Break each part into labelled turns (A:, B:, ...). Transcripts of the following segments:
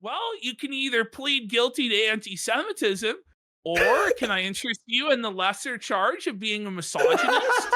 A: Well, you can either plead guilty to anti-Semitism, or can I interest you in the lesser charge of being a misogynist?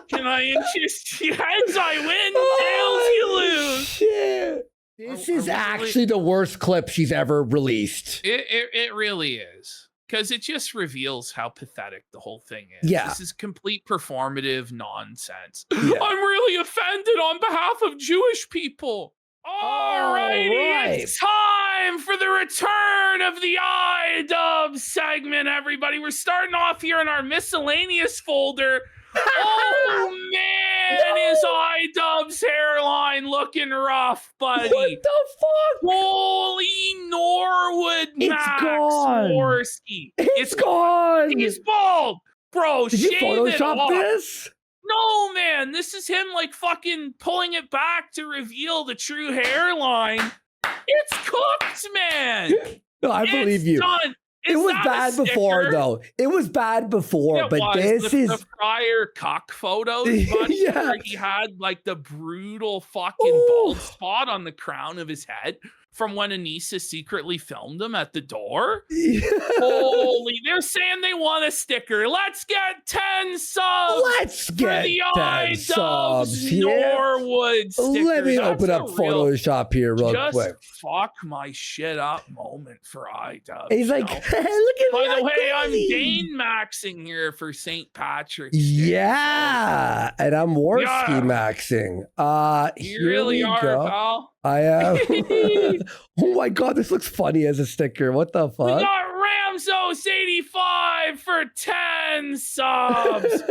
A: Can I interest you? Heads I win, tails you lose.
B: Shit. This is actually the worst clip she's ever released.
A: It really is. Because it just reveals how pathetic the whole thing is.
B: Yeah.
A: This is complete performative nonsense.
B: Yeah.
A: I'm really offended on behalf of Jewish people. Alrighty, it's time for the return of the iDubbbz segment, everybody. We're starting off here in our miscellaneous folder. Oh man, is iDubbbz hairline looking rough, buddy?
B: What the fuck?
A: Holy Norwood Max
B: gone.
A: Morsky.
B: It's gone.
A: He's bald. Bro,
B: Did you
A: shave
B: Photoshop
A: it off.
B: this?
A: No, man. This is him like fucking pulling it back to reveal the true hairline. It's cooked, man.
B: No, I believe you.
A: Done.
B: It was bad before, though. It was bad before, but this is
A: the prior cock photos, buddy,
B: Yeah.
A: where he had like the brutal fucking bald spot on the crown of his head from when Anisa secretly filmed him at the door. Holy, they're saying they want a sticker. Let's get 10 subs.
B: Let's get
A: the
B: 10 subs here.
A: Norwood sticker.
B: Let me
A: That's
B: open up
A: a real
B: Photoshop here real
A: just
B: quick.
A: fuck my shit up moment for iDubbbz.
B: He's like,
A: you know?
B: hey, look at
A: By
B: me.
A: the way, I'm
B: Dane.
A: Dane maxing here for St. Patrick's Day.
B: Yeah, and I'm Worski maxing.
A: You
B: Here
A: really
B: we
A: are,
B: go.
A: pal.
B: I am. Oh my god, this looks funny as a sticker. What the
A: We
B: fuck?
A: got Ramsos85 for 10 subs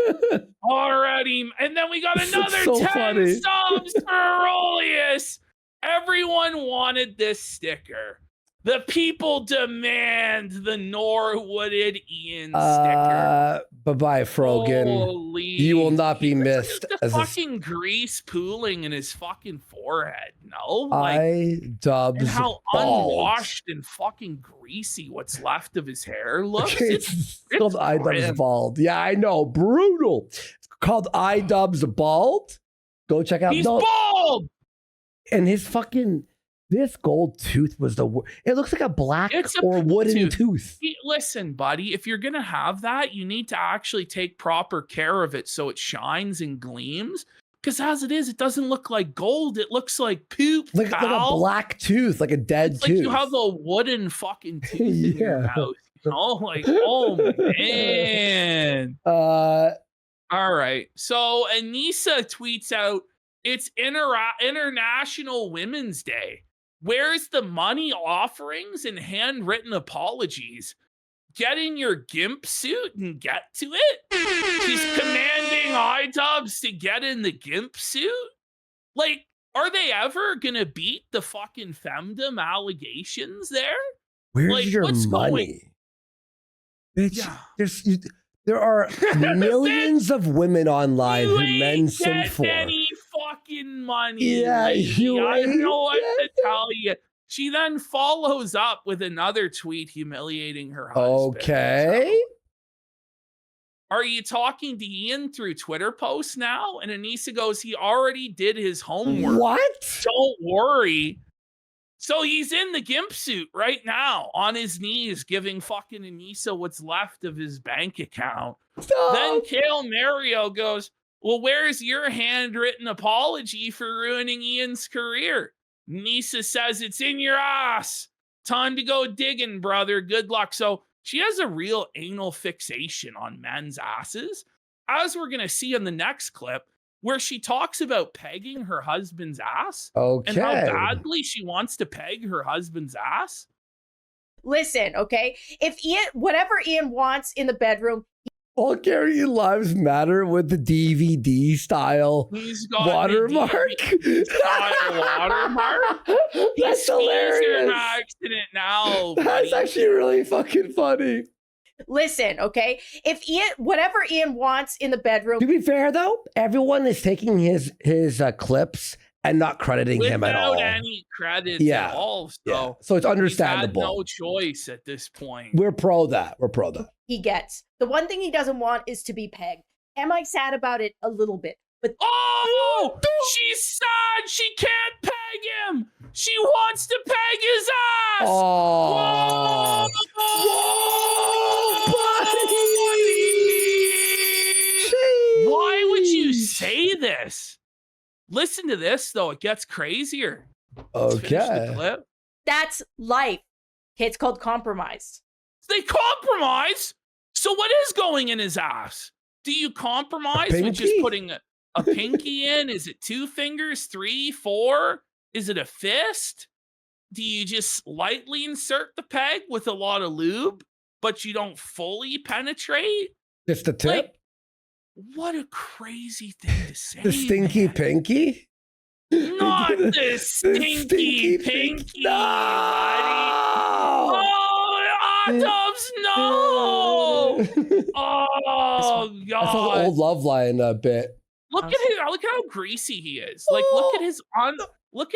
A: already. And then we got
B: This
A: another
B: looks so
A: 10
B: funny.
A: subs for Aurelius. Everyone wanted this sticker. The people demand the Norwooded Ian sticker.
B: Bye-bye, Frogan.
A: Holy,
B: You will not be missed.
A: the
B: As
A: fucking grease pooling in his fucking forehead. No, like,
B: iDubbbz
A: and how
B: bald.
A: unwashed and fucking greasy what's left of his hair looks.
B: It's called iDubbbz
A: grim.
B: bald. Yeah, I know. Brutal. It's called iDubbbz bald. Go check out.
A: He's bald.
B: And his fucking this gold tooth was the. It looks like a black
A: It's a
B: or wooden
A: tooth.
B: tooth.
A: Listen, buddy, if you're gonna have that, you need to actually take proper care of it so it shines and gleams. Because as it is, it doesn't look like gold. It looks like poop.
B: Like a black tooth, like a dead
A: it's
B: tooth.
A: like you have a wooden fucking tooth in your mouth. You know, like, oh man. All right. So Anisa tweets out, it's International Women's Day. Where's the money offerings and handwritten apologies? Get in your gimp suit and get to it? She's commanding iDubbbz to get in the gimp suit? Like, are they ever gonna beat the fucking femdom allegations there?
B: Where's
A: like,
B: your
A: what's
B: money? Bitch,
A: Yeah.
B: there are millions of women online
A: You
B: who
A: ain't
B: men sim
A: getting
B: for.
A: any fucking money.
B: Yeah,
A: lady.
B: you
A: I don't know what
B: ain't
A: to tell you. She then follows up with another tweet humiliating her husband.
B: Okay.
A: So, are you talking to Ian through Twitter posts now? And Anisa goes, he already did his homework.
B: What?
A: Don't worry. So he's in the gimp suit right now on his knees giving fucking Anisa what's left of his bank account.
B: Stop.
A: Then Kale Mario goes, well, where's your handwritten apology for ruining Ian's career? Anisa says, it's in your ass. Time to go digging, brother. Good luck. So she has a real anal fixation on men's asses, as we're going to see in the next clip, where she talks about pegging her husband's ass
B: Okay.
A: and how badly she wants to peg her husband's ass.
C: Listen, okay? If whatever Ian wants in the bedroom,
B: Bulgarian Lives Matter with the DVD style
A: He's got
B: watermark.
A: style watermark.
B: That's hilarious.
A: Accident now.
B: That's
A: buddy.
B: actually really fucking funny.
C: listen, okay? If whatever Ian wants in the bedroom.
B: To be fair, though, everyone is taking his clips and not crediting him at all.
A: Without any credit at all. So,
B: so it's understandable.
A: He's had no choice at this point.
B: We're pro that. We're pro that.
C: He gets. The one thing he doesn't want is to be pegged. Am I sad about it? A little bit. But
A: oh, she's sad. She can't peg him. She wants to peg ass.
B: Oh.
A: Whoa, buddy. Why would you say this? Listen to this, though. It gets crazier. Let's finish the clip.
C: That's life. Okay, it's called compromise.
A: They compromise? So what is going in his ass? Do you compromise with just putting a pinky in? Is it 2 fingers, 3, 4? Is it a fist? Do you just lightly insert the peg with a lot of lube, but you don't fully penetrate?
B: Just the tip?
A: Like, what a crazy thing to say.
B: The stinky pinky?
A: Not the stinky pinky,
B: no!
A: Oh, iDubbbz, no! Oh, God.
B: That's an old Love Line bit.
A: Look at how greasy he is. Like, look at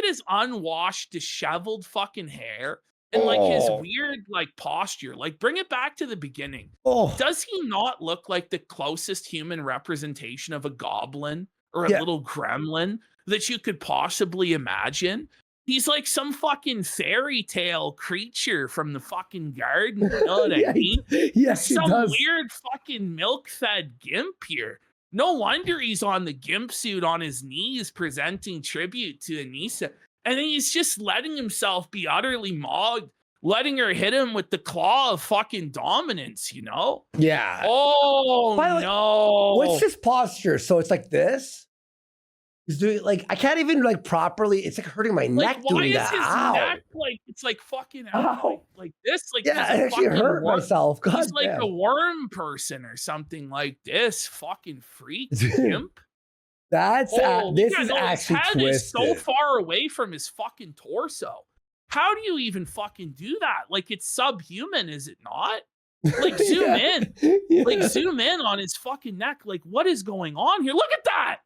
A: his unwashed, disheveled fucking hair. And like his weird like posture, like bring it back to the beginning. Does he not look like the closest human representation of a goblin or a little gremlin that you could possibly imagine? He's like some fucking fairy tale creature from the fucking garden. You know what I mean?
B: Yes,
A: some weird fucking milk-fed gimp here. No wonder he's on the gimp suit on his knees presenting tribute to Anisa. And then he's just letting himself be utterly mogged, letting her hit him with the claw of fucking dominance, you know?
B: Yeah.
A: Oh, no.
B: What's his posture? So it's like this? He's doing like, I can't even like properly, it's like hurting my neck doing that.
A: Why is his neck like, it's like fucking out like this? Like,
B: yeah, I actually hurt myself. God
A: he's like a worm person or something like this. Fucking freak gimp.
B: This is actually
A: his head
B: twisted.
A: Is so far away from his fucking torso. How do you even fucking do that? Like, it's subhuman, is it not? Like, zoom in. Yeah. Like, zoom in on his fucking neck. Like, what is going on here? Look at that.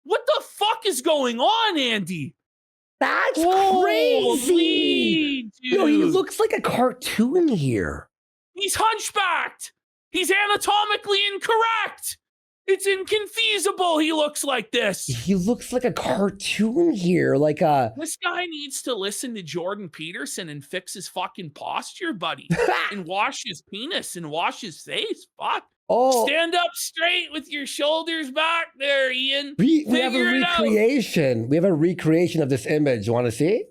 A: What the fuck is going on, Andy?
B: That's crazy.
A: Dude.
B: No, he looks like a cartoon here.
A: He's hunchbacked. He's anatomically incorrect. It's inconceivable he looks like this.
B: He looks like a cartoon here. Like
A: this guy needs to listen to Jordan Peterson and fix his fucking posture, buddy. And wash his penis and wash his face. Fuck. Stand up straight with your shoulders back there, Ian.
B: We have a recreation. We have a recreation of this image. You want to see?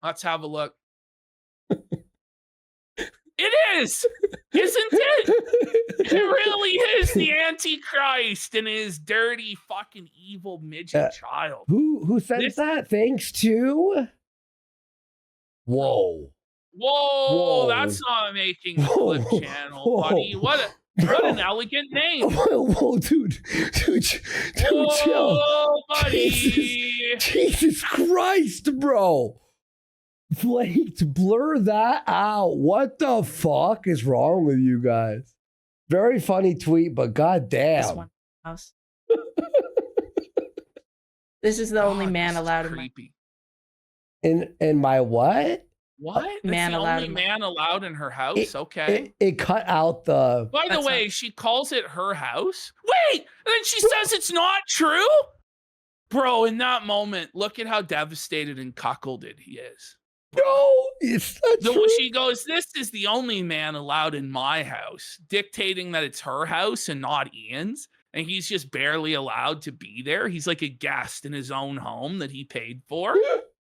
A: Let's have a look. It is, isn't it? It really is the Antichrist and his dirty fucking evil midget child.
B: Who sent that? Thanks to? Whoa,
A: that's not making the clip channel, buddy. What an elegant name.
B: Whoa, dude, chill.
A: Buddy.
B: Jesus Christ, bro. Flaked, blur that out. What the fuck is wrong with you guys? Very funny tweet, but goddamn.
C: This one house. This is the only man allowed in my
B: in my what?
A: What? Man allowed. Only man allowed in her house. Okay.
B: It cut out the.
A: By the way, she calls it her house. Wait, and then she says it's not true. Bro, in that moment, look at how devastated and cuckolded he is.
B: No, it's not true.
A: She goes, this is the only man allowed in my house, dictating that it's her house and not Ian's. And he's just barely allowed to be there. He's like a guest in his own home that he paid for.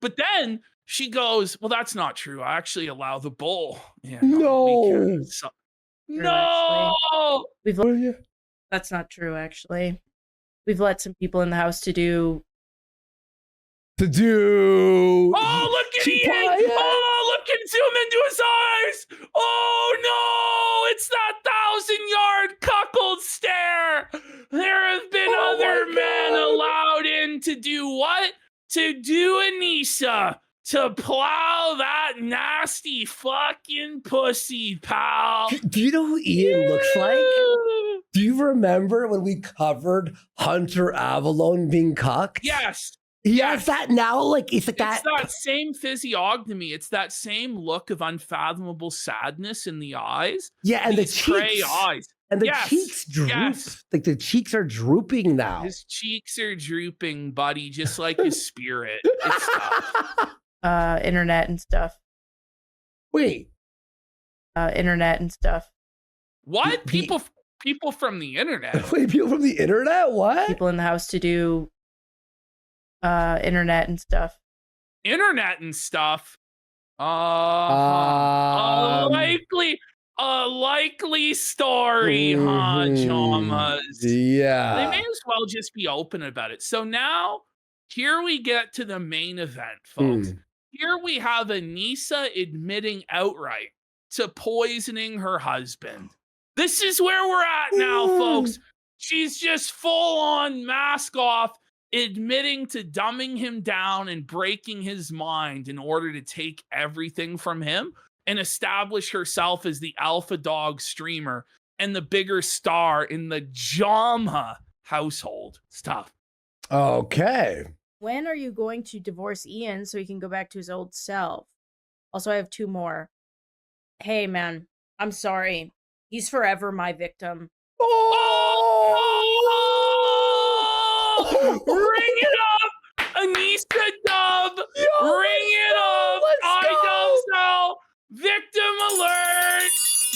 A: But then she goes, well, that's not true. I actually allow the bull. Yeah,
B: no.
A: No.
C: That's not true, actually. We've let some people in the house to do.
A: Oh, look at Ian! Oh, look at zoom into his eyes! Oh no! It's that 1,000-yard cuckold stare! There have been other men allowed in to do what? To do Anisa. To plow that nasty fucking pussy, pal.
B: Do you know who Ian looks like? Do you remember when we covered Hunter Avalon being cucked?
A: Yes.
B: He has that now, like it's that
A: same physiognomy. It's that same look of unfathomable sadness in the eyes.
B: Yeah, and
A: these
B: the cheeks,
A: gray eyes,
B: and the cheeks droop. Yes. Like the cheeks are drooping now.
A: His cheeks are drooping, buddy, just like his spirit. It's tough.
C: Internet and stuff.
B: Wait.
C: Internet and stuff.
A: What? People from the internet?
B: Wait, people from the internet? What?
C: People in the house to do internet and stuff.
A: Internet and stuff? A likely story, huh, Jamas?
B: Yeah.
A: They may as well just be open about it. So now, here we get to the main event, folks. Here we have Anisa admitting outright to poisoning her husband. This is where we're at now, folks. She's just full on mask off, admitting to dumbing him down and breaking his mind in order to take everything from him and establish herself as the alpha dog streamer and the bigger star in the Jama household stuff.
B: Okay.
C: When are you going to divorce Ian so he can go back to his old self? Also, I have 2 more. Hey, man, I'm sorry. He's forever my victim.
A: Ring it up, Anisa Dub. Ring it up, iDubbbz. Victim alert!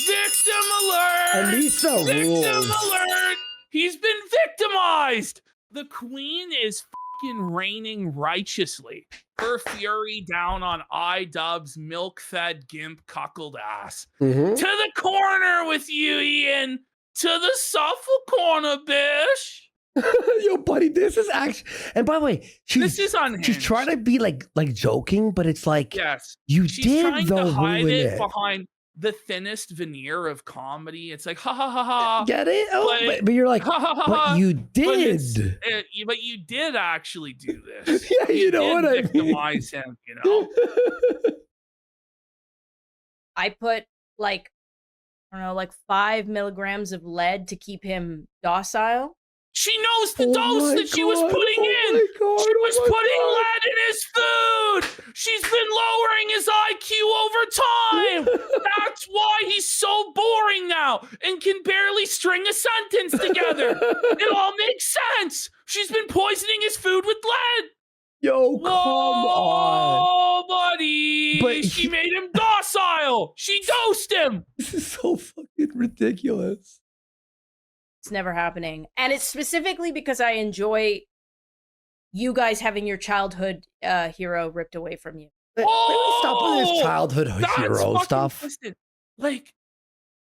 A: Victim alert!
B: Anisa
A: Victim
B: rules.
A: alert! He's been victimized. The queen is fucking reigning righteously. Her fury down on iDubbbz milk-fed gimp cuckold ass. To the corner with you, Ian. To the Suffolk corner, bish.
B: Yo, buddy, this is actually, and by the way,
A: This is unhinged.
B: she's trying to be like joking, but it's like,
A: Yes,
B: she's
A: trying
B: though
A: to hide
B: ruin
A: it
B: it
A: behind the thinnest veneer of comedy. It's like, ha ha ha ha.
B: Get it? Oh, but you're like,
A: ha, ha, ha,
B: but
A: ha.
B: you
A: But
B: did.
A: but you did actually do this.
B: Yeah, you know
A: did
B: what I mean.
A: victimize him, you know?
C: I put like, I don't know, like 5 milligrams of lead to keep him docile.
A: She knows the dose that she was putting in. She was putting lead in his food. She's been lowering his IQ over time. That's why he's so boring now and can barely string a sentence together. It all makes sense. She's been poisoning his food with lead.
B: Yo, come on.
A: Oh, buddy.
B: But
A: she made him docile. She dosed him.
B: This is so fucking ridiculous.
C: It's never happening. And it's specifically because I enjoy you guys having your childhood hero ripped away from you.
B: Maybe stop with this childhood hero stuff.
A: Twisted. Like,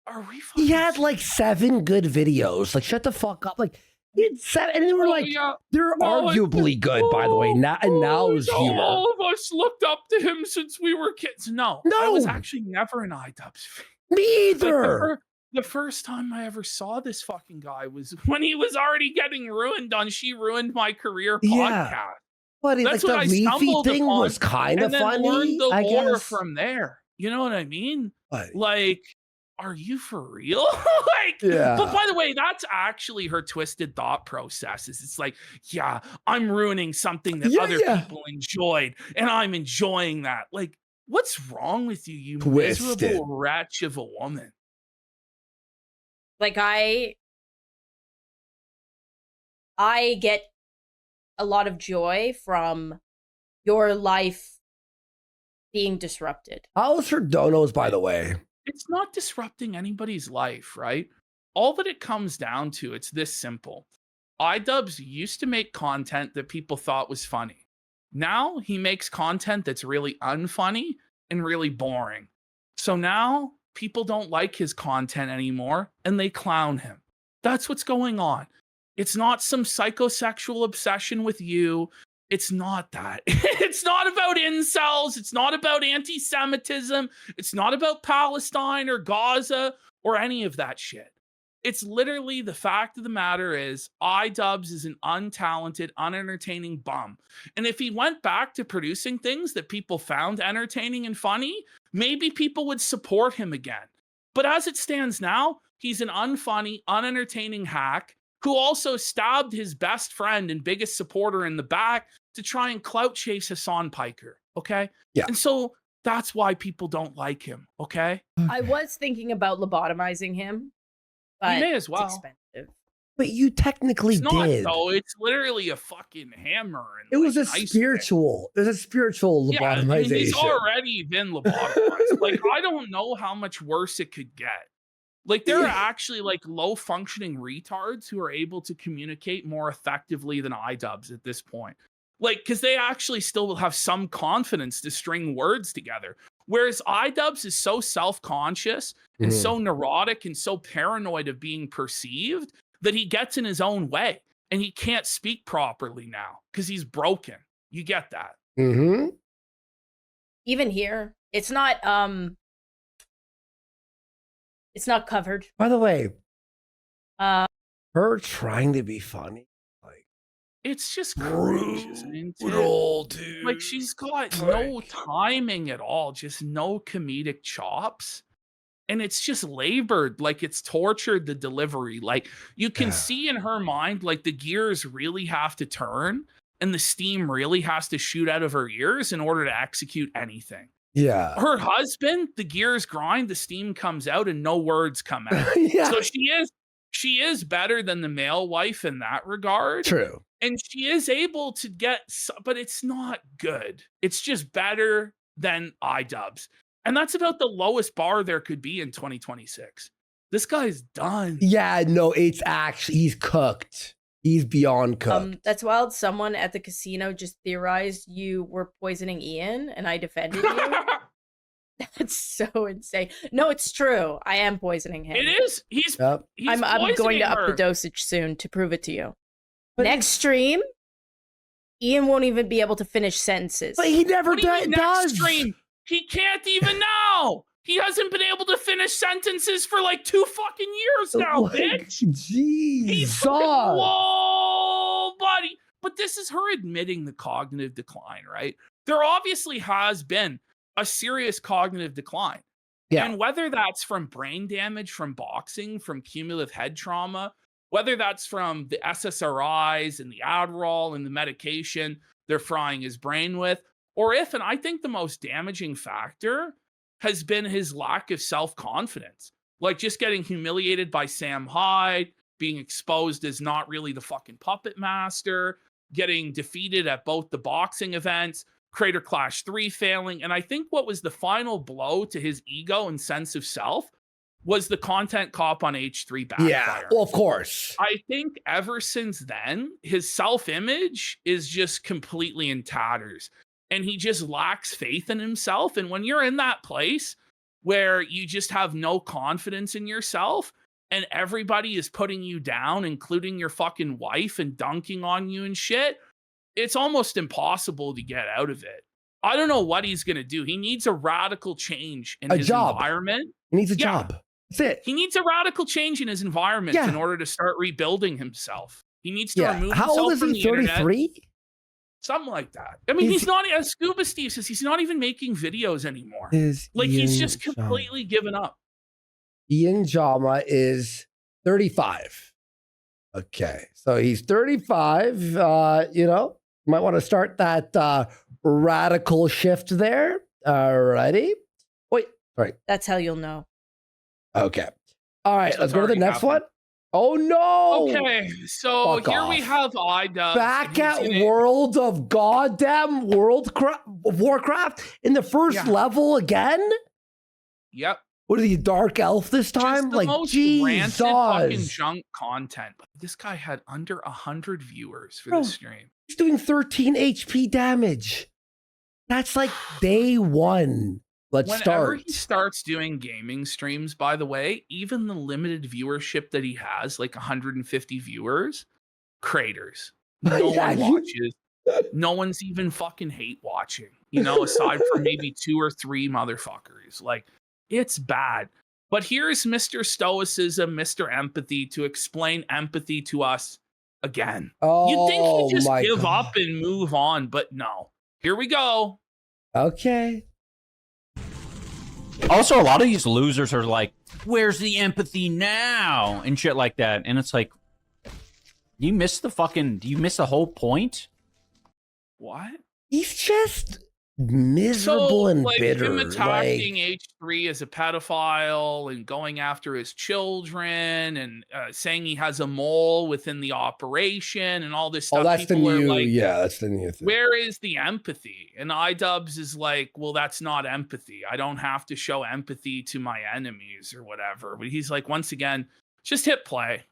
A: are we fucking...
B: He had like 7 good videos. Like, shut the fuck up. Like, he had 7, and they were like, they're arguably good, by the way. Now is humor.
A: All of us looked up to him since we were kids. No, I was actually never an iDubbbz fan.
B: Me either.
A: Like the first time I ever saw this fucking guy was when he was already getting ruined on She Ruined My Career podcast.
B: But
A: That's
B: like
A: what
B: the
A: I
B: Leafy
A: stumbled
B: thing
A: upon,
B: was kind of
A: and then
B: funny.
A: learned the
B: I
A: lore
B: guess
A: from there. You know what I mean?
B: What?
A: Like, are you for real?
B: Yeah.
A: But by the way, that's actually her twisted thought processes. It's like, yeah, I'm ruining something that other people enjoyed, and I'm enjoying that. Like, what's wrong with you, you miserable wretch of a woman?
C: Like I get a lot of joy from your life being disrupted.
B: How's her donos, by the way?
A: It's not disrupting anybody's life, right? All that it comes down to, it's this simple. iDubbbz used to make content that people thought was funny. Now he makes content that's really unfunny and really boring. So now people don't like his content anymore and they clown him. That's what's going on. It's not some psychosexual obsession with you. It's not that. It's not about incels. It's not about anti-Semitism. It's not about Palestine or Gaza or any of that shit. It's literally the fact of the matter is iDubbbz is an untalented, unentertaining bum. And if he went back to producing things that people found entertaining and funny, maybe people would support him again. But as it stands now, he's an unfunny, unentertaining hack who also stabbed his best friend and biggest supporter in the back to try and clout chase Hassan Piker, okay?
B: Yeah.
A: And so that's why people don't like him, okay?
C: I was thinking about lobotomizing him, but
A: you may as well.
C: it's expensive.
B: But you technically
A: It's not,
B: did.
A: though. It's literally a fucking hammer. And
B: It was a spiritual. It was a spiritual lobotomization.
A: Yeah, I mean, he's already been lobotomized. Like, I don't know how much worse it could get. Like, there are actually like low functioning retards who are able to communicate more effectively than iDubbbz at this point. Like, because they actually still will have some confidence to string words together. Whereas iDubbbz is so self-conscious and so neurotic and so paranoid of being perceived that he gets in his own way and he can't speak properly now because he's broken. You get that.
C: Even here, it's not covered.
B: By the way, her trying to be funny, like,
A: it's just brutal, dude. Like, she's got no timing at all, just no comedic chops. And it's just labored, like it's tortured the delivery. Like, you can see in her mind, like the gears really have to turn and the steam really has to shoot out of her ears in order to execute anything.
B: Yeah.
A: Her husband, the gears grind, the steam comes out and no words come out. So she is better than the male wife in that regard.
B: True.
A: And she is able to get, but it's not good. It's just better than iDubbbz. And that's about the lowest bar there could be in 2026. This guy's done.
B: Yeah, no, it's actually, he's cooked. He's beyond cooked.
C: That's wild. Someone at the casino just theorized you were poisoning Ian and I defended you. That's so insane. No, it's true. I am poisoning him.
A: It is. He's
C: I'm going to up the dosage soon to prove it to you. But next stream, Ian won't even be able to finish sentences.
B: But he never does.
A: Next stream, he can't even now. He hasn't been able to finish sentences for like 2 fucking years now, bitch.
B: Jeez.
A: He's fucking, whoa, buddy. But this is her admitting the cognitive decline, right? There obviously has been a serious cognitive decline. Yeah. And whether that's from brain damage from boxing, from cumulative head trauma, whether that's from the SSRIs and the Adderall and the medication they're frying his brain with, or if, and I think the most damaging factor has been his lack of self-confidence. Like just getting humiliated by Sam Hyde, being exposed as not really the fucking puppet master, getting defeated at both the boxing events, Crater Clash 3 failing. And I think what was the final blow to his ego and sense of self was the content cop on H3 backfire.
B: Yeah, well, of course.
A: I think ever since then, his self-image is just completely in tatters. And he just lacks faith in himself. And when you're in that place where you just have no confidence in yourself and everybody is putting you down, including your fucking wife, and dunking on you and shit, it's almost impossible to get out of it. I don't know what he's going to do. He needs a radical change in his environment.
B: He needs a job. That's it.
A: He needs a radical change in his environment in order to start rebuilding himself. He needs to remove
B: himself. How old is he? 33?
A: Something like that. I mean, he's not, as Scuba Steve says, he's not even making videos anymore. Like, he's just completely given up.
B: Ian Jama is 35. Okay. So he's 35. You know, might want to start that radical shift there. Alrighty. Wait, sorry.
C: That's how you'll know.
B: Okay. All right. Let's go to the next one. Oh no!
A: Okay, so here we have iDubbbz.
B: Back at World of Goddamn Warcraft in the first level again?
A: Yep.
B: What are you, Dark Elf this time?
A: Just the most rancid fucking junk content. This guy had under 100 viewers for this stream.
B: He's doing 13 HP damage. That's like day one.
A: Whenever he starts doing gaming streams, by the way, even the limited viewership that he has, like 150 viewers, craters. No one watches. No one's even fucking hate watching, you know, aside from maybe 2 or 3 motherfuckers. Like, it's bad. But here's Mr. Stoicism, Mr. Empathy to explain empathy to us again. You'd think he'd just give up and move on, but no. Here we go.
B: Okay.
D: Also, a lot of these losers are like, where's the empathy now? And shit like that. And it's like, do you miss the whole point?
A: What?
B: He's just miserable and
A: like,
B: bitter.
A: him attacking H3 as a pedophile and going after his children and saying he has a mole within the operation and all this stuff.
B: Oh, that's the
A: People are
B: new,
A: like,
B: yeah, that's the new thing.
A: where is the empathy? And iDubbbz is like, well, that's not empathy. I don't have to show empathy to my enemies or whatever. But he's like, once again, just hit play.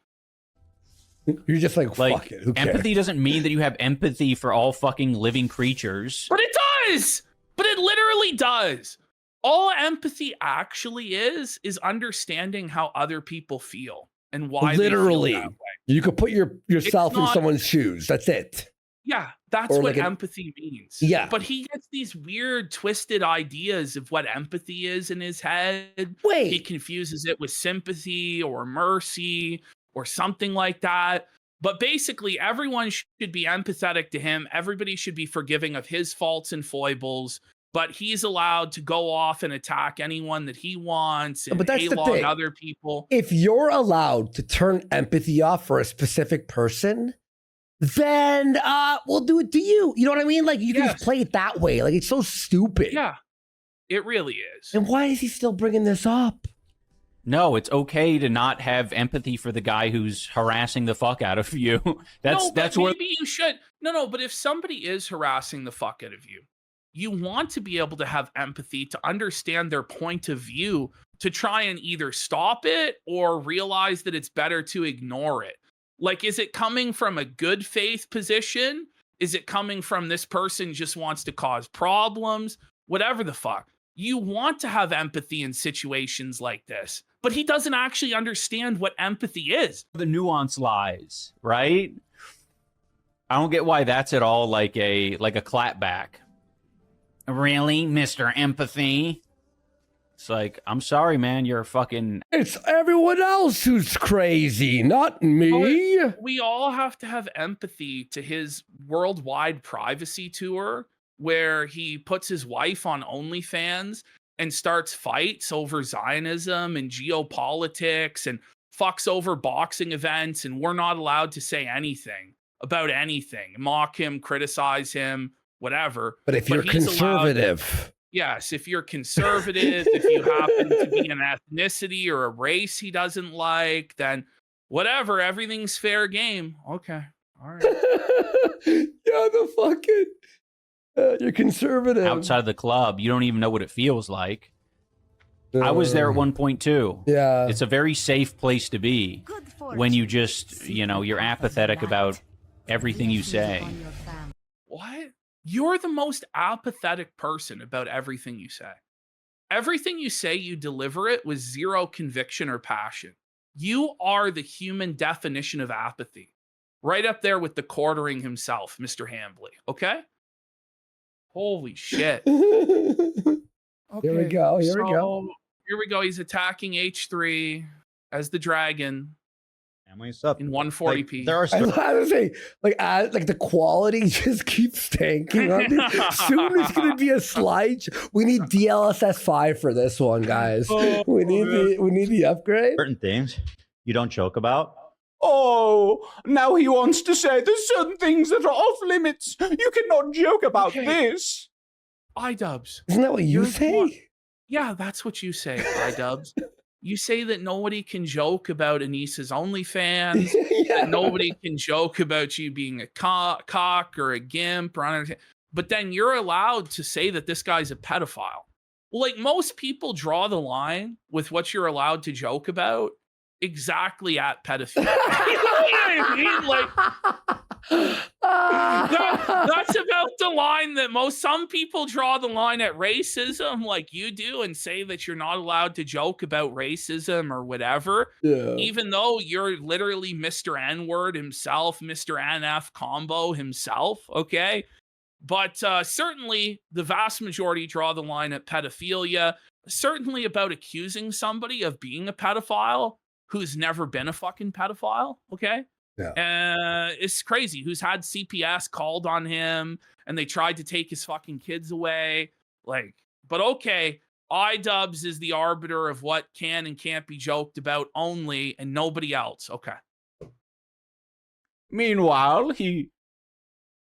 B: You're just like fuck it. Who cares?
D: Empathy doesn't mean that you have empathy for all fucking living creatures.
A: But it does. But it literally does. All empathy actually is understanding how other people feel and why
B: literally
A: they feel that way.
B: You could put yourself in someone's shoes. That's it.
A: Yeah, that's
B: Or
A: what
B: like
A: empathy means.
B: Yeah.
A: But he gets these weird, twisted ideas of what empathy is in his head.
B: Wait.
A: He confuses it with sympathy or mercy or something like that. But basically, everyone should be empathetic to him. Everybody should be forgiving of his faults and foibles. But he's allowed to go off and attack anyone that he wants and
B: But that's the
A: A-log
B: thing.
A: other people.
B: If you're allowed to turn empathy off for a specific person, then we'll do it to you. You know what I mean? Like, you can just play it that way. Like, it's so stupid.
A: Yeah, it really is.
B: And why is he still bringing this up?
D: No, it's okay to not have empathy for the guy who's harassing the fuck out of you. That's where
A: maybe you should. No, but if somebody is harassing the fuck out of you, you want to be able to have empathy to understand their point of view, to try and either stop it or realize that it's better to ignore it. Like, is it coming from a good faith position? Is it coming from this person just wants to cause problems? Whatever the fuck. You want to have empathy in situations like this, but he doesn't actually understand what empathy is.
D: the nuance lies, right? I don't get why that's at all like a clapback. Really, Mr. Empathy? It's like, I'm sorry, man, you're a fucking...
B: It's everyone else who's crazy, not me.
A: We all have to have empathy to his worldwide privacy tour, where he puts his wife on OnlyFans and starts fights over Zionism and geopolitics and fucks over boxing events, and we're not allowed to say anything about anything, mock him, criticize him, whatever.
B: But if you're conservative...
A: Yes, if you're conservative, if you happen to be an ethnicity or a race he doesn't like, then whatever, everything's fair game. Okay, all right.
B: Yeah, the fucking... you're conservative.
D: Outside of the club, you don't even know what it feels like. I was there at one point too.
B: Yeah.
D: It's a very safe place to be when you just, you're apathetic about everything you say.
A: What? You're the most apathetic person about everything you say. Everything you say, you deliver it with zero conviction or passion. You are the human definition of apathy. Right up there with the quartering himself, Mr. Hambly. Okay? Holy shit. Okay,
B: Here we go.
A: Here we go. He's attacking H3 as the dragon. In 140p.
B: There are like the quality just keeps tanking on this. Soon it's gonna be a slide. We need DLSS 5 for this one, guys. We need the upgrade.
E: Certain things you don't joke about.
F: Oh, now he wants to say there's certain things that are off limits. You cannot joke about this.
A: iDubbbz.
B: Isn't that what you say?
A: Yeah, that's what you say, iDubbbz. You say that nobody can joke about Anisa's OnlyFans, that nobody can joke about you being a cock or a gimp, but then you're allowed to say that this guy's a pedophile. Well, like, most people draw the line with what you're allowed to joke about exactly at pedophilia. You know what I mean? Like, that's about the line that some people draw the line at racism, like you do, and say that you're not allowed to joke about racism or whatever.
B: Yeah.
A: Even though you're literally Mr. N-word himself, Mr. NF combo himself, okay? But certainly the vast majority draw the line at pedophilia. Certainly about accusing somebody of being a pedophile who's never been a fucking pedophile, okay?
B: Yeah.
A: It's crazy. Who's had CPS called on him and they tried to take his fucking kids away. Like, but okay, iDubbbz is the arbiter of what can and can't be joked about only, and nobody else. Okay.
F: Meanwhile, he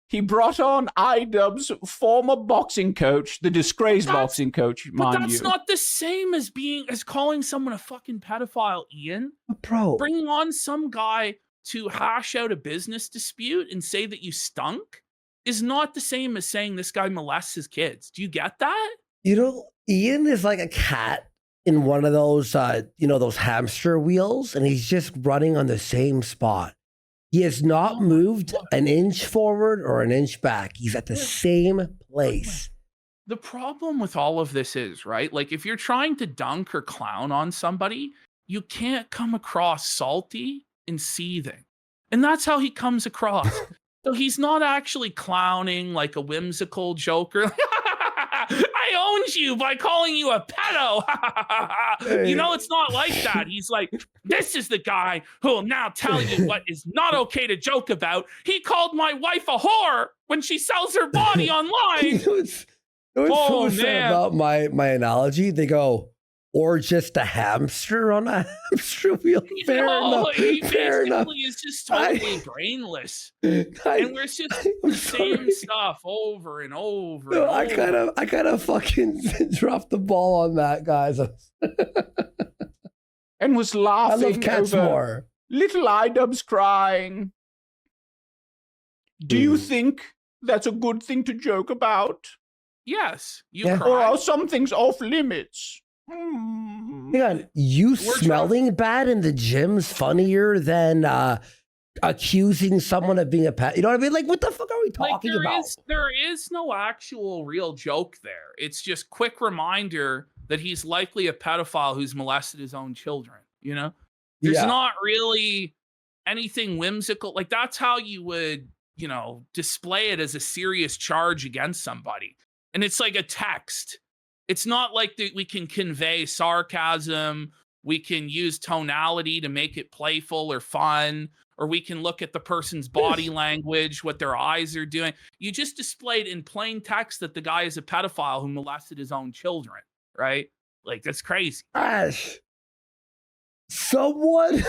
F: He brought on iDubbbz former boxing coach, the disgraced boxing coach, mind you.
A: But that's not the same as calling someone a fucking pedophile, Ian.
B: Bro.
A: Bringing on some guy to hash out a business dispute and say that you stunk is not the same as saying this guy molests his kids. Do you get that?
B: You know, Ian is like a cat in one of those, those hamster wheels, and he's just running on the same spot. He has not moved an inch forward or an inch back. He's at the same place.
A: The problem with all of this is, right? Like, if you're trying to dunk or clown on somebody, you can't come across salty and seething. And that's how he comes across. So he's not actually clowning like a whimsical joker. I owned you by calling you a pedo. You know, it's not like that. He's like, this is the guy who will now tell you what is not okay to joke about. He called my wife a whore when she sells her body online.
B: What's so sad about my analogy? They go, or just a hamster on a hamster wheel. Fair enough.
A: He basically is just totally brainless. And we're just the same stuff over and over.
B: No,
A: and over.
B: I kind of fucking dropped the ball on that, guys.
F: And was laughing
B: I love cats
F: over
B: more.
F: little iDubbbz crying. Do you think that's a good thing to joke about?
A: Yes.
F: Or are some things off limits?
B: Hang on, smelling bad in the gym's funnier than accusing someone of being a pet. You know what I mean? Like, what the fuck are we talking about?
A: There is no actual real joke there. It's just quick reminder that he's likely a pedophile who's molested his own children. You know, there's not really anything whimsical. Like, that's how you would, display it as a serious charge against somebody. And it's like a text. It's not like that we can convey sarcasm, we can use tonality to make it playful or fun, or we can look at the person's body language, what their eyes are doing. You just displayed in plain text that the guy is a pedophile who molested his own children, right? Like, that's crazy.
B: Ash, someone's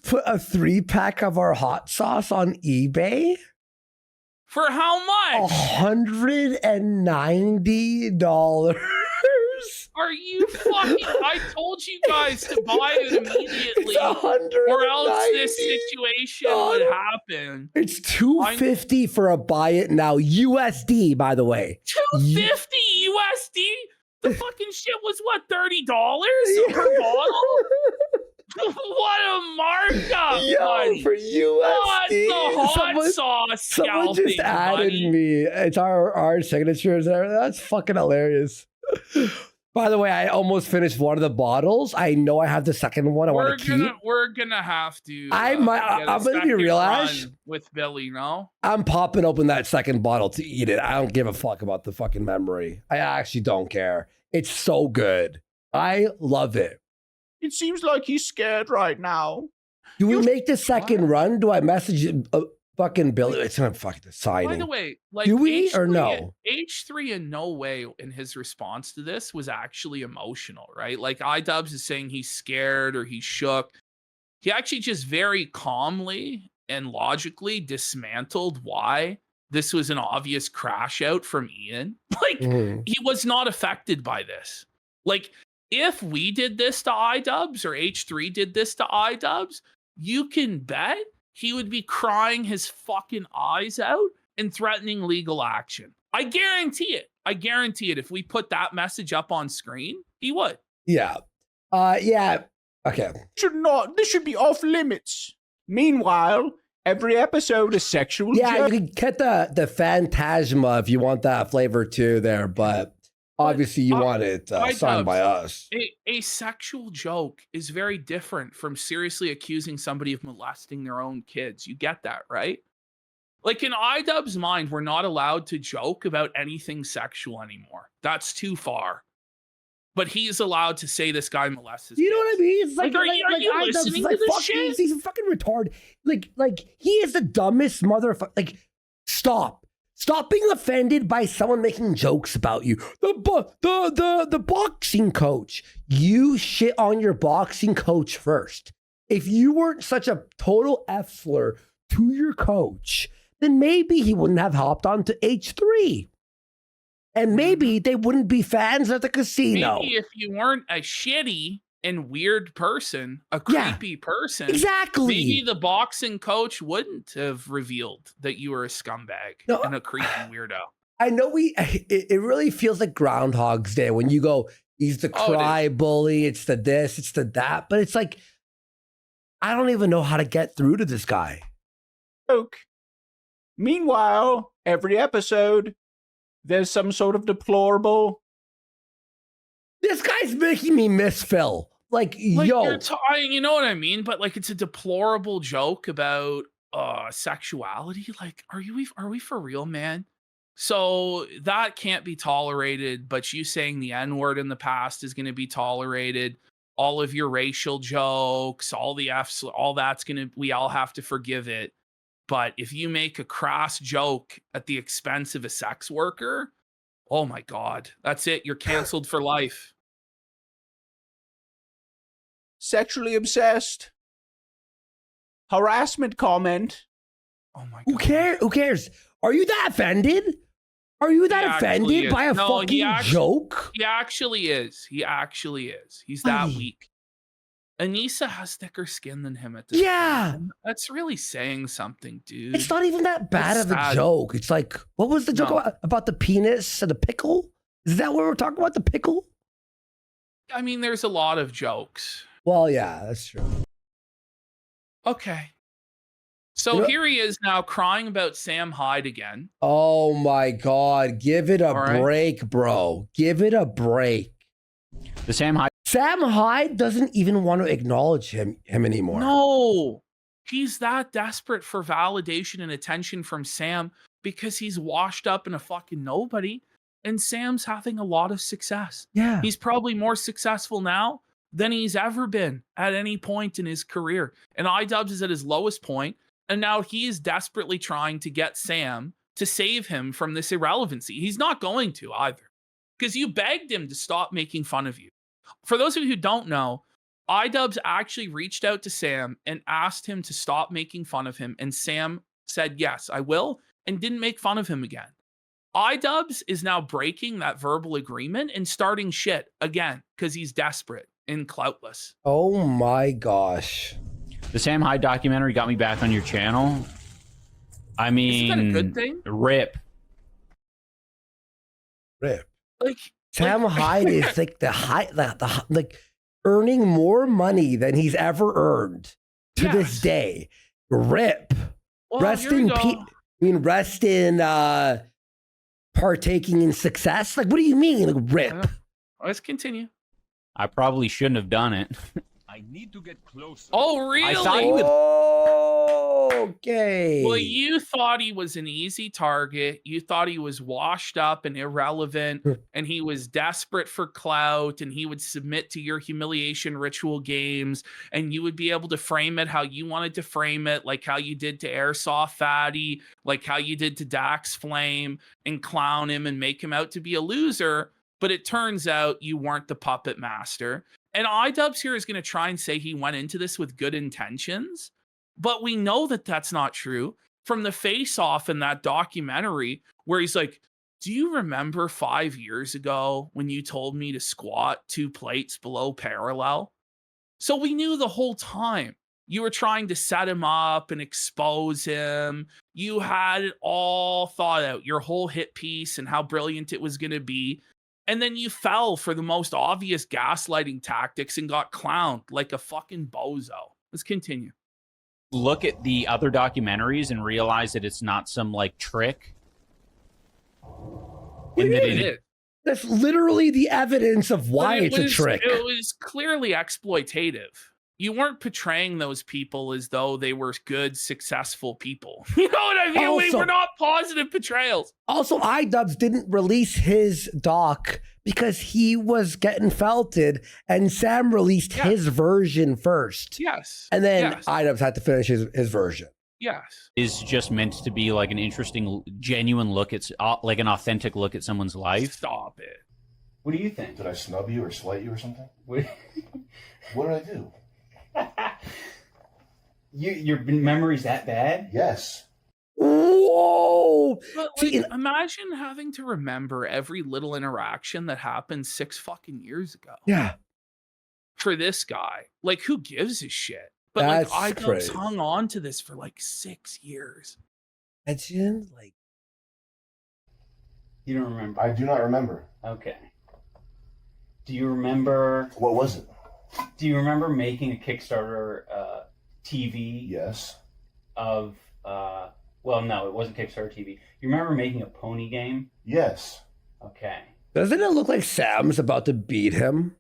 B: put a 3-pack of our hot sauce on eBay.
A: For how much?
B: $190.
A: Are you fucking... I told you guys to buy it immediately, or else this situation would happen.
B: It's $250 for a buy it now. USD, by the way.
A: $250 USD? The fucking shit was what, $30 per bottle? What a markup, buddy.
B: For USD.
A: What the hot sauce
B: Someone just added me. It's our signatures and everything. That's fucking hilarious. By the way, I almost finished one of the bottles. I know I have the second one.
A: We're gonna have to.
B: I'm gonna be real, Ash.
A: With Billy, no?
B: I'm popping open that second bottle to eat it. I don't give a fuck about the fucking memory. I actually don't care. It's so good. I love it.
F: It seems like he's scared right now.
B: Do we make the second run? Do I message fucking Billy? It's not fucking signing.
A: By the way, like,
B: do we
A: H3,
B: or no?
A: H3 in no way in his response to this was actually emotional, right? Like, iDubbbz is saying he's scared or he's shook. He actually just very calmly and logically dismantled why this was an obvious crash out from Ian. Like, he was not affected by this. Like, if we did this to iDubbbz or H3 did this to iDubbbz, you can bet he would be crying his fucking eyes out and threatening legal action. I guarantee it. I guarantee it. If we put that message up on screen, he would.
B: Yeah. Yeah. Okay.
F: This should be off limits. Meanwhile, every episode is sexual.
B: Yeah, you can get the Phantasma if you want that flavor too there, but obviously you want it signed by us.
A: A sexual joke is very different from seriously accusing somebody of molesting their own kids. You get that, right? Like, in iDubbbz's mind, we're not allowed to joke about anything sexual anymore. That's too far. But he's allowed to say this guy molests his kids.
B: You know what I mean? It's
A: like are you listening to this shit?
B: He's fucking retarded. Like he is the dumbest motherfucker. Like, stop being offended by someone making jokes about you. The boxing coach. You shit on your boxing coach first. If you weren't such a total F-slur to your coach, then maybe he wouldn't have hopped onto H3. And maybe they wouldn't be fans at the casino.
A: Maybe if you weren't a shitty and weird person, a creepy person,
B: exactly.
A: Maybe the boxing coach wouldn't have revealed that you were a scumbag and a creepy weirdo.
B: I know it really feels like Groundhog's Day when you go, he's the cry bully, it's the this, it's the that, but it's like, I don't even know how to get through to this guy.
F: Meanwhile, every episode, there's some sort of deplorable.
B: This guy's making me miss Phil. Like yo.
A: You know what I mean? But like, it's a deplorable joke about sexuality. Like, are we for real, man? So that can't be tolerated, but you saying the N-word in the past is going to be tolerated. All of your racial jokes, all the F's, all that's we all have to forgive it. But if you make a crass joke at the expense of a sex worker, oh my God, that's it. You're canceled for life.
F: Sexually obsessed. Harassment comment.
A: Oh my God.
B: Who cares? Are you that offended? Are you that offended by a fucking joke?
A: He actually is. He's that weak. Anisa has thicker skin than him at this point. That's really saying something, dude.
B: It's not even that bad of a joke. It's like, what was the joke about the penis and the pickle? Is that what we're talking about, the pickle?
A: I mean, there's a lot of jokes.
B: Well, yeah, that's true.
A: Okay. So here he is now crying about Sam Hyde again.
B: Oh my God. Give it a break, bro. Give it a break.
D: Sam
B: Hyde doesn't even want to acknowledge him anymore.
A: No. He's that desperate for validation and attention from Sam because he's washed up in a fucking nobody. And Sam's having a lot of success.
B: Yeah.
A: He's probably more successful now than he's ever been at any point in his career. And iDubbbz is at his lowest point. And now he is desperately trying to get Sam to save him from this irrelevancy. He's not going to either because you begged him to stop making fun of you. For those of you who don't know, iDubbbz actually reached out to Sam and asked him to stop making fun of him. And Sam said, yes, I will, and didn't make fun of him again. iDubbbz is now breaking that verbal agreement and starting shit again because he's desperate and cloutless.
B: Oh my gosh.
D: The Sam Hyde documentary got me back on your channel. I mean,
A: isn't that a good thing?
D: Rip.
A: Like
B: Sam Hyde is like like earning more money than he's ever earned to this day. Rip.
A: Well,
B: rest in partaking in success. Like, what do you mean? Like, rip.
A: Let's continue.
D: I probably shouldn't have done it.
G: I need to get closer.
A: Oh, really?
D: I thought he would.
B: Okay.
A: Well, you thought he was an easy target. You thought he was washed up and irrelevant, and he was desperate for clout, and he would submit to your humiliation ritual games, and you would be able to frame it how you wanted to frame it, like how you did to Airsoft Fatty, like how you did to Dax Flame, and clown him and make him out to be a loser. But it turns out you weren't the puppet master. And iDubbbz here is going to try and say he went into this with good intentions. But we know that that's not true from the face-off in that documentary where he's like, do you remember 5 years ago when you told me to squat 2 plates below parallel? So we knew the whole time you were trying to set him up and expose him. You had it all thought out, your whole hit piece and how brilliant it was going to be. And then you fell for the most obvious gaslighting tactics and got clowned like a fucking bozo. Let's continue.
D: Look at the other documentaries and realize that it's not some like trick.
B: And that it is. That's literally the evidence of why it's a trick.
A: It was clearly exploitative. You weren't portraying those people as though they were good, successful people. You know what I mean?
B: Also,
A: we were not positive portrayals.
B: Also, iDubbbz didn't release his doc because he was getting felted, and Sam released his version first.
A: Yes.
B: And then iDubbbz had to finish his version.
A: Yes.
D: Is just meant to be like an interesting, genuine look at, like an authentic look at someone's life.
A: Stop it.
H: What do you think? Did I snub you or slight you or something? What did I do?
E: Your memory's that bad?
H: Yes.
B: What? Whoa!
A: But like, imagine having to remember every little interaction that happened 6 fucking years ago.
B: Yeah.
A: For this guy, like, who gives a shit? But
B: That's
A: like,
B: crazy.
A: iDubbbz hung on to this for like 6 years.
B: Imagine, like,
I: You don't remember?
H: I do not remember.
I: Okay. Do you remember?
H: What was it?
I: Do you remember making a Kickstarter TV?
H: Yes.
I: Of well, no, it wasn't Kickstarter TV. You remember making a pony game?
H: Yes.
I: Okay.
B: doesn't it look like Sam's about to beat him?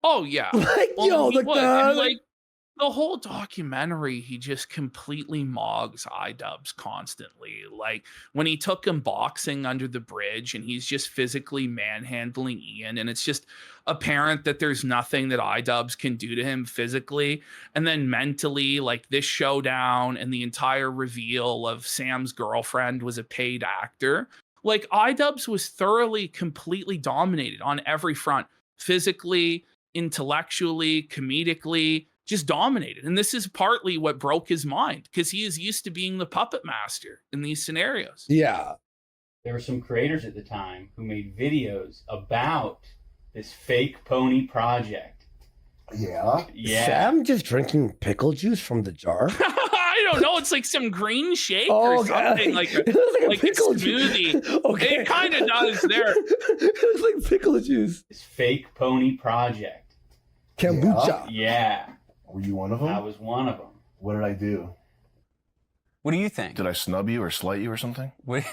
A: Oh yeah,
B: Like, yo,
A: he
B: like
A: would.
B: the
A: And, like the whole documentary, he just completely mogs iDubbbz constantly. Like when he took him boxing under the bridge, and he's just physically manhandling Ian, and it's just apparent that there's nothing that iDubbbz can do to him physically, and then mentally, like this showdown and the entire reveal of Sam's girlfriend was a paid actor. Like iDubbbz was thoroughly, completely dominated on every front, physically, intellectually, comedically, just dominated. And this is partly what broke his mind, because he is used to being the puppet master in these scenarios.
B: Yeah.
I: There were some creators at the time who made videos about this fake pony project.
H: Yeah.
I: Yeah.
B: Sam just drinking pickle juice from the jar?
A: I don't know. It's like some green shake
B: Oh,
A: or something, like a,
B: it looks
A: like a
B: pickle
A: smoothie.
B: juice. Okay.
A: It kind of does there.
B: It looks like pickle juice.
I: This fake pony project.
B: Kombucha.
I: Yeah.
H: Were you one of them?
I: I was one of them.
H: What did I do?
E: What do you think?
H: Did I snub you or slight you or something?
E: What?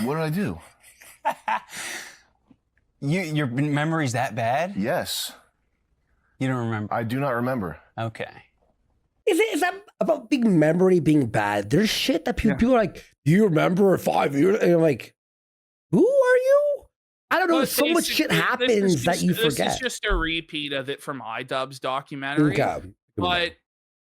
H: What did I do?
E: Your memory's that bad?
H: Yes.
E: You don't remember?
H: I do not remember.
E: Okay.
B: Is that about big memory being bad? There's shit that people are like, do you remember 5 years? And I'm like, who are you? I don't know.
A: Well,
B: So much shit happens that you forget.
A: This is just a repeat of it from iDubbbz documentary.
B: Okay.
A: But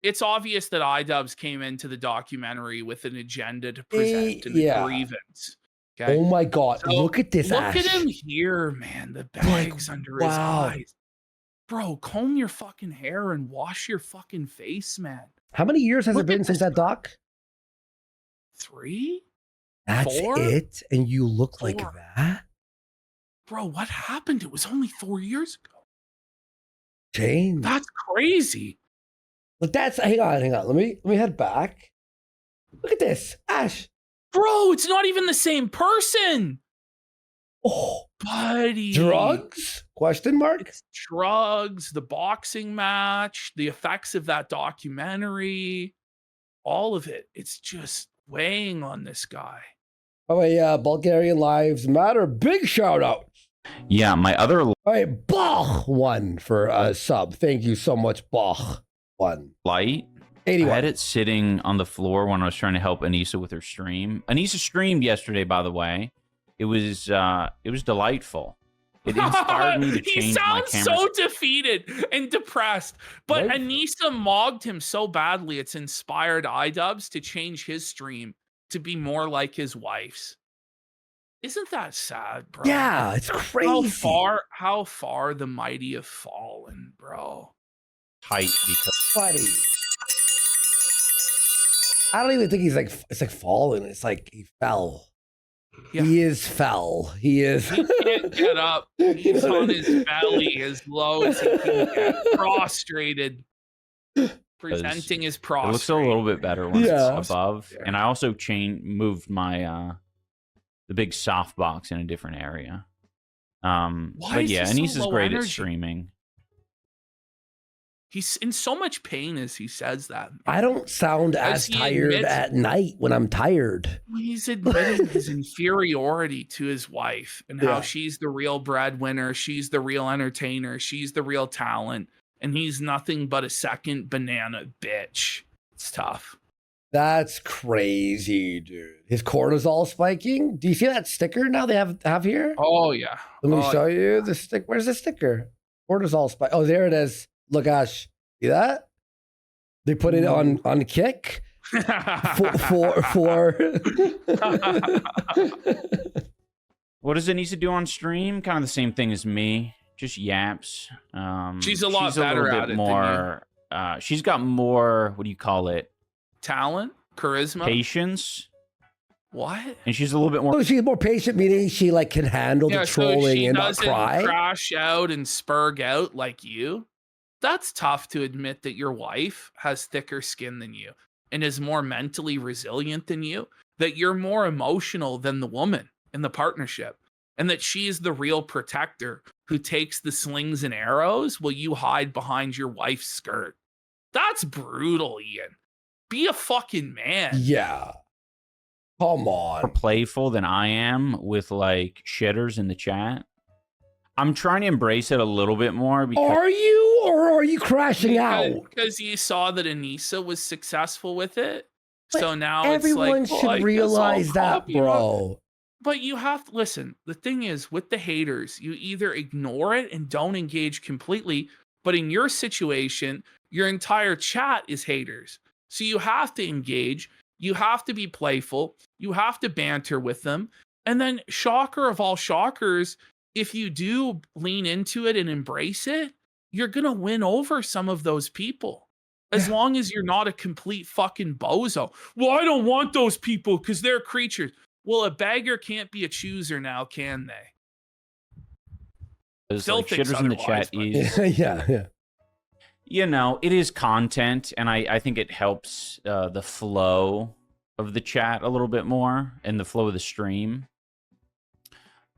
A: it's obvious that iDubbbz came into the documentary with an agenda to present to the grievance. Okay.
B: Oh my God.
A: So
B: look at this.
A: Look
B: Ash.
A: at him here, man. The bags under his eyes. Bro, comb your fucking hair and wash your fucking face, man.
B: How many years has it been since that doc?
A: 3?
B: That's
A: 4?
B: it? And you look like that?
A: Bro, what happened? It was only 4 years ago.
B: Jane.
A: That's crazy.
B: Look, that's hang on. Let me head back. Look at this. Ash.
A: Bro, it's not even the same person.
B: Oh,
A: buddy.
B: Drugs? Question mark?
A: It's drugs, the boxing match, the effects of that documentary, all of it. It's just weighing on this guy.
B: Oh, yeah. Bulgarian Lives Matter. Big shout out.
D: Yeah, my other.
B: All right. Bach won for a sub. Thank you so much, Bach. One.
D: Light.
B: 81.
D: I had it sitting on the floor when I was trying to help Anisa with her stream. Anisa streamed yesterday, by the way. It was delightful. It inspired me to change my camera.
A: He sounds so defeated and depressed. But
B: Right?
A: Anisa mogged him so badly, it's inspired iDubbbz to change his stream to be more like his wife's. Isn't that sad, bro?
B: Yeah, it's crazy.
A: How far the mighty have fallen, bro.
D: Height because
B: Buddy. I don't even think he's like, it's like fallen. It's like he fell.
A: Yeah.
B: He is fell. He is.
A: He can't get up. He's on his belly as low as he can get. Prostrated. Presenting his prostrate.
D: it looks a little bit better when
B: Yeah.
D: it's above.
A: Yeah.
D: And I also moved my the big soft box in a different area.
A: Why
D: But
A: is
D: yeah,
A: he so
D: Anisa's
A: low
D: great at
A: energy?
D: streaming.
A: He's in so much pain as he says that.
B: I don't sound
A: As
B: as
A: he
B: tired
A: admits-
B: at night when I'm tired.
A: He's admitting his inferiority to his wife and how
B: Yeah.
A: she's the real breadwinner, she's the real entertainer, she's the real talent, and he's nothing but a second banana bitch. It's tough.
B: That's crazy, dude. His cortisol spiking. Do you see that sticker now they have here?
A: Oh yeah.
B: Let me
A: Oh,
B: show you the stick. Where's the sticker? Cortisol spike. Oh, there it is. Look, Ash. See that? They put it on Kick for
D: What does Anisa do on stream? Kind of the same thing as me. Just yaps.
A: She's a lot better
D: little
A: at
D: bit
A: it
D: more. She's got more. What do you call it?
A: Talent, charisma.
D: Patience.
A: What?
D: And she's a little bit more.
B: Oh, she's more patient, meaning she like can handle the trolling
A: she
B: and not
A: doesn't
B: cry.
A: crash out and spurg out like you. That's tough to admit that your wife has thicker skin than you and is more mentally resilient than you, that you're more emotional than the woman in the partnership, and that she is the real protector who takes the slings and arrows while you hide behind your wife's skirt. That's brutal, Ian. Be a fucking man.
B: Yeah. Come
D: more
B: on.
D: playful than I am with like shitters in the chat. I'm trying to embrace it a little bit more. Because
B: Are you, or are you crashing out?
A: Because you saw that Anisa was successful with it.
B: But
A: so now
B: everyone
A: it's like,
B: should
A: I guess I'll
B: realize that,
A: copy her.
B: bro.
A: But you have to listen. The thing is, with the haters, you either ignore it and don't engage completely. But in your situation, your entire chat is haters. So you have to engage. You have to be playful. You have to banter with them. And then, shocker of all shockers, if you do lean into it and embrace it, you're going to win over some of those people. As long as you're not a complete fucking bozo. Well, I don't want those people because they're creatures. Well, a beggar can't be a chooser now, can they?
D: Still like shitters in the chat is
B: yeah.
D: You know, it is content, and I think it helps the flow of the chat a little bit more and the flow of the stream.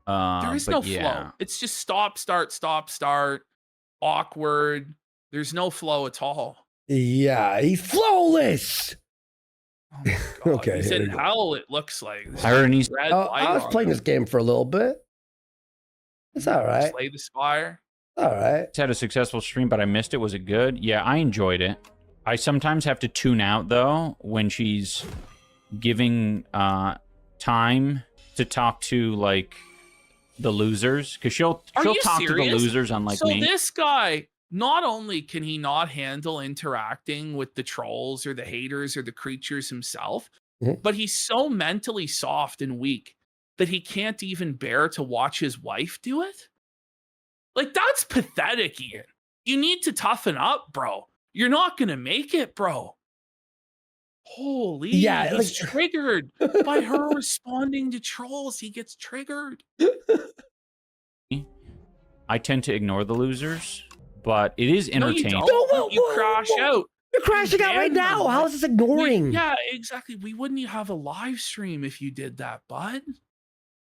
A: There is no flow. It's just stop, start, awkward. There's no flow at all.
B: Yeah, he's flawless.
A: Oh my God.
B: Okay.
A: He's in hell, it looks like.
D: I heard he's.
B: I was playing this game for a little bit. It's all right.
A: Slay the Spire.
B: All right.
D: It's had a successful stream, but I missed it. Was it good? Yeah, I enjoyed it. I sometimes have to tune out, though, when she's giving time to talk to, like, the losers. Because she'll talk to the losers, unlike me.
A: So this guy, not only can he not handle interacting with the trolls or the haters or the creatures himself, but he's so mentally soft and weak that he can't even bear to watch his wife do it. Like, that's pathetic, Ian. You need to toughen up, bro. You're not going to make it, bro. Holy,
B: yeah,
A: he's triggered by her responding to trolls. He gets triggered.
D: I tend to ignore the losers, but it is entertaining.
A: No, you don't. You crash out.
B: You're crashing out right now. How is this ignoring?
A: Yeah, exactly. We wouldn't have a live stream if you did that, bud.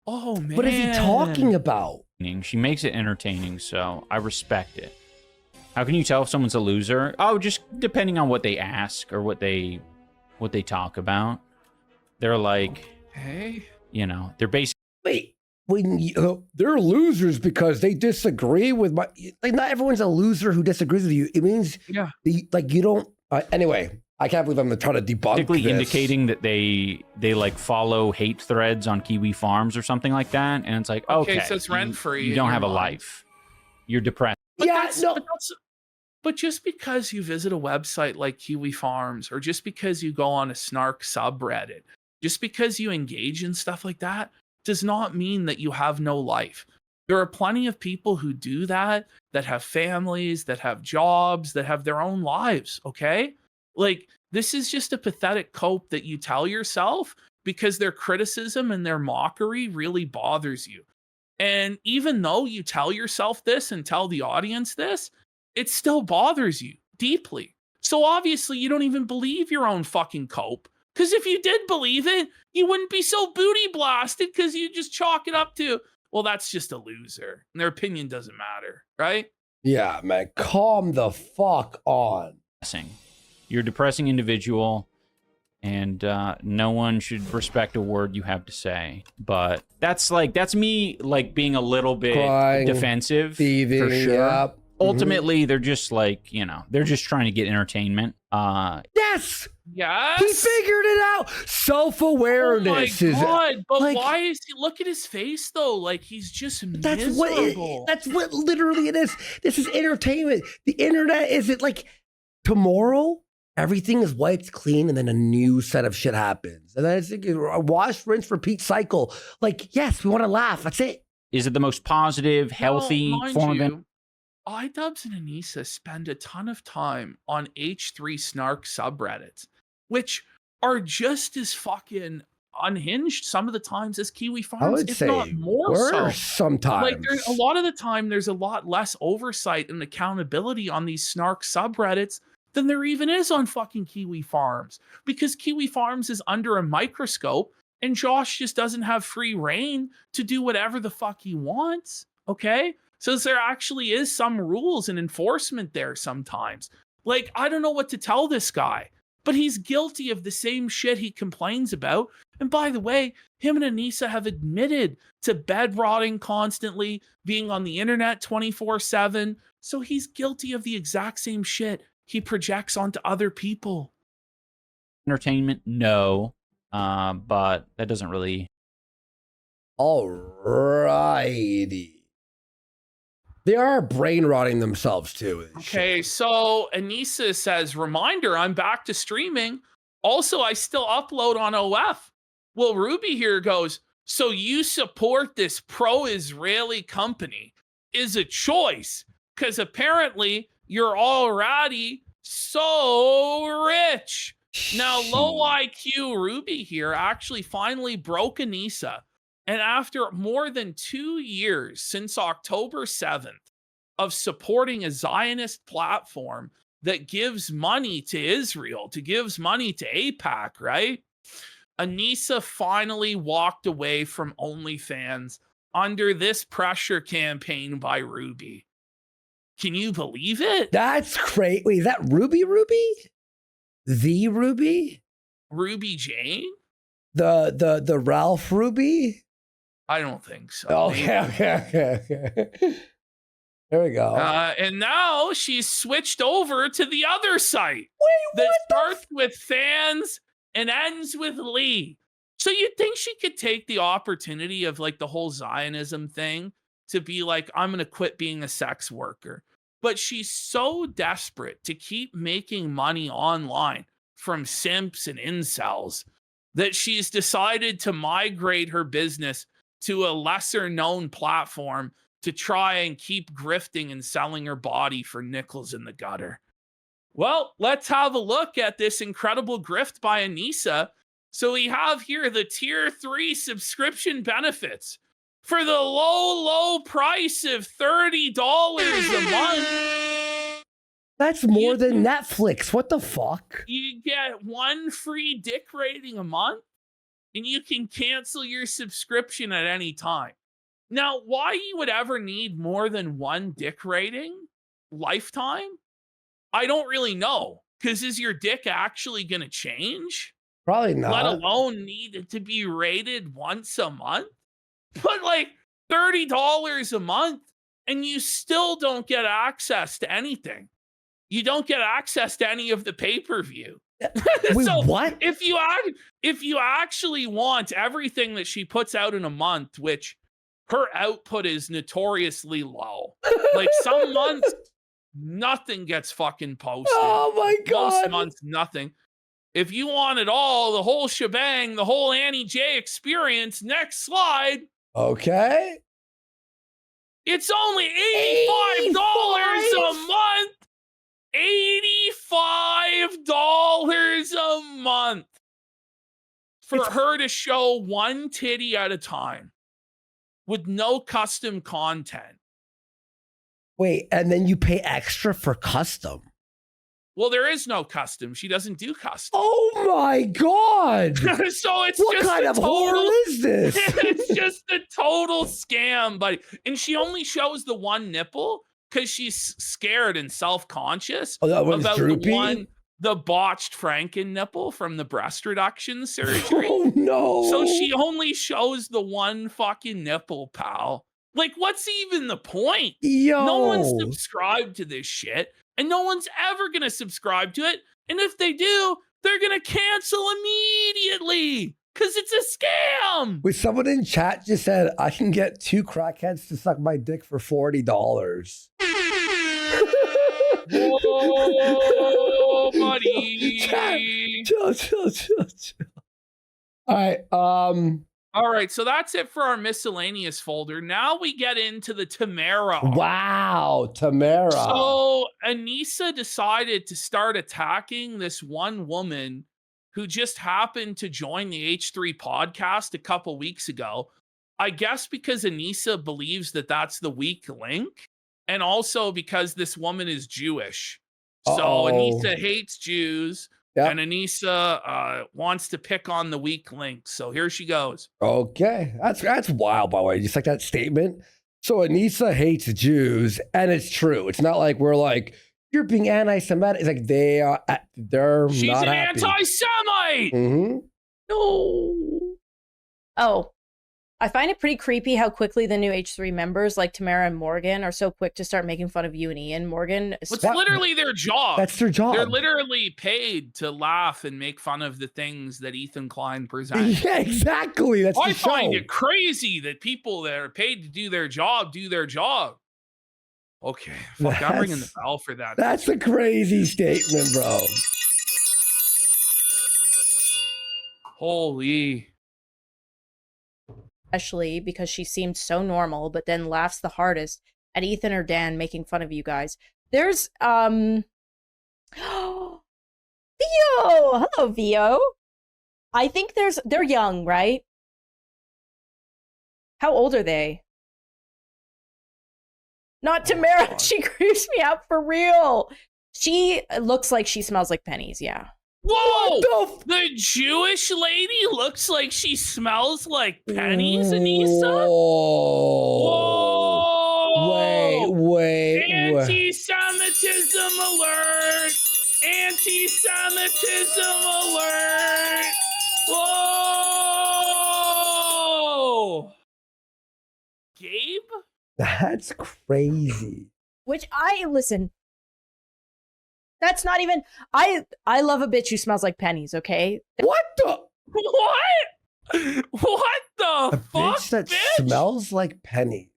A: Oh, man.
B: What is he talking about?
D: She makes it entertaining, so I respect it. How can you tell if someone's a loser? Oh, just depending on what they ask or what they talk about. They're like,
A: hey,
D: you know, they're basically.
B: Wait, when they're losers because they disagree with my. Like, not everyone's a loser who disagrees with you. It means, like, you don't. Anyway, I can't believe I'm trying to debunk this.
D: Indicating that they like follow hate threads on Kiwi Farms or something like that, and it's like, okay,
A: so it's rent free.
D: You don't have a life. You're depressed.
A: But just because you visit a website like Kiwi Farms, or just because you go on a snark subreddit, just because you engage in stuff like that, does not mean that you have no life. There are plenty of people who do that have families, that have jobs, that have their own lives, okay? Like, this is just a pathetic cope that you tell yourself because their criticism and their mockery really bothers you. And even though you tell yourself this and tell the audience this, it still bothers you deeply. So obviously you don't even believe your own fucking cope. Because if you did believe it, you wouldn't be so booty blasted because you just chalk it up to, well, that's just a loser. And their opinion doesn't matter, right?
B: Yeah, man. Calm the fuck on.
D: You're a depressing individual, and no one should respect a word you have to say. But that's me like being a little bit defensive, thieving, for sure. Yep. Ultimately, they're just like, you know, they're just trying to get entertainment.
B: Yes.
A: Yes.
B: He figured it out. Self-awareness is.
A: But like, why is he? Look at his face though. Like, he's just miserable.
B: That's what literally it is. This is entertainment. The internet isn't like tomorrow. Everything is wiped clean, and then a new set of shit happens, and then it's a wash, rinse, repeat cycle. Like, yes, we want to laugh. That's it.
D: Is it the most positive, healthy form of it?
A: iDubbbz and Anisa spend a ton of time on H3 snark subreddits, which are just as fucking unhinged some of the times as Kiwi
B: I
A: Farms,
B: would
A: if
B: say
A: not more
B: worse
A: so.
B: sometimes.
A: Like a lot of the time, there's a lot less oversight and accountability on these snark subreddits than there even is on fucking Kiwi Farms, because Kiwi Farms is under a microscope and Josh just doesn't have free reign to do whatever the fuck he wants. Okay, so there actually is some rules and enforcement there sometimes. Like, I don't know what to tell this guy, but he's guilty of the same shit he complains about. And by the way, him and Anisa have admitted to bed rotting constantly, being on the internet 24/7. So he's guilty of the exact same shit he projects onto other people.
D: Entertainment, no. But that doesn't really.
B: All righty. They are brain rotting themselves too.
A: Okay, so Anisa says, reminder, I'm back to streaming. Also, I still upload on OF. Well, Ruby here goes, so you support this pro-Israeli company is a choice, because apparently you're already so rich. Now, low IQ Ruby here actually finally broke Anisa. And after more than 2 years since October 7th of supporting a Zionist platform that gives money to Israel, to gives money to AIPAC, right? Anisa finally walked away from OnlyFans under this pressure campaign by Ruby. Can you believe it?
B: That's great. Wait, is that Ruby? The Ruby?
A: Ruby Jane?
B: The Ralph Ruby?
A: I don't think so.
B: Okay. There we go.
A: And now she's switched over to the other site.
B: Wait,
A: that starts with fans and ends with Lee. So you'd think she could take the opportunity of like the whole Zionism thing to be like, I'm going to quit being a sex worker. But she's so desperate to keep making money online from simps and incels that she's decided to migrate her business to a lesser known platform to try and keep grifting and selling her body for nickels in the gutter. Well, let's have a look at this incredible grift by Anisa. So we have here the tier 3 subscription benefits for the low price of $30 a month.
B: That's more than Netflix. What the fuck?
A: You get 1 free dick rating a month, and you can cancel your subscription at any time. Now, why you would ever need more than 1 dick rating lifetime, I don't really know. Because is your dick actually going to change?
B: Probably not.
A: Let alone need it to be rated once a month? But like $30 a month, and you still don't get access to anything. You don't get access to any of the pay-per-view.
B: Wait,
A: so
B: what?
A: If you actually want everything that she puts out in a month, which her output is notoriously low. Like some months, nothing gets fucking posted.
B: Oh my God.
A: Most months, nothing. If you want it all, the whole shebang, the whole Annie J experience, next slide.
B: Okay.
A: It's only $85 a month. $85 a month for her to show 1 titty at a time with no custom content.
B: Wait, and then you pay extra for custom?
A: Well, there is no custom. She doesn't do custom.
B: Oh my God.
A: So it's
B: what
A: just
B: kind of horror is this?
A: It's just a total scam, buddy. And she only shows the 1 nipple because she's scared and self-conscious about the botched Franken nipple from the breast reduction surgery.
B: Oh no.
A: So she only shows the 1 fucking nipple, pal. Like, what's even the point?
B: Yo.
A: No one's subscribed to this shit, and no one's ever gonna subscribe to it. And if they do, they're gonna cancel immediately because it's a scam.
B: Wait, someone in chat just said I can get 2 crackheads to suck my dick for $40.
A: Whoa, buddy.
B: Chill. All
A: right, so that's it for our miscellaneous folder. Now we get into the Tamara.
B: Wow, Tamara.
A: So Anisa decided to start attacking this one woman who just happened to join the H3 podcast a couple weeks ago. I guess because Anisa believes that that's the weak link, and also because this woman is Jewish. So Anisa hates Jews, and Anisa wants to pick on the weak link. So here she goes.
B: Okay, that's wild, by the way. Just like that statement. So Anisa hates Jews, and it's true. It's not like we're like, you're being anti-Semitic. It's like they're
A: She's
B: not
A: an
B: happy.
A: anti-Semite.
B: Mm-hmm.
C: No. Oh, I find it pretty creepy how quickly the new H3 members like Tamara and Morgan are so quick to start making fun of you and Ian. Morgan,
A: It's literally their job.
B: That's their job.
A: They're literally paid to laugh and make fun of the things that Ethan Klein presents.
B: Yeah, exactly. That's
A: I
B: the show.
A: find it crazy that people that are paid to do their job do their job. Okay, fuck, I'm ringing the bell for that.
B: That's a crazy statement, bro.
A: Holy.
C: especially because she seemed so normal, but then laughs the hardest at Ethan or Dan making fun of you guys. There's Vio! Hello, Vio. I think they're young, right? How old are they? Not Tamara. She creeps me out for real. She looks like she smells like pennies, yeah.
A: Whoa! The Jewish lady looks like she smells like pennies, Anisa? Whoa!
B: Wait.
A: Anti-Semitism alert! Anti-Semitism alert! Whoa! Gabe?
B: That's crazy.
C: Listen. That's not even. I love a bitch who smells like pennies. Okay.
B: What the?
A: What the
B: A
A: fuck,
B: bitch that smells like pennies.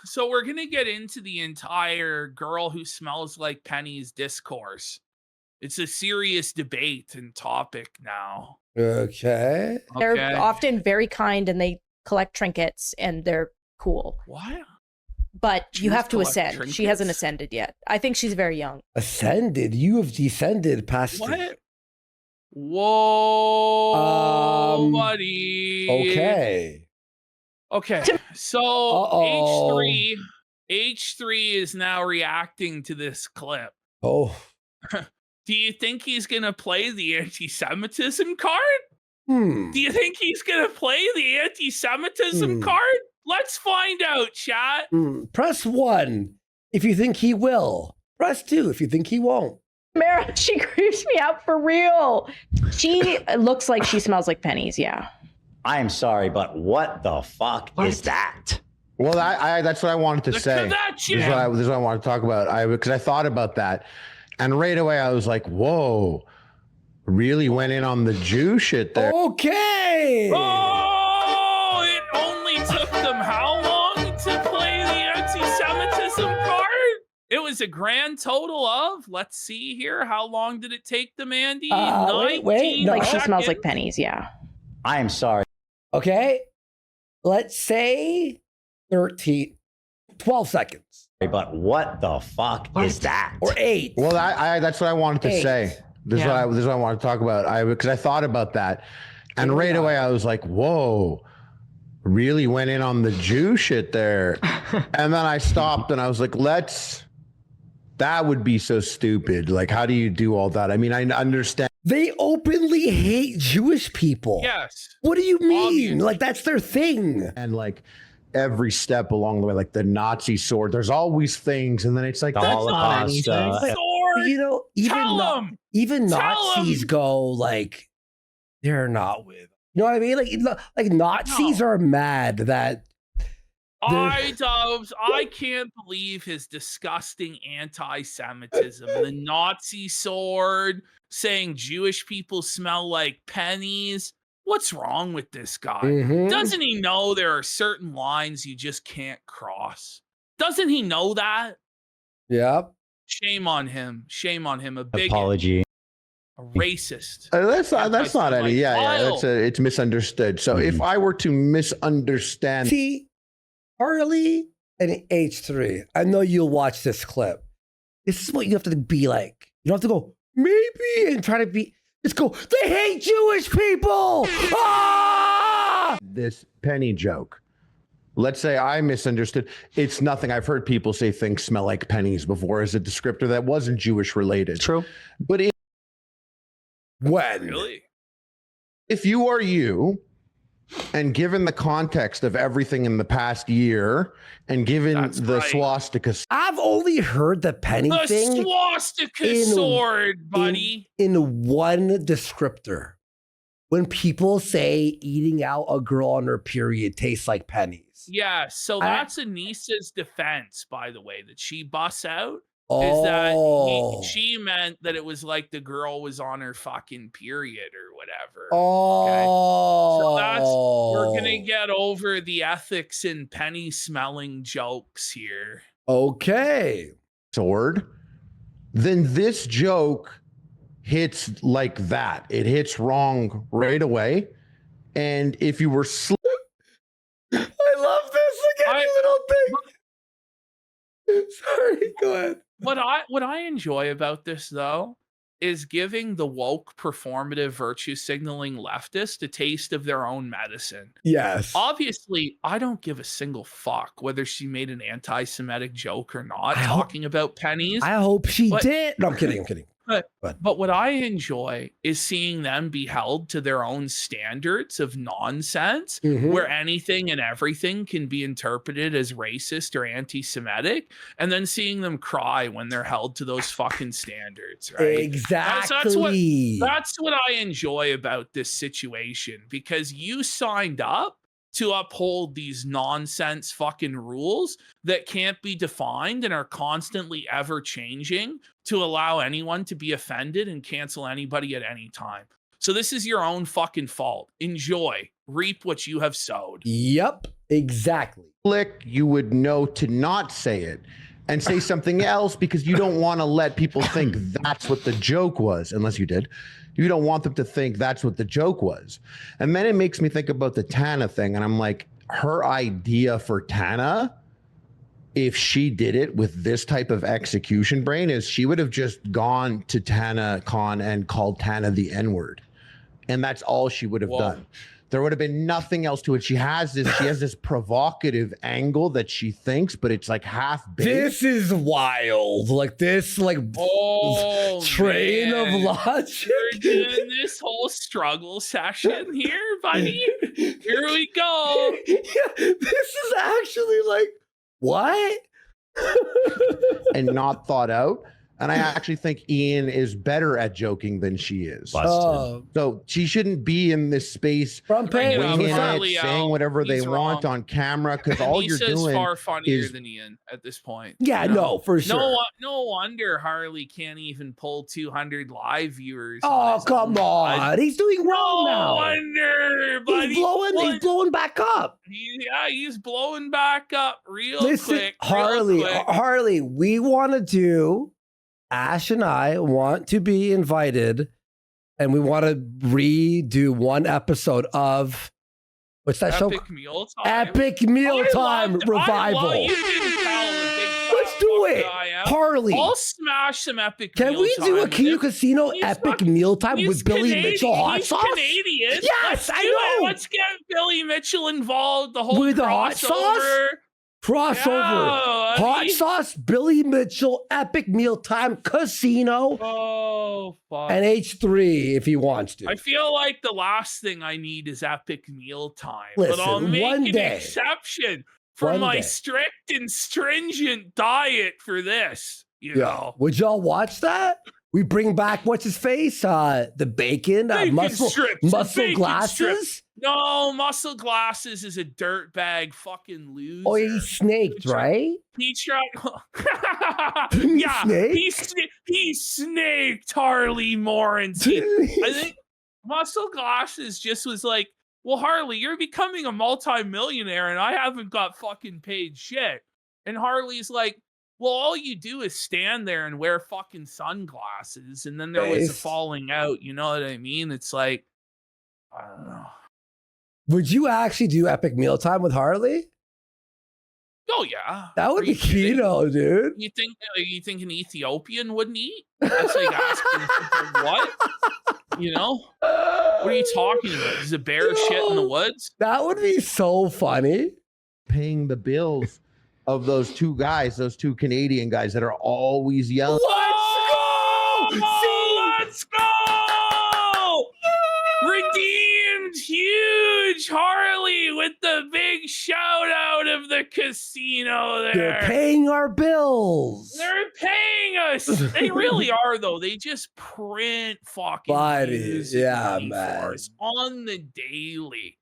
A: So we're gonna get into the entire girl who smells like pennies discourse. It's a serious debate and topic now.
B: Okay.
C: They're often very kind and they collect trinkets and they're cool.
A: What?
C: But you
A: Jews
C: have to
A: collect
C: ascend.
A: trinkets?
C: She hasn't ascended yet. I think she's very young.
B: Ascended? You have descended past
A: What? Whoa, buddy.
B: Okay.
A: Okay. So H3 is now reacting to this clip.
B: Oh.
A: Do you think he's gonna play the anti-Semitism card?
B: Do
A: you think he's gonna play the anti-Semitism card? Let's find out, chat.
B: Press 1 if you think he will. Press 2 if you think he won't.
C: Mara, she creeps me out for real. She looks like she smells like pennies, yeah.
J: I am sorry, but what the fuck is that?
K: Well, that's what I wanted to say. This is what I want to talk about. Because I thought about that. And right away I was like, whoa, really went in on the Jew shit there.
B: Okay.
A: Oh, it only took them how long to play the anti-Semitism card? It was a grand total of, let's see here, how long did it take them, Andy? 19
C: Like she smells
A: seconds.
C: like pennies, yeah.
J: I am sorry.
B: Okay. Let's say 12 seconds.
J: But what the fuck is that?
B: Or 8.
K: Well, that's what I wanted to
B: 8.
K: say. This is what I want to talk about. Because I thought about that. And right away I was like, whoa, really went in on the Jew shit there. And then I stopped and I was like, that would be so stupid. Like, how do you do all that? I mean, I understand.
B: They openly hate Jewish people.
A: Yes.
B: What do you mean? Like, that's their thing.
K: And like every step along the way, like the Nazi sword, there's always things. And then it's like,
J: The Holocaust.
B: You know, even Nazis go like, they're not with. You know what I mean? Like Nazis are mad that.
A: iDubbbz, I can't believe his disgusting anti-Semitism. The Nazi sword, saying Jewish people smell like pennies. What's wrong with this guy? Doesn't he know there are certain lines you just can't cross? Doesn't he know that?
B: Yep.
A: Shame on him. Shame on him. A bigot.
J: Apology.
A: A racist.
K: That's not any. Yeah. It's misunderstood. So if I were to misunderstand.
B: See, Harley and H3, I know you'll watch this clip. This is what you have to be like. You don't have to go, maybe, and try to be. Let's go. They hate Jewish people. Ah!
K: This penny joke. Let's say I misunderstood. It's nothing. I've heard people say things smell like pennies before as a descriptor that wasn't Jewish related.
E: True.
K: But
A: Really?
K: if you are you, and given the context of everything in the past year, and given the swastika,
B: I've only heard the penny
A: The
B: thing
A: swastika sword, buddy.
B: in one descriptor. When people say eating out a girl on her period tastes like pennies.
A: Yeah, so that's Anisa's defense, by the way, that she busts out. Is that she meant that it was like the girl was on her fucking period or whatever. So that's, we're gonna get over the ethics and penny smelling jokes here.
B: Okay.
K: Sword, then this joke hits like that. It hits wrong right away. And if you were
B: I love this. Look at little thing. Sorry, go ahead.
A: What I enjoy about this though is giving the woke performative virtue signaling leftist a taste of their own medicine.
B: Yes.
A: Obviously, I don't give a single fuck whether she made an anti-Semitic joke or not talking about pennies.
B: I hope she did. No, I'm kidding.
A: But what I enjoy is seeing them be held to their own standards of nonsense, where anything and everything can be interpreted as racist or anti-Semitic, and then seeing them cry when they're held to those fucking standards, right?
B: Exactly.
A: That's what I enjoy about this situation, because you signed up to uphold these nonsense fucking rules that can't be defined and are constantly ever changing to allow anyone to be offended and cancel anybody at any time. So this is your own fucking fault. Enjoy. Reap what you have sowed.
B: Yep, exactly.
K: You would know to not say it and say something else because you don't want to let people think that's what the joke was, unless you did. You don't want them to think that's what the joke was. And then it makes me think about the Tana thing. And I'm like, her idea for Tana, if she did it with this type of execution brain, is she would have just gone to Tana Khan and called Tana the N-word. And that's all she would have done. There would have been nothing else to it. She has this provocative angle that she thinks, but it's like half baked.
B: This is wild. Like this, train of logic.
A: We're doing this whole struggle session here, buddy. Here we go.
B: Yeah, this is actually like, what?
K: And not thought out. And I actually think Ian is better at joking than she is. So she shouldn't be in this space winging it, saying whatever they want on camera, because all you're doing
A: far funnier
K: is
A: than Ian at this point.
B: Yeah, no, for sure.
A: No wonder Harley can't even pull 200 live viewers.
B: Oh, come on. He's doing wrong now.
A: No wonder, buddy.
B: He's blowing back up.
A: He's blowing back up real quick.
B: Harley, we want to do... Ash and I want to be invited, and we want to redo one episode of what's that show? Epic Mealtime Revival. Let's do it, Harley.
A: I'll smash some Epic.
B: Can we do a Kino Casino Epic Mealtime with Billy Mitchell hot sauce?
A: Canadian.
B: Yes, I know.
A: Let's get Billy Mitchell involved. The whole
B: with the hot sauce. Crossover, hot sauce, Billy Mitchell, Epic Mealtime, Casino, and H3 if he wants to.
A: I feel like the last thing I need is Epic Mealtime,
B: but
A: I'll make an exception for my strict and stringent diet for this. You know,
B: would y'all watch that? We bring back what's his face, the bacon muscle glasses.
A: No, Muscle Glasses is a dirtbag fucking loser.
B: Oh, he snaked, right?
A: He tried. Yeah, he snaked Harley Morency. I think Muscle Glasses just was like, well, Harley, you're becoming a multi-millionaire and I haven't got fucking paid shit. And Harley's like, well, all you do is stand there and wear fucking sunglasses. And then there was a falling out. You know what I mean? It's like, I don't know.
B: Would you actually do Epic Mealtime with Harley?
A: Oh yeah,
B: that would be Kino, dude.
A: You think an Ethiopian wouldn't eat? That's like asking for what? You know? What are you talking about? Is a bear shit in the woods?
B: That would be so funny.
K: Paying the bills of those two guys, those two Canadian guys that are always yelling.
A: Let's go! Redeemed huge Harley with the big shout out of the casino there.
B: They're paying our bills.
A: They're paying us. They really are, though. They just print fucking views and money for us on the daily.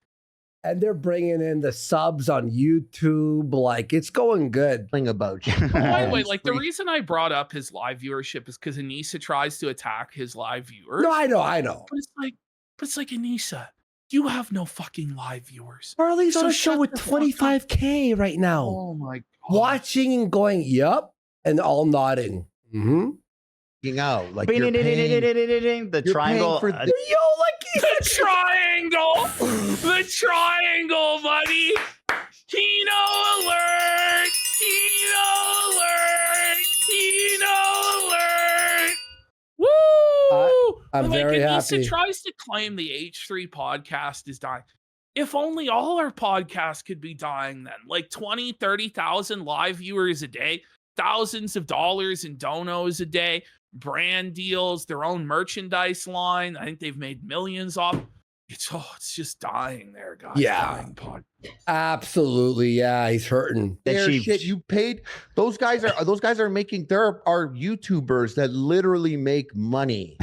B: And they're bringing in the subs on YouTube. Like, it's going good.
K: Thing about you.
A: By the way, like, the reason I brought up his live viewership is because Anisa tries to attack his live viewers.
B: No, I know.
A: But it's like Anisa, you have no fucking live viewers.
B: Harley's on a show with 25K right now.
A: Oh my God.
B: Watching and going, yup, and all nodding. Mm-hmm.
K: You know, like
J: the triangle.
A: The triangle, buddy. Kino alert! Woo!
B: I'm very happy.
A: Anisa tries to claim the H3 podcast is dying. If only all our podcasts could be dying then. Like 20, 30,000 live viewers a day, thousands of dollars in donos a day, brand deals, their own merchandise line. I think they've made millions off. It's just dying there, guys.
B: Yeah.
A: Dying pod.
B: Absolutely. Yeah, he's hurting.
K: Shit, you paid those guys are making, there are YouTubers that literally make money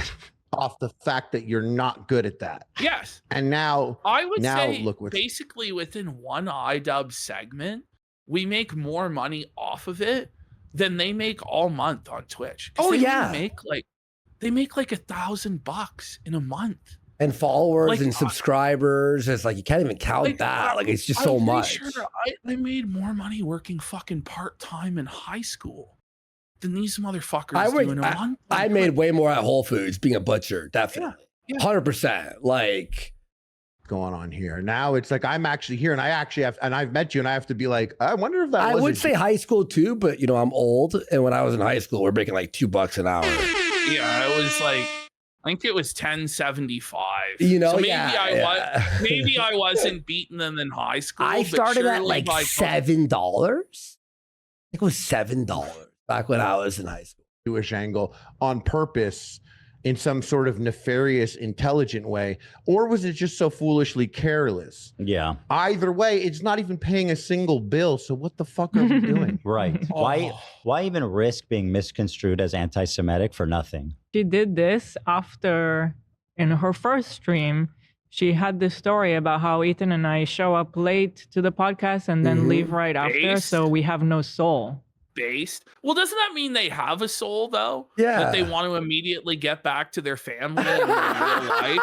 K: off the fact that you're not good at that.
A: Yes.
K: And now
A: I would say
K: look what
A: basically within one iDubbbz segment, we make more money off of it than they make all month on Twitch.
B: Oh,
A: they
B: yeah.
A: They make like $1,000 in a month.
B: And followers
A: Like,
B: and subscribers. It's like you can't even count that. Like, it's just so much.
A: Sure I made more money working fucking part-time in high school than these motherfuckers do in a month.
B: I made way more at Whole Foods being a butcher, definitely.
A: Yeah.
B: 100%. Like,
K: going on here now, it's like I'm actually here, and I actually have, and I've met you, and I have to be like, I wonder if that.
B: I would say high school too, but you know, I'm old, and when I was in high school, we're making like $2 an hour.
A: Yeah, it was like, I think it was $10.75.
B: You know,
A: so maybe maybe I wasn't beating them in high school.
B: I started at like $7. I think it was $7 back when I was in high school.
K: Jewish angle on purpose in some sort of nefarious, intelligent way, or was it just so foolishly careless?
J: Yeah.
K: Either way, it's not even paying a single bill. So what the fuck are we doing?
J: Right. Why even risk being misconstrued as anti-Semitic for nothing?
L: She did this after, in her first stream, she had this story about how Ethan and I show up late to the podcast and then leave right after, so we have no soul.
A: Based. Well, doesn't that mean they have a soul though?
B: Yeah.
A: That they want to immediately get back to their family and their real life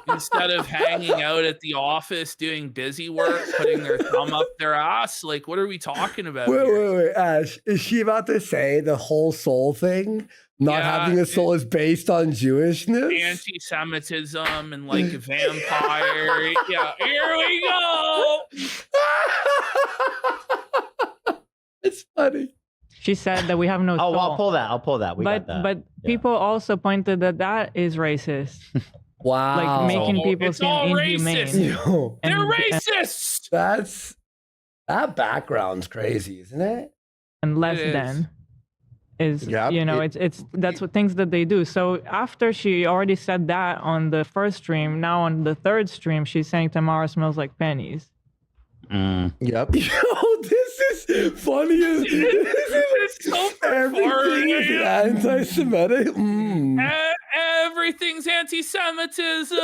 A: instead of hanging out at the office doing busy work, putting their thumb up their ass. Like, what are we talking about?
B: Wait, Ash. Is she about to say the whole soul thing? Not having a soul is based on Jewishness?
A: Anti-Semitism and like a vampire. Yeah, here we go.
B: It's funny.
L: She said that we have no soul.
J: I'll pull that. We got that.
L: But people also pointed that is racist.
B: Wow.
L: Like making people
A: it's
L: seem
A: all
L: inhumane.
A: racist. They're racist.
B: That background's crazy, isn't it?
L: And less than is, you know, that's what things that they do. So after she already said that on the first stream, now on the third stream, she's saying Tamara smells like pennies.
K: Yep.
B: Yo, this is funny.
A: It's so
B: Everything is anti-Semitic.
A: Everything's anti-Semitism.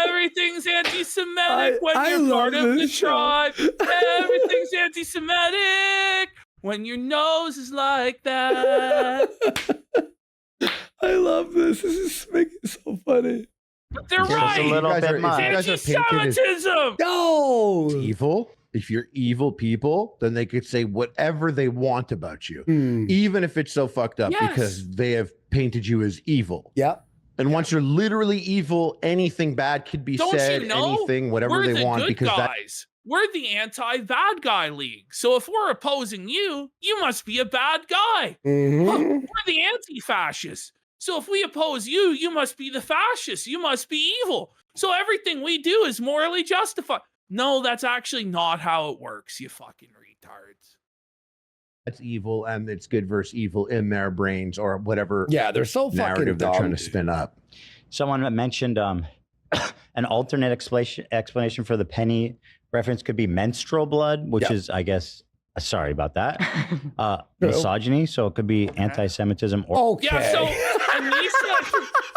A: Everything's anti-Semitic when you're part of the tribe. Everything's anti-Semitic when your nose is like that.
B: I love this. This is making it so funny.
A: But they're right.
J: A little bit much.
A: Anti-Semitism.
B: No.
K: Evil. If you're evil people, then they could say whatever they want about you, even if it's so fucked up, because they have painted you as evil.
B: Yep.
K: And once you're literally evil, anything bad could be said, anything, whatever they want, because
A: we're the anti-bad guy league. So if we're opposing you, you must be a bad guy. We're the anti-fascists. So if we oppose you, you must be the fascist. You must be evil. So everything we do is morally justified. No, that's actually not how it works, you fucking retards.
K: That's evil, and it's good versus evil in their brains or whatever.
B: Yeah, they're so fucking
K: narrative
B: dumb,
K: they're trying to
B: dude.
K: spin up.
J: Someone mentioned an alternate explanation for the penny reference could be menstrual blood, which is, I guess, sorry about that, misogyny. So it could be anti-Semitism. Or
A: Yeah, so Anisa,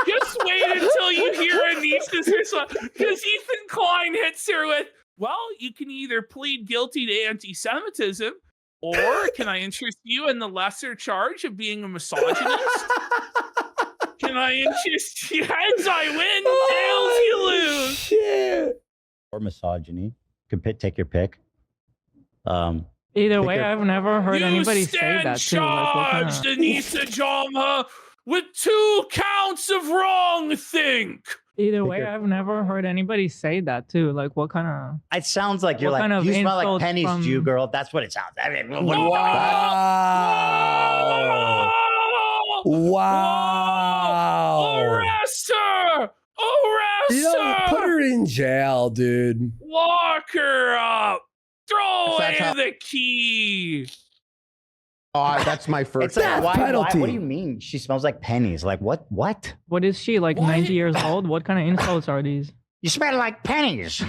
A: just wait until you hear Anisa's response. Because Ethan Klein hits her with, well, you can either plead guilty to anti-Semitism, or can I interest you in the lesser charge of being a misogynist? Can I interest you? Heads I win, tails you lose.
B: Shit.
J: Or misogyny. You can take your pick.
L: Either way, I've never heard anybody say that too.
A: Charged, Anisa Jama, with 2 counts of wrong think.
L: Either way, I've never heard anybody say that too. Like, what kind of?
J: It sounds like you're
L: What
J: like,
L: kind of
J: you smell like
L: insults
J: pennies,
L: from-
J: Jew girl. That's what it sounds. I mean, what
B: Wow.
A: Arrest her! Arrest her!
B: Put her in jail, dude.
A: Lock her up! Throw away
K: That's how-
A: the key!
K: That's my first.
J: It's like, why, what do you mean? She smells like pennies. Like what? What?
L: What is she, like 90 years old? What kind of insults are these?
J: You smell like pennies.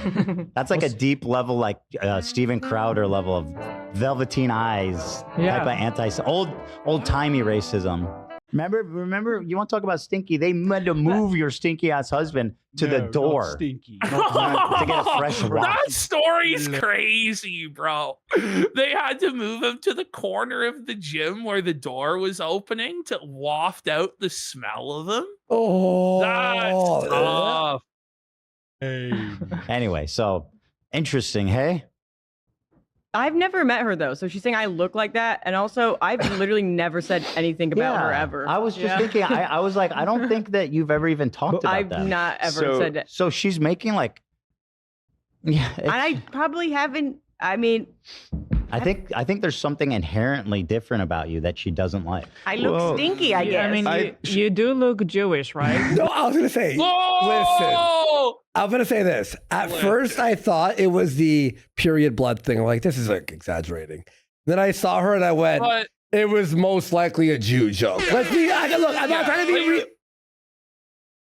J: That's like a deep level, like Steven Crowder level of velveteen eyes
L: Yeah.
J: type of old timey racism. Remember, you want to talk about stinky? They had to move your stinky ass husband to the door
F: Stinky.
J: to get a fresh rock.
A: That story's crazy, bro. They had to move him to the corner of the gym where the door was opening to waft out the smell of him.
B: Oh,
A: That's tough.
J: Anyway, so interesting, hey?
M: I've never met her though, so she's saying I look like that, and also I've literally never said anything about her ever.
J: I was just thinking, I was like, I don't think that you've ever even talked about
M: I've
J: that.
M: not ever said that.
J: So she's making like, yeah.
M: And I probably haven't. I mean,
J: I think there's something inherently different about you that she doesn't like.
M: I look stinky, I guess.
L: I mean, you do look Jewish, right?
B: No, I was gonna say.
A: Whoa!
B: Listen, I'm gonna say this. At first, I thought it was the period blood thing. I'm like, this is like exaggerating. Then I saw her and I went,
A: But-
B: it was most likely a Jew joke. Let's be. Look, I'm not trying to be.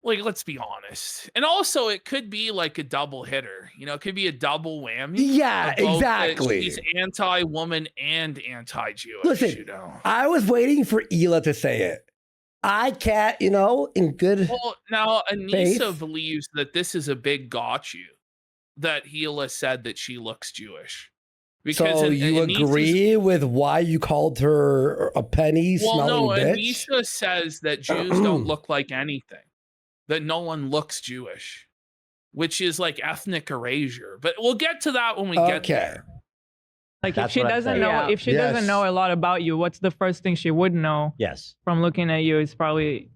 A: Like, let's be honest. And also, it could be like a double hitter. You know, it could be a double whammy.
B: Yeah,
A: of both that
B: exactly.
A: She's anti-woman and anti-Jewish.
B: Listen,
A: you know.
B: I was waiting for Hila to say it. I can't, in good.
A: Well, now Anisa
B: faith.
A: believes that this is a big got you. That Hila said that she looks Jewish.
B: So you agree with why you called her a penny smelling bitch?
A: Anisa says that Jews don't look like anything. That no one looks Jewish, which is like ethnic erasure. But we'll get to that when we get there.
L: Like
J: That's
L: if she
J: what I'm
L: doesn't
J: saying.
L: know,
J: Yeah.
L: if she doesn't know a lot about you, what's the first thing she would know?
J: Yes.
L: From looking at you, is probably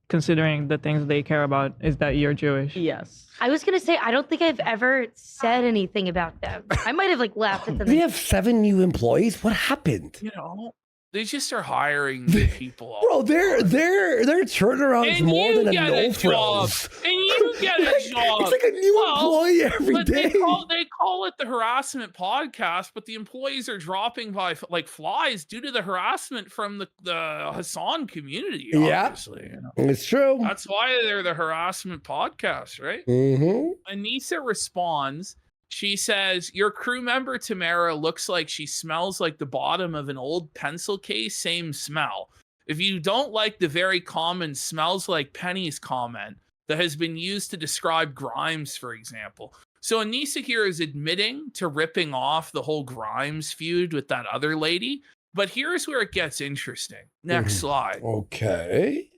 L: considering the things they care about is that you're Jewish.
M: Yes.
N: I was gonna say I don't think I've ever said anything about them. I might have like laughed at them.
B: We have 7 new employees. What happened?
A: You know, they just are hiring people.
B: Bro, their turnaround is
A: And
B: more
A: you
B: than a
A: get
B: no
A: a job.
B: frills.
A: And you get a job.
B: It's like a new employee every
A: but
B: day.
A: They call it the harassment podcast, but the employees are dropping by like flies due to the harassment from the Hassan community.
B: Yeah,
A: Obviously, you know.
B: it's true.
A: That's why they're the harassment podcast, right?
B: Mm-hmm.
A: Anisa responds. She says, your crew member Tamara looks like she smells like the bottom of an old pencil case. Same smell. If you don't like the very common smells like pennies comment that has been used to describe Grimes, for example. So Anisa here is admitting to ripping off the whole Grimes feud with that other lady. But here's where it gets interesting. Next slide.
B: Okay.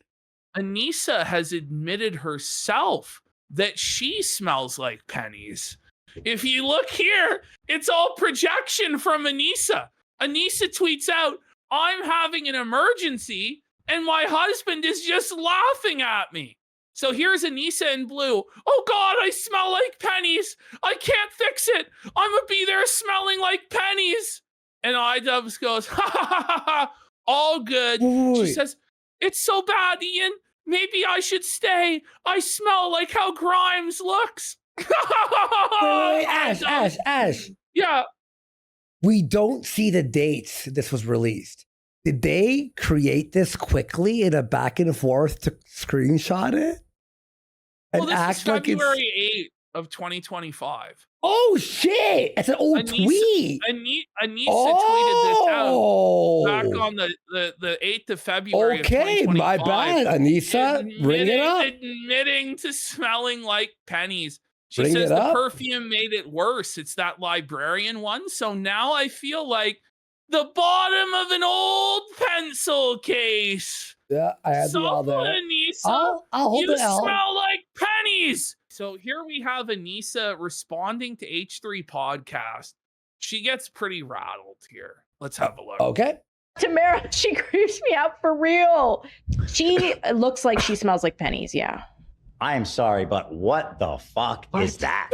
A: Anisa has admitted herself that she smells like pennies. If you look here, it's all projection from Anisa. Anisa tweets out, I'm having an emergency and my husband is just laughing at me. So here's Anisa in blue. Oh God, I smell like pennies. I can't fix it. I'm gonna be there smelling like pennies. And iDubbbz goes, ha ha ha ha, all good. She says, it's so bad, Ian. Maybe I should stay. I smell like how Grimes looks.
B: Wait, Ash.
A: Yeah.
B: We don't see the dates this was released. Did they create this quickly in a back and forth to screenshot it?
A: Well, this is February 8th of 2025.
B: Oh, shit. It's an old tweet.
A: Anisa tweeted this out back on the 8th of February of 2025.
B: My bad, Anisa. Bring it up.
A: Admitting to smelling like pennies. She
B: Bring
A: says
B: it
A: the
B: up.
A: perfume made it worse. It's that librarian one. So now I feel like the bottom of an old pencil case.
B: Yeah, I had the all there.
A: Anisa,
B: I'll hold
A: you
B: it out.
A: smell like pennies. So here we have Anisa responding to H3 podcast. She gets pretty rattled here. Let's have a look.
B: Okay.
C: Tamara, she creeps me out for real. She looks like she smells like pennies. Yeah.
J: I am sorry, but what the fuck is that?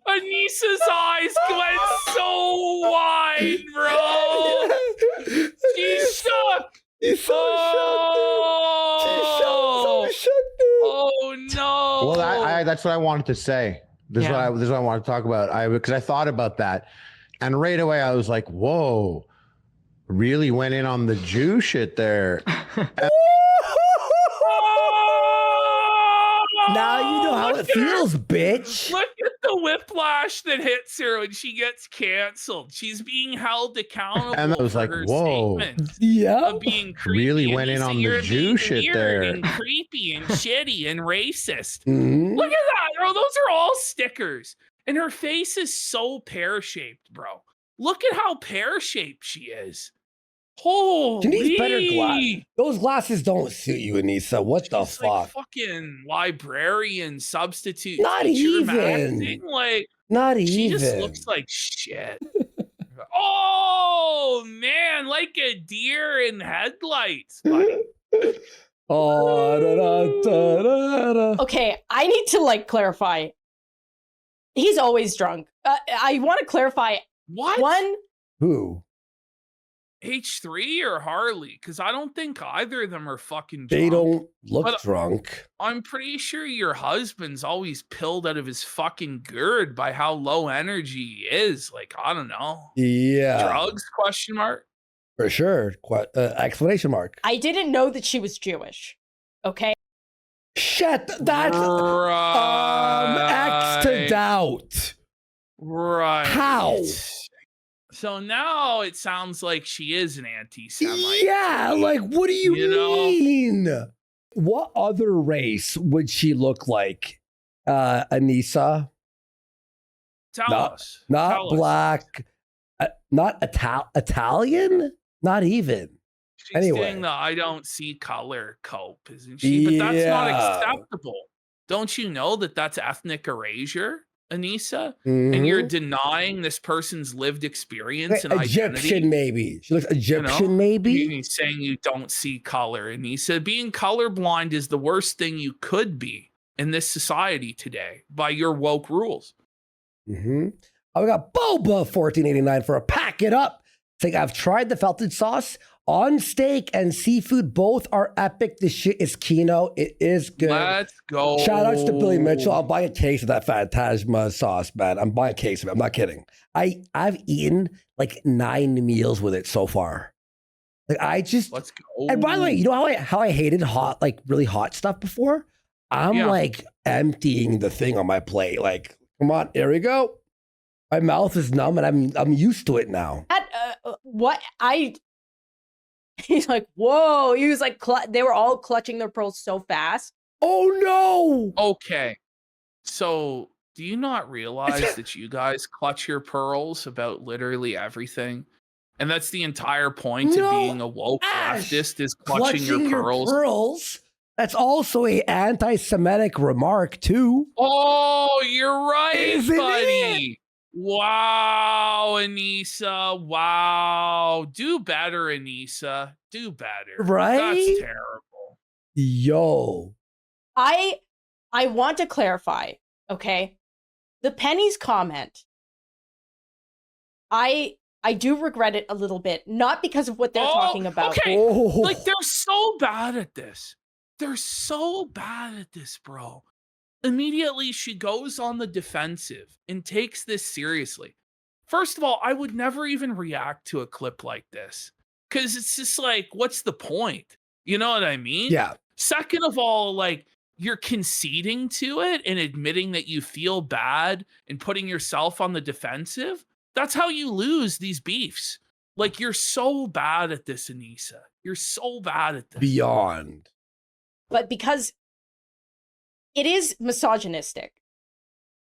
A: Anisa's eyes went so wide, bro. She's shocked.
B: She's so shocked.
A: Oh no.
K: Well, that's what I wanted to say. This is what I want to talk about. Because I thought about that, and right away I was like, "Whoa, really went in on the Jew shit there."
B: Now you know how it feels, bitch.
A: Look at the whiplash that hits her when she gets canceled. She's being held accountable.
K: And I was like,
A: her
K: "Whoa,
A: of being creepy.
K: really went in on the Jew shit there."
A: And creepy and shitty and racist.
B: Mm-hmm.
A: Look at that, bro. Those are all stickers. And her face is so pear-shaped, bro. Look at how pear-shaped she is. Holy.
B: She needs better glasses. Those glasses don't suit you, Anisa. What the fuck?
A: Like fucking librarian substitute.
B: Not
A: teacher
B: even.
A: acting. Like,
B: Not
A: she
B: even.
A: just looks like shit. Oh man, like a deer in headlights, buddy.
C: Okay, I need to clarify. He's always drunk. I want to clarify.
A: What?
C: One.
B: Who?
A: H3 or Harley? Because I don't think either of them are fucking drunk.
B: They don't look
A: But
B: drunk.
A: I'm pretty sure your husband's always pilled out of his fucking gourd by how low energy he is. Like, I don't know.
B: Yeah.
A: Drugs? Question mark.
B: For sure. Exclamation mark.
C: I didn't know that she was Jewish. Okay.
B: Shit. That's X to doubt.
A: Right.
B: How?
A: So now it sounds like she is an anti-Semite.
B: Yeah, like what do you mean? What other race would she look like? Anisa?
A: Tell us.
B: Not black. Not Italian? Not even.
A: She's saying the I don't see color cope, isn't she? But that's not acceptable. Don't you know that that's ethnic erasure, Anisa?
B: Mm-hmm.
A: And you're denying this person's lived experience and
B: Egyptian,
A: identity?
B: maybe. She looks Egyptian, maybe.
A: He's saying you don't see color. Anisa, being colorblind is the worst thing you could be in this society today by your woke rules.
B: Mm-hmm. Oh, we got Boba $14.89 for a pack it up. Saying I've tried the felted sauce on steak and seafood. Both are epic. This shit is Kino. It is good.
A: Let's go.
B: Shout outs to Billy Mitchell. I'm buying a case of that Phantasma sauce, man. I'm buying a case of it. I'm not kidding. I've eaten like 9 meals with it so far. Like I just
A: let's go.
B: And by the way, you know how I hated hot, like really hot stuff before? I'm like emptying the thing on my plate. Like, come on, here we go. My mouth is numb and I'm used to it now.
C: He's like, whoa. He was like, they were all clutching their pearls so fast.
B: Oh no.
A: Okay. So do you not realize that you guys clutch your pearls about literally everything? And that's the entire point of being a woke leftist is clutching your
B: pearls. That's also a anti-Semitic remark too.
A: Oh, you're right,
B: Isn't
A: buddy. Wow, Anisa. Wow. Do better, Anisa. Do better.
B: Right?
A: That's terrible.
B: Yo.
C: I want to clarify, okay? The pennies comment. I I do regret it a little bit, not because of what they're talking about.
A: Okay, like they're so bad at this. They're so bad at this, bro. Immediately, she goes on the defensive and takes this seriously. First of all, I would never even react to a clip like this because it's just like, what's the point? You know what I mean?
B: Yeah.
A: Second of all, like, you're conceding to it and admitting that you feel bad and putting yourself on the defensive. That's how you lose these beefs. Like, you're so bad at this, Anisa. You're so bad at this.
B: Beyond.
C: But because it is misogynistic,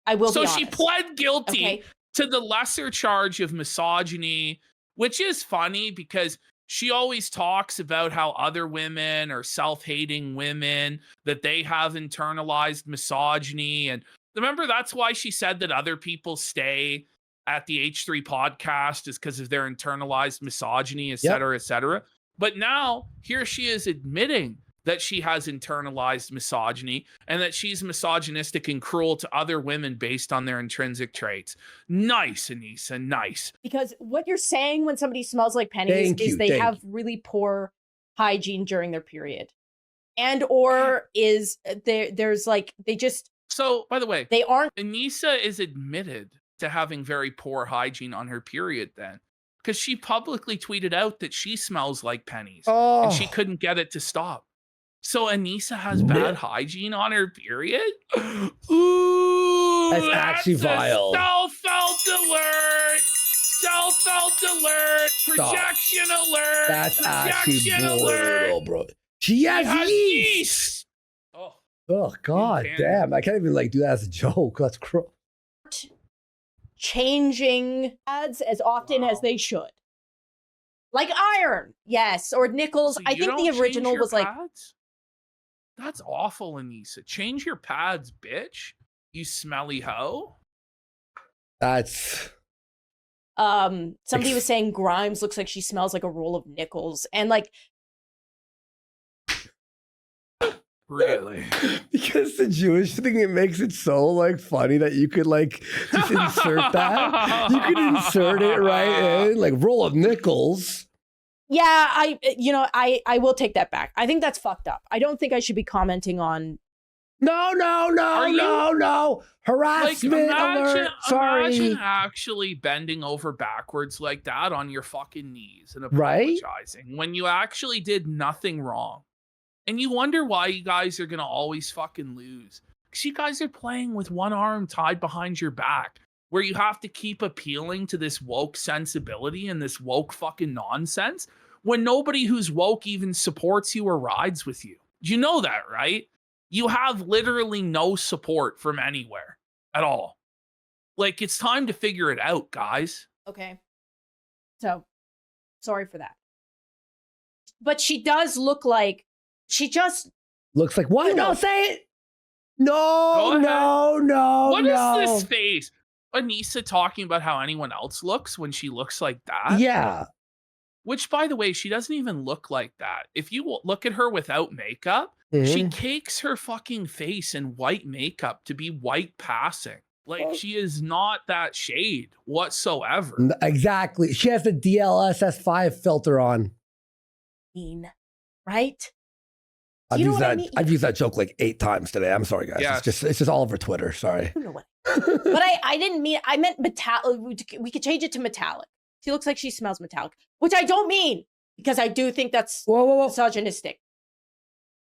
C: I will be honest.
A: So she pled guilty to the lesser charge of misogyny, which is funny because she always talks about how other women are self-hating women, that they have internalized misogyny. And remember, that's why she said that other people stay at the H3 podcast is because of their internalized misogyny, et cetera, et cetera. But now here she is admitting that she has internalized misogyny and that she's misogynistic and cruel to other women based on their intrinsic traits. Nice, Anisa, nice.
C: Because what you're saying when somebody smells like pennies is they have really poor hygiene during their period. And or is there's like, they just...
A: So, by the way,
C: they aren't...
A: Anisa is admitted to having very poor hygiene on her period then. Because she publicly tweeted out that she smells like pennies. And she couldn't get it to stop. So Anisa has bad hygiene on her period? Ooh,
B: that's actually vile.
A: Self-felt alert! Self-felt alert! Projection alert!
B: That's actually brutal, bro. She has yeast! Oh, god damn. I can't even like do that as a joke. That's gross.
C: Changing pads as often as they should. Like iron, yes, or nickels.
A: So
C: I think the original was like...
A: Pads? That's awful, Anisa. Change your pads, bitch. You smelly hoe.
B: That's...
C: Somebody was saying Grimes looks like she smells like a roll of nickels. And like...
A: Really?
B: Because the Jewish thing, it makes it so like funny that you could like just insert that. You could insert it right in, like roll of nickels.
C: Yeah, I will take that back. I think that's fucked up. I don't think I should be commenting on...
B: No. Harassment alert. Sorry.
A: Imagine actually bending over backwards like that on your fucking knees and apologizing when you actually did nothing wrong. And you wonder why you guys are going to always fucking lose. Because you guys are playing with one arm tied behind your back, where you have to keep appealing to this woke sensibility and this woke fucking nonsense when nobody who's woke even supports you or rides with you. You know that, right? You have literally no support from anywhere at all. Like, it's time to figure it out, guys.
C: Okay. So, sorry for that. But she does look like... She just...
B: Looks like what? No, say it! No.
A: What is this face? Anisa talking about how anyone else looks when she looks like that?
B: Yeah.
A: Which, by the way, she doesn't even look like that. If you look at her without makeup, she cakes her fucking face in white makeup to be white passing. Like, she is not that shade whatsoever.
B: Exactly. She has the DLSS5 filter on.
C: Right?
B: I've used that joke like 8 times today. I'm sorry, guys.
A: Yes.
B: It's just all over Twitter. Sorry.
C: But I didn't mean... I meant metallic. We could change it to metallic. She looks like she smells metallic, which I don't mean, because I do think that's misogynistic.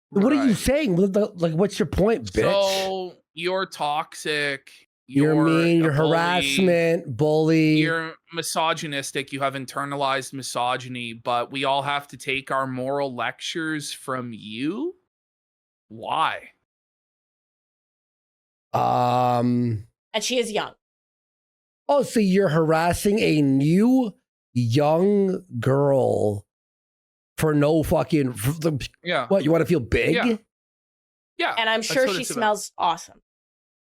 B: What are you saying? Like, what's your point, bitch?
A: So, you're toxic.
B: You're mean. You're harassment, bully.
A: You're misogynistic. You have internalized misogyny, but we all have to take our moral lectures from you? Why?
C: And she is young.
B: Oh, so you're harassing a new young girl for no fucking... What, you want to feel big?
A: Yeah.
C: And I'm sure she smells awesome.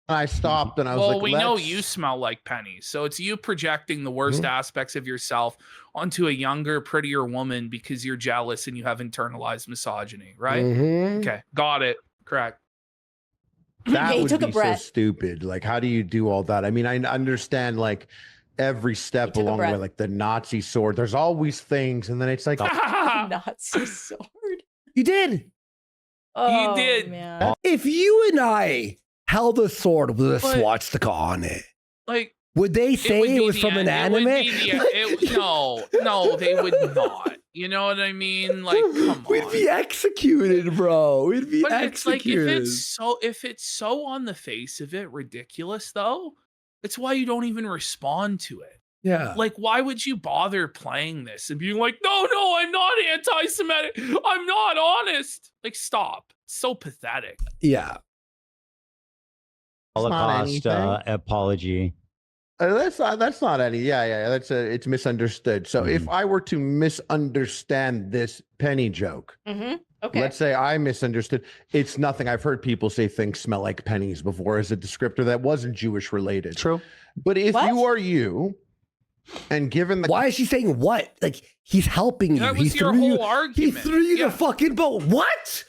K: I stopped and I was like,
A: well, we know you smell like pennies. So it's you projecting the worst aspects of yourself onto a younger, prettier woman because you're jealous and you have internalized misogyny, right? Okay, got it. Correct.
K: That would be so stupid. Like, how do you do all that? I mean, I understand, like, every step
C: took a
K: along the way,
C: breath.
K: like the Nazi sword. There's always things, and then it's like
C: Nazi sword.
B: You did.
C: Oh,
A: you did.
C: Man.
B: If you and I held a sword with a
A: But-
B: swastika on it,
A: Like,
B: would they say
A: would
B: it
A: be
B: was
A: the
B: from an
A: end- it would
B: anime?
A: be the- no, they would not. You know what I mean? Like, come on.
B: We'd be executed, bro. We'd be
A: But it's like
B: executed.
A: if it's so on the face of it ridiculous though, it's why you don't even respond to it.
B: Yeah.
A: Like, why would you bother playing this and being like, no, I'm not anti-Semitic. I'm not honest. Like, stop. It's so pathetic.
B: Yeah.
J: Holocaust apology.
K: That's not any. Yeah. It's misunderstood. So if I were to misunderstand this penny joke,
C: Okay.
K: let's say I misunderstood. It's nothing. I've heard people say things smell like pennies before as a descriptor that wasn't Jewish related.
E: True.
K: But if you are you, and given the
B: Why is she saying what? Like he's helping you.
A: That
B: He
A: was your
B: threw you.
A: whole
B: He
A: argument.
B: threw you
A: Yeah.
B: the fucking boat. What?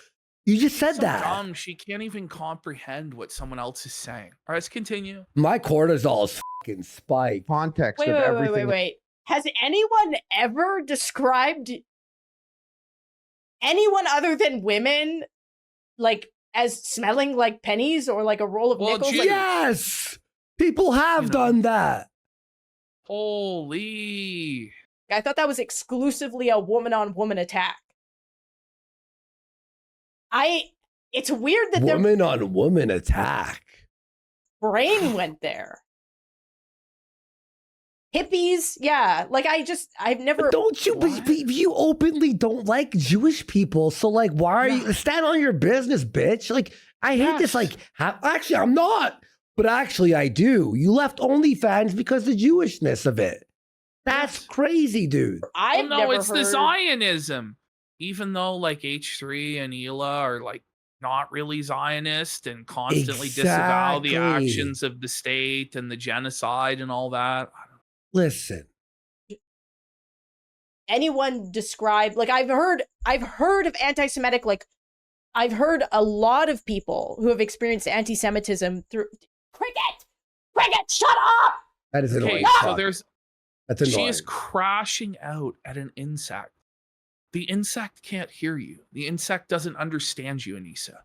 B: You just said
A: So
B: that.
A: dumb. She can't even comprehend what someone else is saying. All right, let's continue.
B: My cortisol is fucking spiked.
K: Context
C: Wait. Has anyone ever described anyone other than women like as smelling like pennies or like a roll of nickels? Like,
B: Yes, people have done that.
A: Holy.
C: I thought that was exclusively a woman-on-woman attack. It's weird that their
B: Woman on woman attack.
C: brain went there. Hippies, yeah. Like I've never.
B: But don't you? But you openly don't like Jewish people. So like, why are you stand on your business, bitch? Like I hate this. Like actually, I'm not. But actually, I do. You left OnlyFans because of the Jewishness of it. That's crazy, dude.
C: I've
A: no,
C: never
A: it's the
C: heard-
A: Zionism. Even though like H3 and Hila are like not really Zionist and constantly disavow the
B: Exactly.
A: actions of the state and the genocide and all that.
B: Listen,
C: anyone describe like I've heard of anti-Semitic, like I've heard a lot of people who have experienced anti-Semitism through cricket, shut up.
B: that is annoying.
A: So there's
B: That's annoying.
A: she is crashing out at an insect. The insect can't hear you. The insect doesn't understand you, Anisa.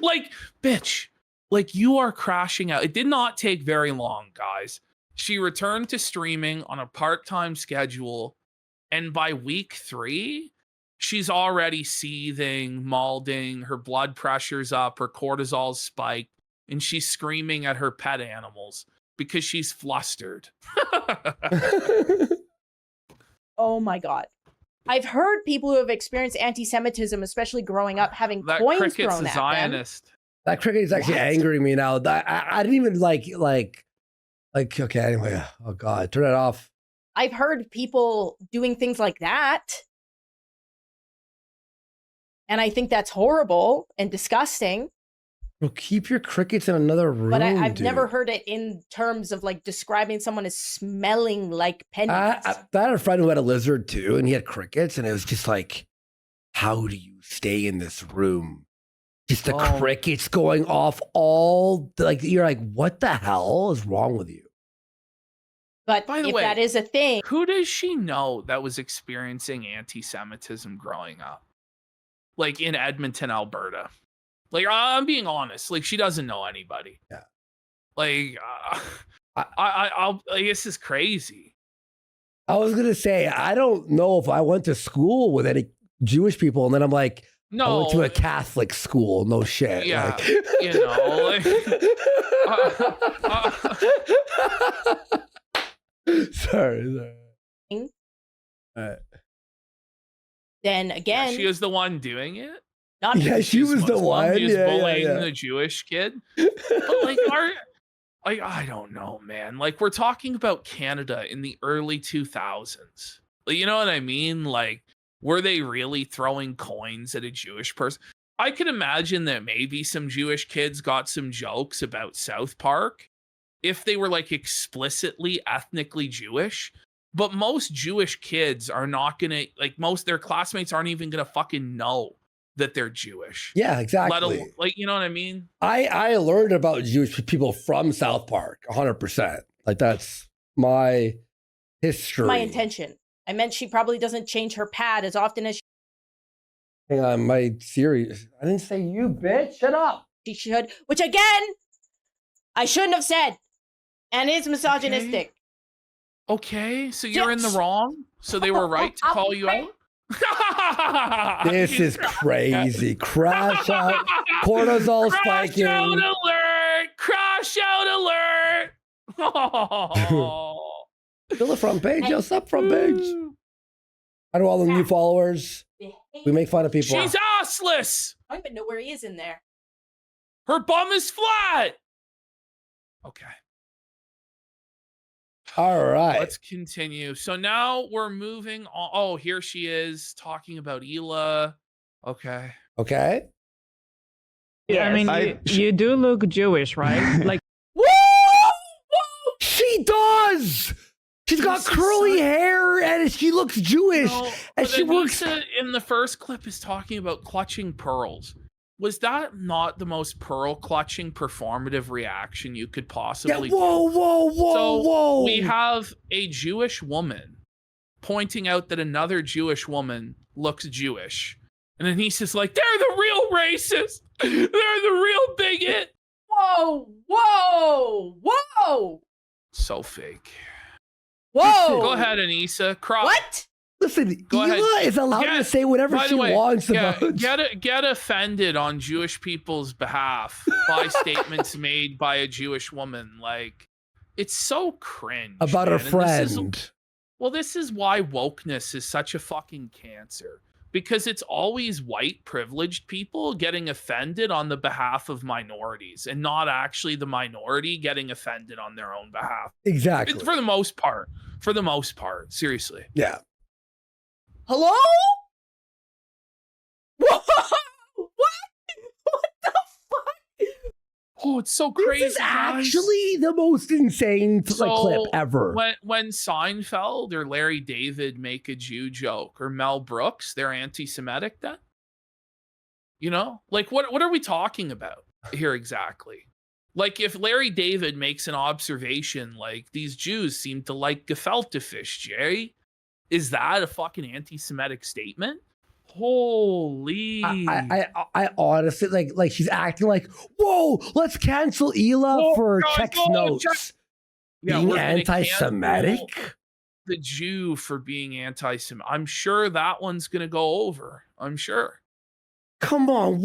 A: Like, bitch, like you are crashing out. It did not take very long, guys. She returned to streaming on a part-time schedule, and by week 3, she's already seething, malding, her blood pressure's up, her cortisol's spiked, and she's screaming at her pet animals because she's flustered.
C: Oh my god. I've heard people who have experienced anti-Semitism, especially growing up, having
A: That
C: coins
A: cricket's
C: thrown
A: a
C: at them.
A: Zionist.
B: That cricket is actually angering me now. I didn't even like. Okay, anyway. Oh God, turn it off.
C: I've heard people doing things like that. And I think that's horrible and disgusting.
B: Well, keep your crickets in another room.
C: But I've
B: dude.
C: never heard it in terms of like describing someone as smelling like pennies.
B: I had a friend who had a lizard too, and he had crickets, and it was just like, how do you stay in this room? Just the crickets going off all like you're like, what the hell is wrong with you?
C: But
A: By the
C: if
A: way,
C: that is a thing,
A: who does she know that was experiencing anti-Semitism growing up? Like in Edmonton, Alberta. Like, I'm being honest. Like, she doesn't know anybody.
B: Yeah.
A: Like, I'll like, this is crazy.
B: I was gonna say, I don't know if I went to school with any Jewish people, and then I'm like, I went to
A: No.
B: a Catholic school. No shit.
A: Yeah,
B: Like,
A: you know. Like,
B: sorry. All right.
C: then again,
A: she was the one doing it.
C: not
B: Yeah, she
A: She's
B: was the
A: Muslim,
B: one.
A: He was
B: Yeah,
A: bullying
B: yeah.
A: the Jewish kid. But like, I don't know, man. Like, we're talking about Canada in the early 2000s. Like, you know what I mean? Like, were they really throwing coins at a Jewish person? I could imagine that maybe some Jewish kids got some jokes about South Park if they were like explicitly ethnically Jewish. But most Jewish kids are not gonna, like, most their classmates aren't even gonna fucking know that they're Jewish.
B: Yeah,
A: Let
B: exactly.
A: alone, like, you know what I mean?
B: I learned about Jewish people from South Park, 100%. Like that's my history.
C: My intention. I meant she probably doesn't change her pad as often as
B: Hang on, my series. I didn't say you, bitch. Shut up.
C: she should, which again, I shouldn't have said. And is misogynistic.
A: Okay, so you're in the wrong. So they were right to call you out.
B: This is crazy. Crash out. Cortisol spiking.
A: Crash out alert! Crash out alert! Oh.
B: Still the front page. Yo, stop front page. How do all the new followers? We make fun of people.
A: She's assless.
C: I don't even know where he is in there.
A: Her bum is flat. Okay.
B: All right.
A: Let's continue. So now we're moving on. Oh, here she is talking about Hila. Okay.
B: Okay.
L: Yeah, I mean, you do look Jewish, right? Like,
B: she does. She's got curly hair and she looks Jewish.
A: No,
B: and she works.
A: In the first clip is talking about clutching pearls. Was that not the most pearl clutching performative reaction you could possibly do?
B: Whoa.
A: We have a Jewish woman pointing out that another Jewish woman looks Jewish. And then he's just like, they're the real racist. They're the real bigot.
C: Whoa.
A: So fake.
C: Whoa.
A: Go ahead, Anisa. Cry.
C: What?
B: Listen,
A: Go
B: Hila
A: ahead.
B: is allowed to say whatever
A: by
B: she
A: the way,
B: wants about.
A: Get offended on Jewish people's behalf by statements made by a Jewish woman. Like, it's so cringe.
B: About her
A: man.
B: friend.
A: This is why wokeness is such a fucking cancer. Because it's always white privileged people getting offended on the behalf of minorities and not actually the minority getting offended on their own behalf.
B: Exactly.
A: For the most part. Seriously.
B: Yeah.
C: Hello? What? What the fuck?
A: Oh, it's so crazy.
B: This is actually the most insane clip ever.
A: When Seinfeld or Larry David make a Jew joke, or Mel Brooks, they're anti-Semitic then? You know? Like, what are we talking about here exactly? Like, if Larry David makes an observation like, these Jews seem to like gefilte fish, Jerry, is that a fucking anti-Semitic statement? Holy!
B: I honestly like she's acting like, whoa, let's cancel Hila for text notes. Being anti-Semitic?
A: The Jew for being anti-Semitic. I'm sure that one's gonna go over. I'm sure.
B: Come on,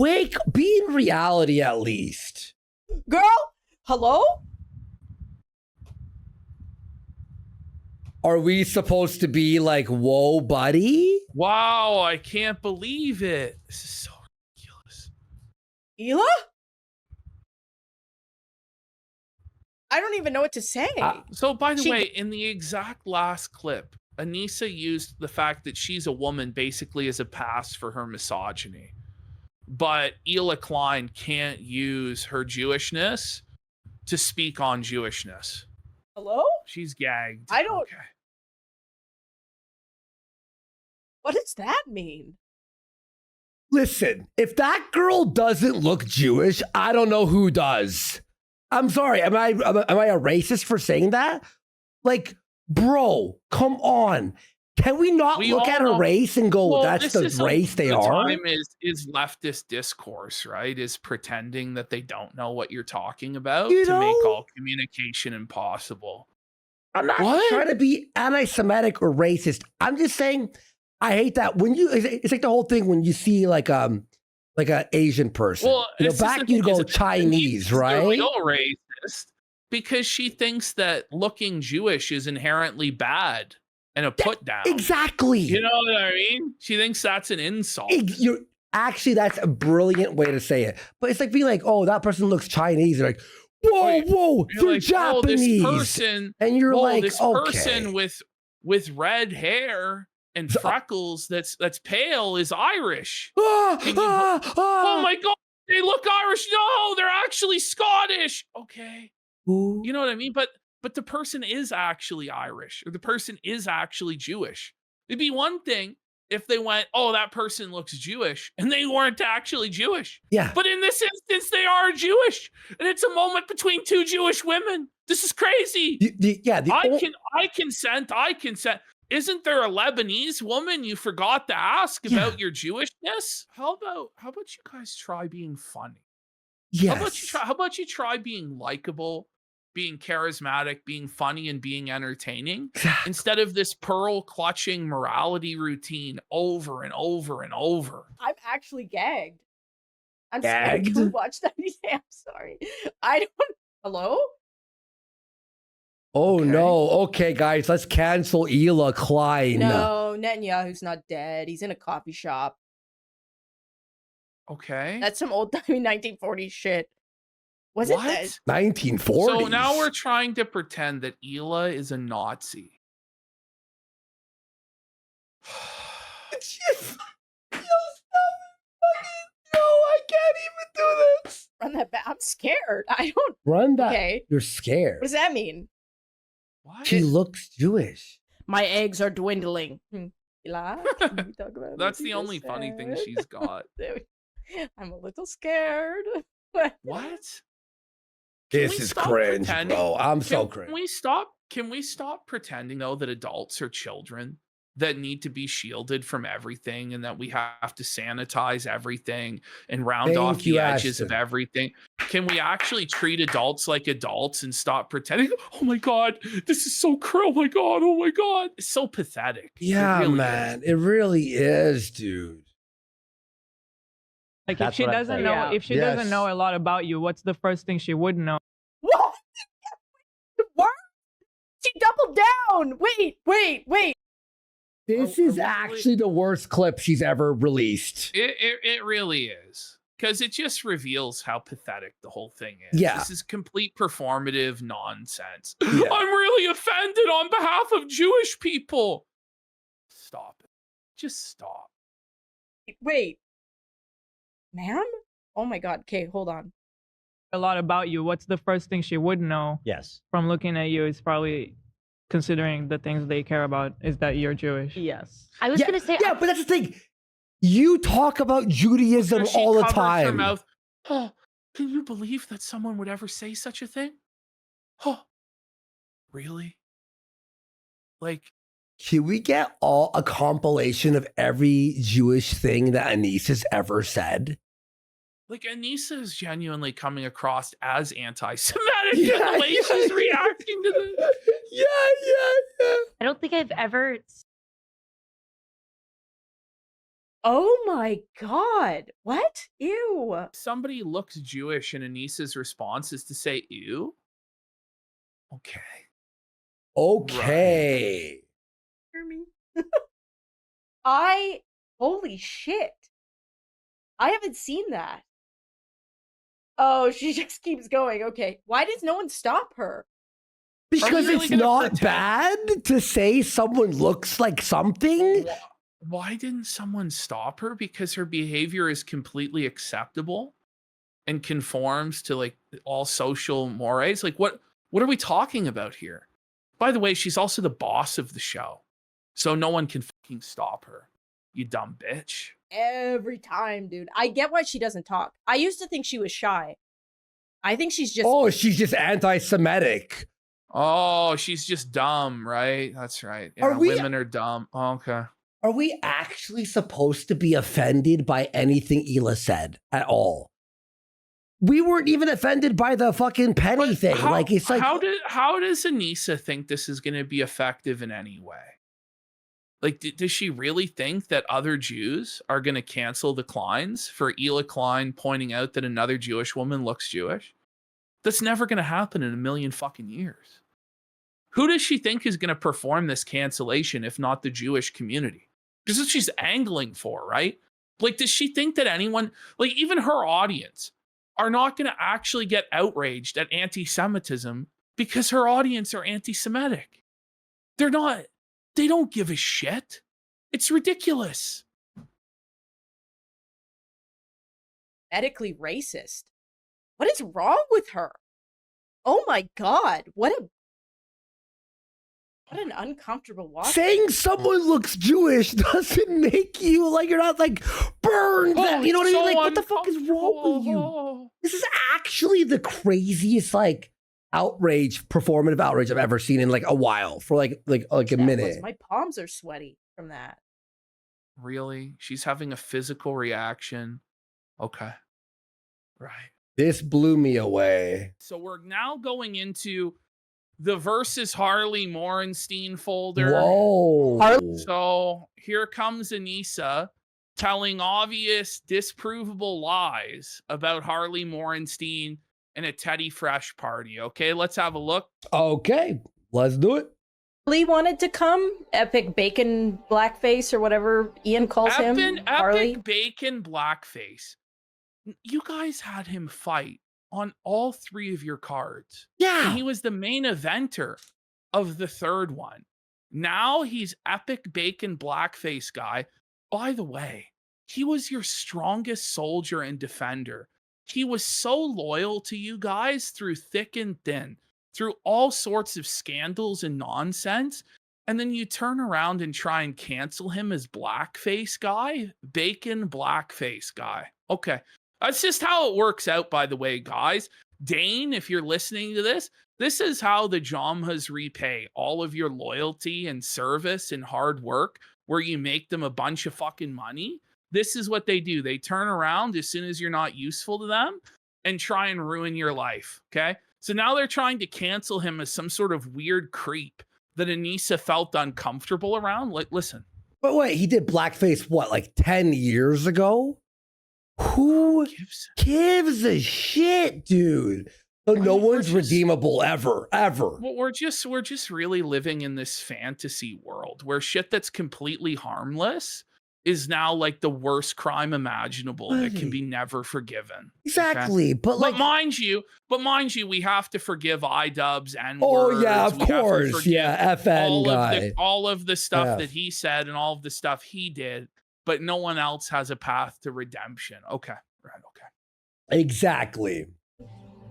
B: be in reality at least.
C: Girl, hello?
B: Are we supposed to be like, whoa, buddy?
A: Wow, I can't believe it. This is so ridiculous.
C: Hila? I don't even know what to say.
A: So, by the way, in the exact last clip, Anisa used the fact that she's a woman basically as a pass for her misogyny. But Hila Klein can't use her Jewishness to speak on Jewishness.
C: Hello?
A: She's gagged.
C: I don't...
A: Okay.
C: What does that mean?
B: Listen, if that girl doesn't look Jewish, I don't know who does. I'm sorry. Am I a racist for saying that? Like, bro, come on. Can we not look at a race and go, that's the race they are?
A: Time is leftist discourse, right? Is pretending that they don't know what you're talking about to make all communication impossible.
B: I'm not trying to be anti-Semitic or racist. I'm just saying, I hate that when it's like the whole thing when you see like an Asian person.
A: Well,
B: back you go Chinese, right?
A: A real racist because she thinks that looking Jewish is inherently bad and a put down.
B: Exactly.
A: You know what I mean? She thinks that's an insult.
B: That's a brilliant way to say it. But it's like being like, oh, that person looks Chinese. They're like, whoa, they're like,
A: This
B: Japanese.
A: person,
B: and you're like,
A: this person with red hair and freckles that's pale is Irish. Oh my God, they look Irish. No, they're actually Scottish. Okay.
B: Ooh.
A: You know what I mean? But the person is actually Irish or the person is actually Jewish. It'd be one thing if they went, oh, that person looks Jewish, and they weren't actually Jewish.
B: Yeah.
A: But in this instance, they are Jewish, and it's a moment between two Jewish women. This is crazy. I consent. Isn't there a Lebanese woman you forgot to ask about your Jewishness? How about you guys try being funny?
B: Yes.
A: How about you try being likable, being charismatic, being funny, and being entertaining instead of this pearl clutching morality routine over and over and over.
C: I'm actually gagged. I'm
B: gagged.
C: scared to watch that. I'm sorry. I don't. Hello?
B: Oh no. Okay, guys, let's cancel Ela Klein.
C: No, Netanyahu's not dead. He's in a coffee shop.
A: Okay.
C: That's some old timey 1940s shit. Was it that?
B: 1940s.
A: So now we're trying to pretend that Ela is a Nazi.
B: It's just, yo, I can't even do this.
C: Run that back. I'm scared. I don't.
B: Run that.
C: Okay.
B: You're scared.
C: What does that mean?
A: What?
B: She looks Jewish.
C: My eggs are dwindling. Ela, can we talk about
A: That's
C: what
A: the
C: you
A: only
C: just
A: funny thing
C: said?
A: she's got.
C: I'm a little scared.
A: What?
B: This is cringe, bro. I'm so cringe.
A: Can we stop pretending though that adults are children that need to be shielded from everything and that we have to sanitize everything and round off the edges of everything? Can we actually treat adults like adults and stop pretending, oh my God, this is so cruel. Oh my God. It's so pathetic.
B: Yeah, man. It really is, dude.
L: Like if she doesn't know, if she doesn't know a lot about you, what's the first thing she would know?
C: What? What? She doubled down. Wait.
B: This is actually the worst clip she's ever released.
A: It really is. Because it just reveals how pathetic the whole thing is.
B: Yeah.
A: This is complete performative nonsense.
B: Yeah.
A: I'm really offended on behalf of Jewish people. Stop it. Just stop.
C: Wait. Ma'am? Oh my God. Okay, hold on.
L: A lot about you. What's the first thing she would know?
J: Yes.
L: From looking at you is probably considering the things they care about is that you're Jewish.
M: Yes.
N: I was gonna say,
B: yeah, but that's the thing. You talk about Judaism all the
A: Her
B: time.
A: mouth. Oh, can you believe that someone would ever say such a thing? Oh, really? Like,
B: can we get a compilation of every Jewish thing that Anisa's ever said?
A: Like, Anisa is genuinely coming across as anti-Semitic in the way she's reacting to this.
B: Yeah.
N: I don't think I've ever.
C: Oh my God. What? Ew.
A: Somebody looks Jewish and Anisa's response is to say, ew? Okay.
B: Okay.
C: Hear me? Holy shit. I haven't seen that. Oh, she just keeps going. Okay. Why does no one stop her?
B: Because it's not bad to say someone looks like something.
A: Why didn't someone stop her? Because her behavior is completely acceptable and conforms to like all social mores. Like what are we talking about here? By the way, she's also the boss of the show. So no one can fucking stop her. You dumb bitch.
C: Every time, dude. I get why she doesn't talk. I used to think she was shy. I think she's just...
B: Oh, she's just anti-Semitic.
A: Oh, she's just dumb, right? That's right. Yeah, women are dumb. Oh, okay.
B: Are we actually supposed to be offended by anything Ela said at all? We weren't even offended by the fucking penny thing.
A: How does Anisa think this is going to be effective in any way? Like, does she really think that other Jews are going to cancel the Kleins for Ela Klein pointing out that another Jewish woman looks Jewish? That's never going to happen in a million fucking years. Who does she think is going to perform this cancellation if not the Jewish community? Because that's what she's angling for, right? Like, does she think that anyone, like even her audience, are not going to actually get outraged at anti-Semitism because her audience are anti-Semitic? They're not. They don't give a shit. It's ridiculous.
C: Medically racist. What is wrong with her? Oh my God. What a... What an uncomfortable walk.
B: Saying someone looks Jewish doesn't make you like you're not like burned. You know what I mean? Like, what the fuck is wrong with you? This is actually the craziest like outrage, performative outrage I've ever seen in like a while for like a minute.
C: My palms are sweaty from that.
A: Really? She's having a physical reaction. Okay. Right.
B: This blew me away.
A: So we're now going into the versus Harley Morenstein folder.
B: Whoa.
A: So here comes Anisa telling obvious, disprovable lies about Harley Morenstein and a Teddy Fresh party. Okay, let's have a look.
B: Okay, let's do it.
C: Lee wanted to come. Epic bacon blackface or whatever Ian calls him. Harley.
A: Epic bacon blackface. You guys had him fight on all 3 of your cards.
B: Yeah.
A: And he was the main eventer of the 3rd one. Now he's epic bacon blackface guy. By the way, he was your strongest soldier and defender. He was so loyal to you guys through thick and thin, through all sorts of scandals and nonsense. And then you turn around and try and cancel him as blackface guy, bacon blackface guy. Okay. That's just how it works out, by the way, guys. Dane, if you're listening to this, this is how the Jamhas repay all of your loyalty and service and hard work, where you make them a bunch of fucking money. This is what they do. They turn around as soon as you're not useful to them and try and ruin your life, okay? So now they're trying to cancel him as some sort of weird creep that Anisa felt uncomfortable around. Like, listen.
B: But wait, he did blackface, what, like 10 years ago? Who gives a shit, dude? So no one's redeemable ever.
A: Well, we're just really living in this fantasy world where shit that's completely harmless is now like the worst crime imaginable that can be never forgiven.
B: Exactly. Okay?
A: But mind you, we have to forgive iDubbbz and
B: oh yeah, of course. Yeah, FN guy.
A: All of the stuff that he said and all of the stuff he did, but no one else has a path to redemption. Okay. Right, okay.
B: Exactly.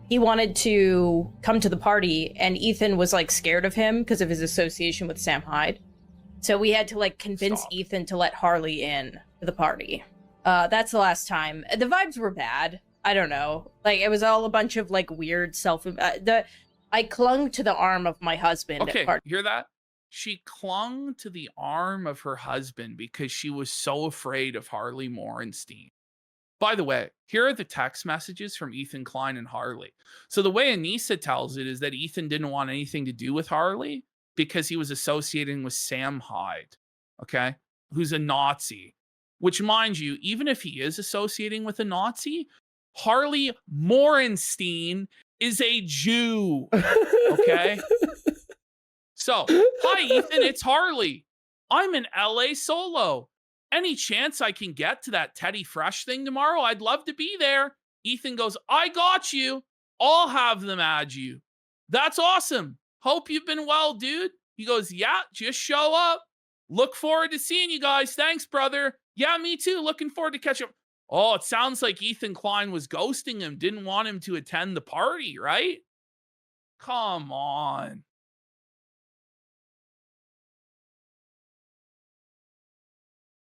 C: He wanted to come to the party, and Ethan was like scared of him because of his association with Sam Hyde. So we had to like convince Ethan to let Harley in to the party. That's the last time. The vibes were bad. I don't know. Like it was all a bunch of like weird I clung to the arm of my husband.
A: Okay, hear that? She clung to the arm of her husband because she was so afraid of Harley Morenstein. By the way, here are the text messages from Ethan Klein and Harley. So the way Anisa tells it is that Ethan didn't want anything to do with Harley because he was associating with Sam Hyde, okay, who's a Nazi. Which, mind you, even if he is associating with a Nazi, Harley Morenstein is a Jew, okay? So, hi, Ethan, it's Harley. I'm in LA solo. Any chance I can get to that Teddy Fresh thing tomorrow? I'd love to be there. Ethan goes, I got you. I'll have them add you. That's awesome. Hope you've been well, dude. He goes, yeah, just show up. Look forward to seeing you guys. Thanks, brother. Yeah, me too. Looking forward to catching up. Oh, it sounds like Ethan Klein was ghosting him. Didn't want him to attend the party, right? Come on.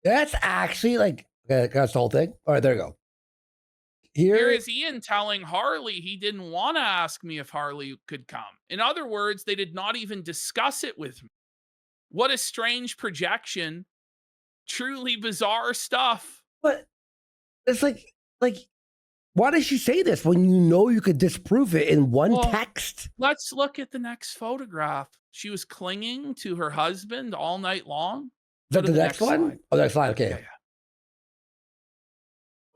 B: That's actually like, that's the whole thing. All right, there you go.
A: Here is Ian telling Harley he didn't want to ask me if Harley could come. In other words, they did not even discuss it with me. What a strange projection. Truly bizarre stuff.
B: But it's like, why does she say this when you know you could disprove it in one text?
A: Let's look at the next photograph. She was clinging to her husband all night long.
B: Is that the next one? Slide. Oh, next slide. Okay.
A: Yeah.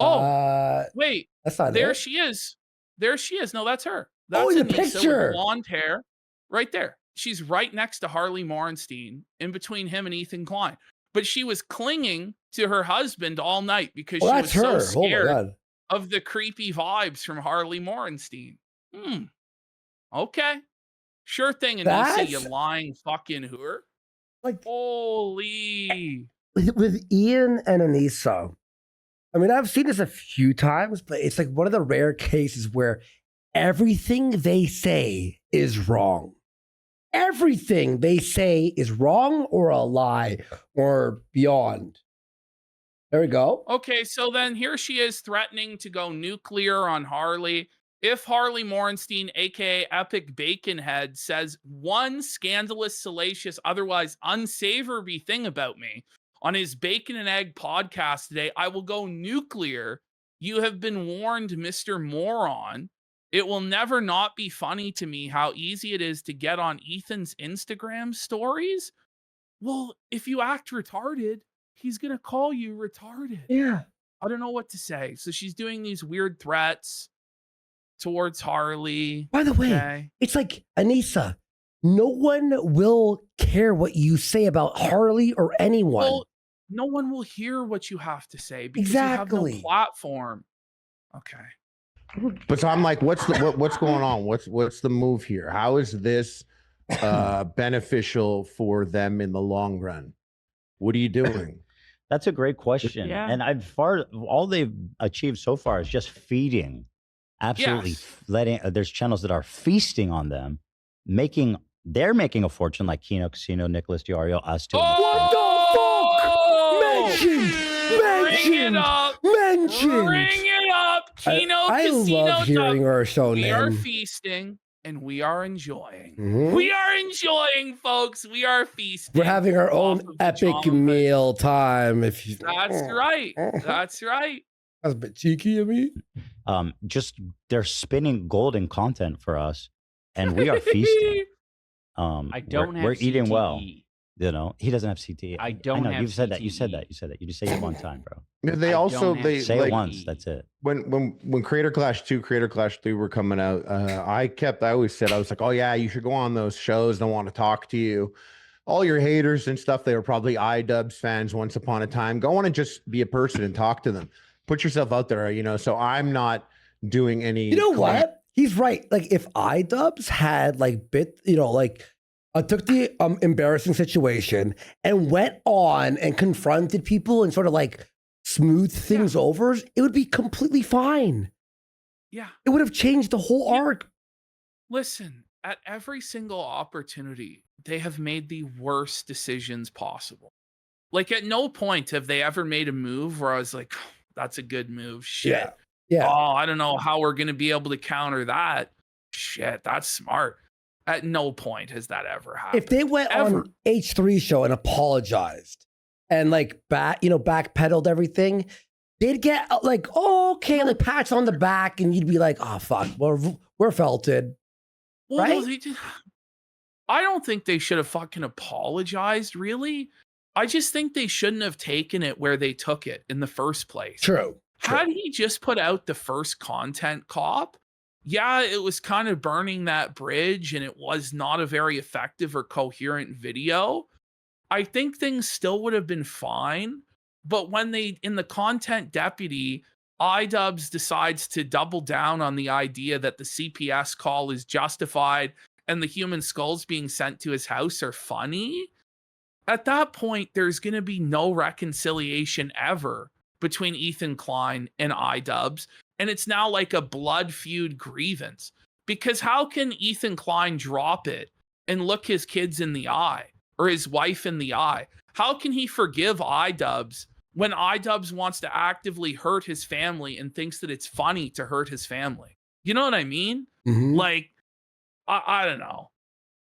A: Oh, wait.
B: That's not
A: there.
B: It.
A: She is. There she is. No, that's her. That's
B: the
A: Anisa
B: picture.
A: With blonde hair. Right there. She's right next to Harley Morenstein, in between him and Ethan Klein. But she was clinging to her husband all night because she was so scared of the creepy vibes from Harley Morenstein. Okay. Sure thing, Anisa, you lying fucking whore.
B: Like,
A: holy.
B: With Ian and Anisa, I mean, I've seen this a few times, but it's like one of the rare cases where everything they say is wrong. everything they say is wrong or a lie or beyond. There we go.
A: Okay, so then here she is threatening to go nuclear on Harley. If Harley Morenstein, aka Epic Baconhead, says one scandalous, salacious, otherwise unsavory thing about me on his Bacon and Egg podcast today, I will go nuclear. You have been warned, Mr. Moron. It will never not be funny to me how easy it is to get on Ethan's Instagram stories. Well, if you act retarded, he's going to call you retarded.
B: Yeah.
A: I don't know what to say. So she's doing these weird threats towards Harley.
B: By the way, it's like, Anisa, no one will care what you say about Harley or anyone.
A: Well, no one will hear what you have to say because
B: Exactly.
A: you have no platform. Okay.
K: But so I'm like, what's going on? What's the move here? How is this beneficial for them in the long run? What are you doing?
J: That's a great question.
L: Yeah.
J: And all they've achieved so far is just feeding, absolutely letting. There's channels that are feasting on them, they're making a fortune, like Kino, Casino, Nicholas Diario, us too.
B: What the fuck?
A: Bring it up. Kino,
B: I
A: Casino,
B: love hearing her show
A: we
B: name.
A: are feasting and we are enjoying.
B: Mhm.
A: We are enjoying, folks. We are feasting.
B: We're having our own epic meal time. If you,
A: That's right. That's right.
B: That's a bit cheeky of me.
J: Just they're spinning golden content for us, and we are feasting.
D: I don't have
J: we're eating well.
D: CTE.
J: You know, he doesn't have CTE.
D: I don't
J: know
D: have
J: you've said that. You said
D: CTE.
J: that. You said that. You just say it one time, bro.
K: They also
J: say
K: like,
J: it once. That's it.
K: When Creator Clash 2, Creator Clash 3 were coming out, I always said, I was like, oh yeah, you should go on those shows. They want to talk to you. All your haters and stuff, they were probably iDubbbz fans once upon a time. Go on and just be a person and talk to them. Put yourself out there, you know. So I'm not doing any.
B: You know what? He's right. Like if iDubbbz had took the embarrassing situation and went on and confronted people and sort of like smoothed things over, it would be completely fine.
A: Yeah.
B: It would have changed the whole arc.
A: Listen, at every single opportunity, they have made the worst decisions possible. Like at no point have they ever made a move where I was like, oh, that's a good move. Shit.
B: Yeah.
A: Oh, I don't know how we're going to be able to counter that. Shit, that's smart. At no point has that ever happened.
B: If they went on H3 show and apologized and backpedaled everything, they'd get like, oh, okay, like pats on the back, and you'd be like, oh fuck, we're felted.
A: Well,
B: right?
A: No, I don't think they should have fucking apologized, really. I just think they shouldn't have taken it where they took it in the first place.
B: True.
A: Had he just put out the first content cop, yeah, it was kind of burning that bridge and it was not a very effective or coherent video. I think things still would have been fine. But when in the content deputy, iDubbbz decides to double down on the idea that the CPS call is justified and the human skulls being sent to his house are funny, at that point, there's going to be no reconciliation ever between Ethan Klein and iDubbbz. And it's now like a blood feud grievance. Because how can Ethan Klein drop it and look his kids in the eye or his wife in the eye? How can he forgive iDubbbz when iDubbbz wants to actively hurt his family and thinks that it's funny to hurt his family? You know what I mean?
B: Mm-hmm.
A: Like, I don't know.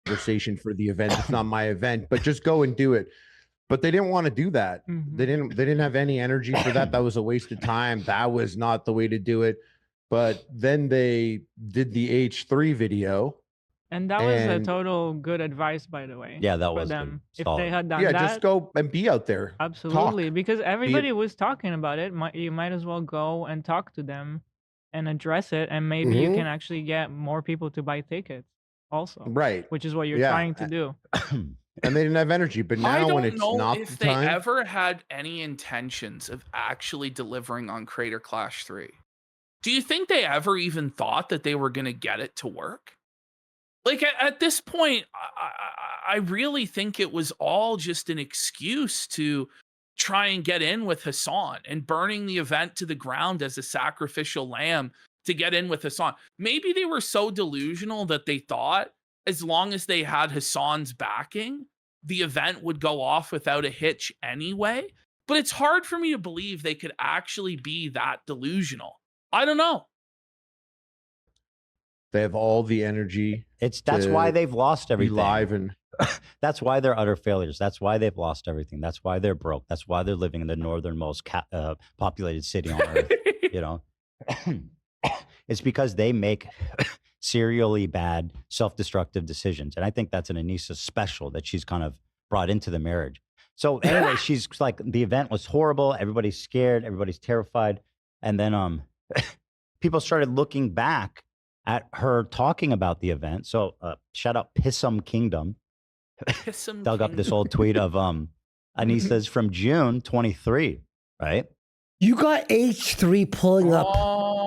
K: Conversation for the event. It's not my event, but just go and do it. But they didn't want to do that.
L: Mm-hmm.
K: They didn't have any energy for that. That was a waste of time. That was not the way to do it. But then they did the H3 video.
L: And that was a total good advice, by the way.
J: Yeah, that
L: for
J: was
L: them.
J: good.
L: If they had done that.
K: Yeah, just go and be out there.
L: Absolutely.
K: Talk.
L: Because everybody was talking about it. You might as well go and talk to them and address it. And maybe you can actually get more people to buy tickets also.
K: Right.
L: Which is what you're trying to do.
K: And they didn't have energy. But now when it's not the time.
A: I don't know if they ever had any intentions of actually delivering on Creator Clash 3. Do you think they ever even thought that they were going to get it to work? Like at this point, I really think it was all just an excuse to try and get in with Hassan and burning the event to the ground as a sacrificial lamb to get in with Hassan. Maybe they were so delusional that they thought as long as they had Hassan's backing, the event would go off without a hitch anyway. But it's hard for me to believe they could actually be that delusional. I don't know.
K: They have all the energy.
J: That's why they've lost everything.
K: Live and
J: that's why they're utter failures. That's why they've lost everything. That's why they're broke. That's why they're living in the northernmost populated city on earth. You know, it's because they make serially bad, self-destructive decisions, and I think that's an Anisa special that she's kind of brought into the marriage. So anyway, she's like, the event was horrible. Everybody's scared. Everybody's terrified. And then people started looking back at her talking about the event. So shout out Pissum Kingdom. Dug up this old tweet of Anisa's from June 23, right?
B: You got H3 pulling up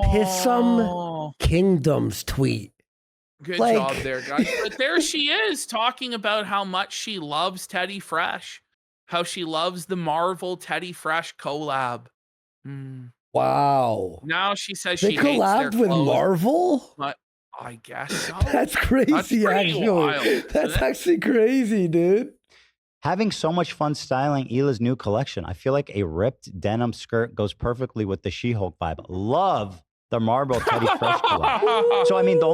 B: Pissum Kingdom's tweet.
A: Good job there, guys. But there she is talking about how much she loves Teddy Fresh. How she loves the Marvel Teddy Fresh collab.
B: Wow.
A: Now she says
B: they
A: she hates their
B: collabed with
A: clothes,
B: Marvel?
A: but I guess so.
B: That's crazy, actually.
A: Wild,
B: That's actually crazy, dude.
J: Having so much fun styling Hila's new collection. I feel like a ripped denim skirt goes perfectly with the She-Hulk vibe. Love the Marvel Teddy Fresh collab. So, I mean, the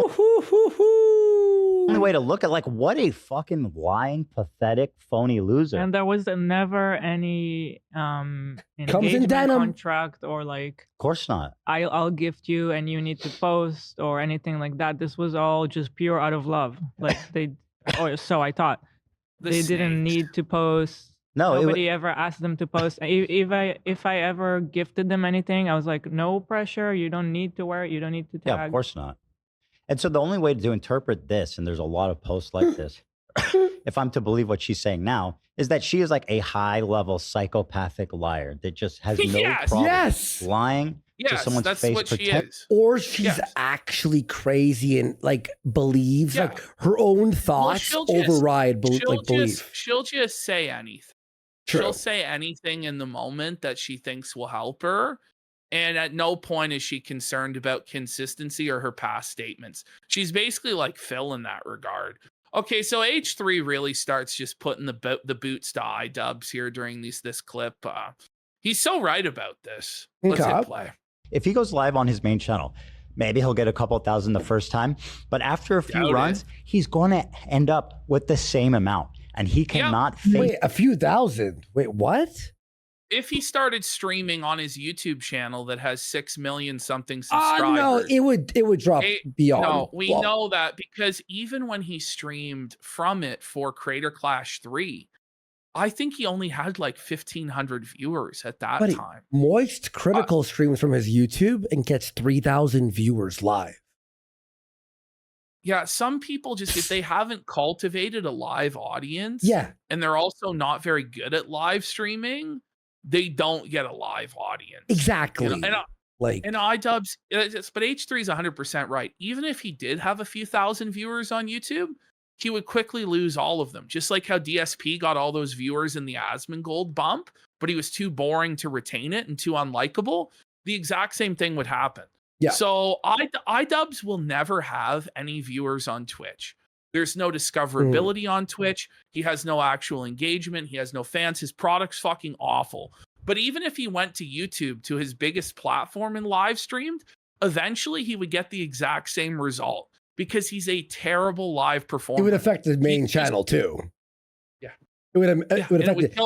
J: only way to look at, like, what a fucking lying, pathetic, phony loser.
L: And there was never any
B: Comes in
L: engagement
B: denim.
L: contract or like,
J: of course not.
L: I'll gift you and you need to post or anything like that. This was all just pure out of love. Like or so I thought. They didn't need to post.
J: No,
L: nobody ever asked them to post. If I ever gifted them anything, I was like, no pressure. You don't need to wear it. You don't need to tag.
J: Yeah, of course not. And so the only way to interpret this, and there's a lot of posts like this, if I'm to believe what she's saying now, is that she is like a high-level psychopathic liar that just has no problem lying to someone's
A: that's
J: face.
A: what she is.
B: Or she's actually crazy and like believes like her own thoughts override belief.
A: She'll just say anything.
B: True.
A: She'll say anything in the moment that she thinks will help her. And at no point is she concerned about consistency or her past statements. She's basically like Phil in that regard. Okay, so H3 really starts just putting the boots to iDubbbz here during this clip. He's so right about this. Let's hit play.
J: If he goes live on his main channel, maybe he'll get a couple thousand the first time. But after a few runs, he's going to end up with the same amount. And he cannot
B: Wait, a few thousand? Wait, what?
A: If he started streaming on his YouTube channel that has 6 million something subscribers,
B: no, it would drop beyond.
A: No, we know that because even when he streamed from it for Creator Clash 3, I think he only had like 1,500 viewers at that time.
B: Moist Critical streams from his YouTube and gets 3,000 viewers live.
A: Yeah, some people just, if they haven't cultivated a live audience, and they're also not very good at live streaming, they don't get a live audience.
B: Exactly.
A: You know, and iDubbbz, but H3 is 100% right. Even if he did have a few thousand viewers on YouTube, he would quickly lose all of them. Just like how DSP got all those viewers in the Asmongold bump, but he was too boring to retain it and too unlikable. The exact same thing would happen.
B: Yeah.
A: So iDubbbz will never have any viewers on Twitch. There's no discoverability on Twitch. He has no actual engagement. He has no fans. His product's fucking awful. But even if he went to YouTube, to his biggest platform, and live streamed, eventually he would get the exact same result because he's a terrible live performer.
B: It would affect the main channel too.
A: Yeah.
B: It would affect it.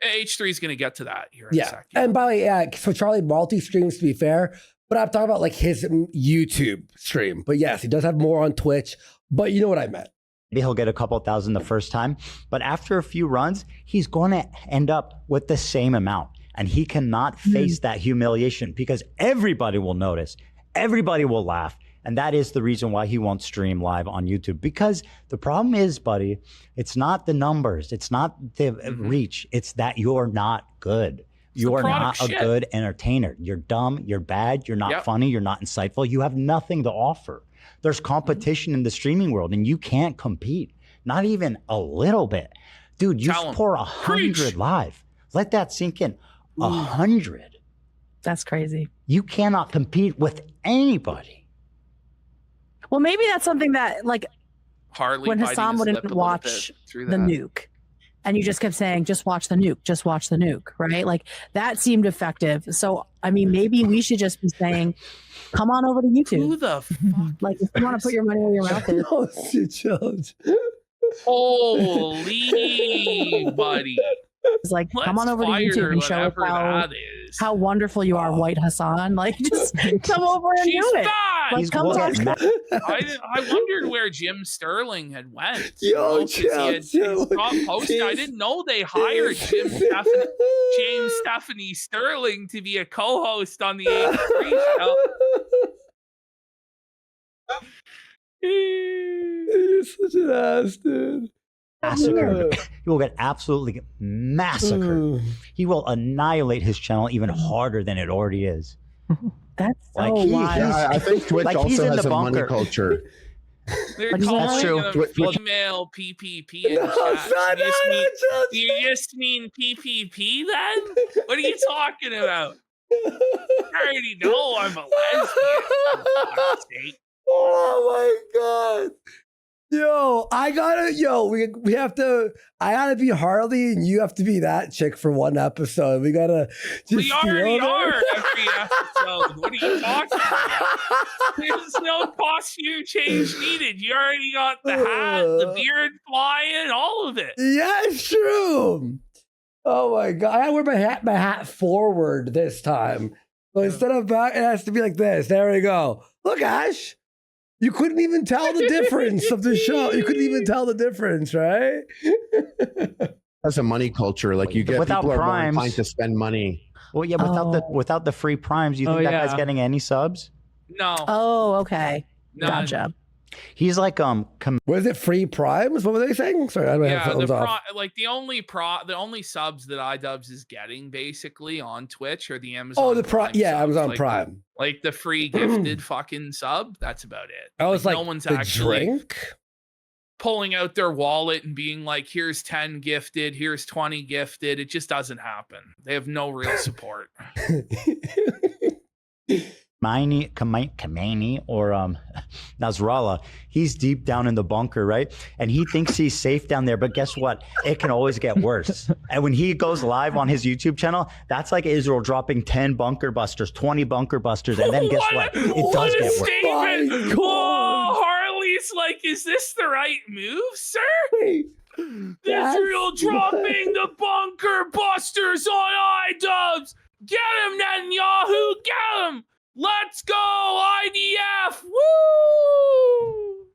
A: H3 is going to get to that here in a second.
B: And by the way, so Charlie multi-streams, to be fair, but I'm talking about like his YouTube stream. But yes, he does have more on Twitch. But you know what I meant.
J: Maybe he'll get a couple thousand the first time. But after a few runs, he's going to end up with the same amount. And he cannot face that humiliation because everybody will notice. Everybody will laugh. And that is the reason why he won't stream live on YouTube. Because the problem is, buddy, it's not the numbers. It's not the reach. It's that you're not good. You are not a good entertainer. You're dumb. You're bad. You're not funny. You're not insightful. You have nothing to offer. There's competition in the streaming world, and you can't compete. Not even a little bit. Dude, you pour 100 live. Let that sink in. 100.
O: That's crazy.
J: You cannot compete with anybody.
O: Well, maybe that's something that, like,
A: Harley
O: when
A: biting
O: Hassan
A: his
O: wouldn't
A: lip a little
O: watch
A: bit through
O: the
A: that.
O: nuke. And you just kept saying, just watch the nuke, just watch the nuke, right? Like that seemed effective. So, I mean, maybe we should just be saying, come on over to YouTube.
A: Who the fuck?
O: Like, if you want to put your money where your mouth is.
B: Oh, Judge.
A: Holy buddy.
O: It's like, come on over to YouTube and show us how wonderful you are, White Hassan. Like, just come over and
A: She's
O: do it.
A: back!
O: Like, come on.
A: I wondered where Jim Sterling had went.
B: Yo,
A: he stopped posting. I didn't know they hired James Stephanie Sterling to be a co-host on the H3 show.
B: You're such an ass, dude.
J: Massacred. He will get absolutely massacred. He will annihilate his channel even harder than it already is.
O: That's
J: like
O: so wild.
K: I think Twitch
J: like
K: also has a
J: bunker.
K: money culture.
A: They're
J: That's
A: calling
J: true.
A: him a female PPP in chat. You just mean PPP then? What are you talking about? I already know I'm a lesbian.
B: Oh my god. Yo, I gotta be Harley and you have to be that chick for one episode. We gotta
A: We already are every episode. What are you talking about? There's no costume change needed. You already got the hat, the beard flying, all of it.
B: Yeah, it's true. Oh my god. I gotta wear my hat forward this time. So instead of back, it has to be like this. There we go. Look, Ash. You couldn't even tell the difference of the show. You couldn't even tell the difference, right?
K: That's a money culture. Like you get
J: Without
K: people are more
J: primes.
K: inclined to spend money.
J: Well, yeah, without the free primes, you think that guy's getting any subs?
A: No.
O: Oh, okay.
A: None.
O: Gotcha.
J: He's like
B: was it free primes? What were they saying? Sorry, I don't have phones off.
A: the only subs that iDubbbz is getting basically on Twitch are the Amazon.
B: Oh, the Prime. Yeah,
A: subs,
B: Amazon
A: like
B: Prime.
A: Like the free gifted fucking sub. That's about it.
B: I was like
A: no one's
B: the
A: actually
B: drink?
A: pulling out their wallet and being like, "Here's 10 gifted. Here's 20 gifted." It just doesn't happen. They have no real support.
J: Kamani or Nasrallah, he's deep down in the bunker, right? And he thinks he's safe down there, but guess what? It can always get worse. And when he goes live on his YouTube channel, that's like Israel dropping 10 bunker busters, 20 bunker busters, and then guess what? It does get worse.
A: Statement. Oh, Harley's like, is this the right move, sir? Israel dropping the bunker busters on iDubbbz. Get him, Netanyahu. Get him. Let's go, IDF! Woo!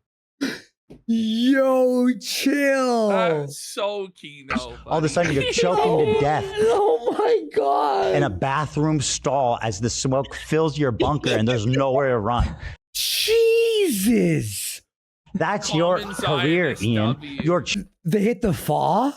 B: Yo, chill.
A: That's so Kino. Buddy.
J: All of a sudden, you're choking to death.
B: Oh my god!
J: In a bathroom stall as the smoke fills your bunker and there's nowhere to run.
B: Jesus!
J: That's your career, Ian.
B: They hit the fall?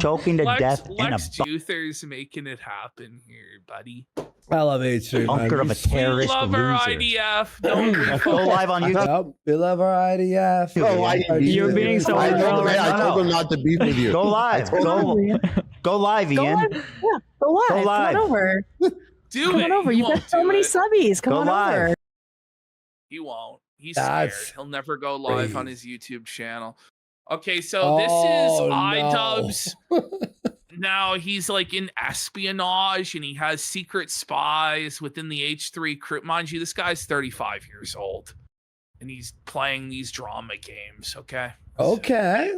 J: Choking to death in a
A: Lex Luthor's making it happen here, buddy.
B: I love H3.
J: bunker of a terrorist
A: We love
J: loser.
A: our IDF. Don't we?
J: Go live on YouTube.
B: Yep, we love our IDF.
L: You're being so
K: I
L: real right
K: told
L: now.
K: him not to beef with you.
J: Go live. Go live,
O: Go
J: Ian.
O: live. Yeah, go live.
J: Go live.
O: Come on over.
A: Do
O: Come
A: it.
O: on over.
A: He
O: You've got
A: won't
O: so
A: do
O: many
A: it.
O: subbies. Come
J: Go
O: on
J: live.
O: over.
A: He won't. He's
B: That's
A: scared. He'll never go live on his YouTube channel. Okay, so
B: Oh,
A: this is
B: no.
A: iDubbbz. Now he's like in espionage and he has secret spies within the H3 crew. Mind you, this guy's 35 years old and he's playing these drama games. Okay.
B: Okay.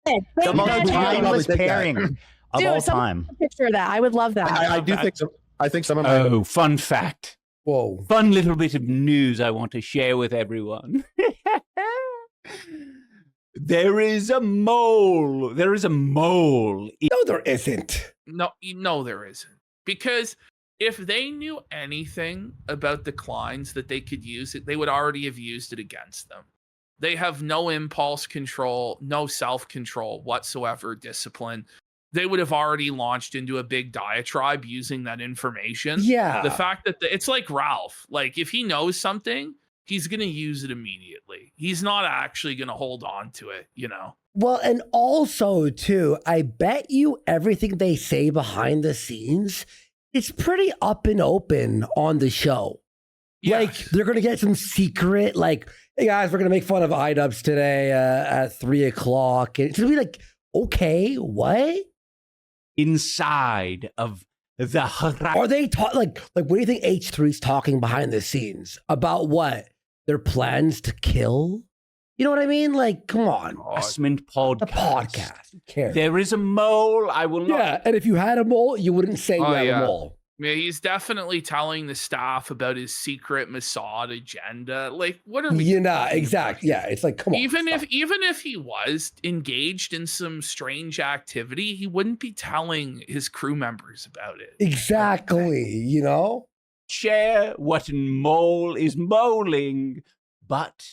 J: The most timeless
K: Dude,
J: pairing of all time.
O: Picture of that. I would love that.
K: I do think so. I think some of my
F: Oh, fun fact.
B: Whoa.
F: Fun little bit of news I want to share with everyone. There is a mole. There is a mole.
B: No, there isn't.
A: No, there isn't. Because if they knew anything about the Kleins that they could use it, they would already have used it against them. They have no impulse control, no self-control whatsoever, discipline. They would have already launched into a big diatribe using that information.
B: Yeah.
A: The fact that it's like Ralph. Like, if he knows something, he's going to use it immediately. He's not actually going to hold on to it, you know?
B: Well, and also, too, I bet you everything they say behind the scenes is pretty up and open on the show. Like they're gonna get some secret, like, hey guys, we're gonna make fun of iDubbbz today at 3:00. And it's gonna be like, okay, what?
D: Inside of the
B: Are they like what do you think H3's talking behind the scenes about? What their plans to kill? You know what I mean? Like, come on.
D: Harassment podcast.
B: The podcast. Who cares?
D: There is a mole. I will not.
B: Yeah, and if you had a mole, you wouldn't say you had a mole.
A: Yeah, he's definitely telling the staff about his secret Mossad agenda. Like, what are we?
B: Exactly. Yeah, it's like, come on.
A: Even if he was engaged in some strange activity, he wouldn't be telling his crew members about it.
B: Exactly. You know,
D: share what mole is moling, but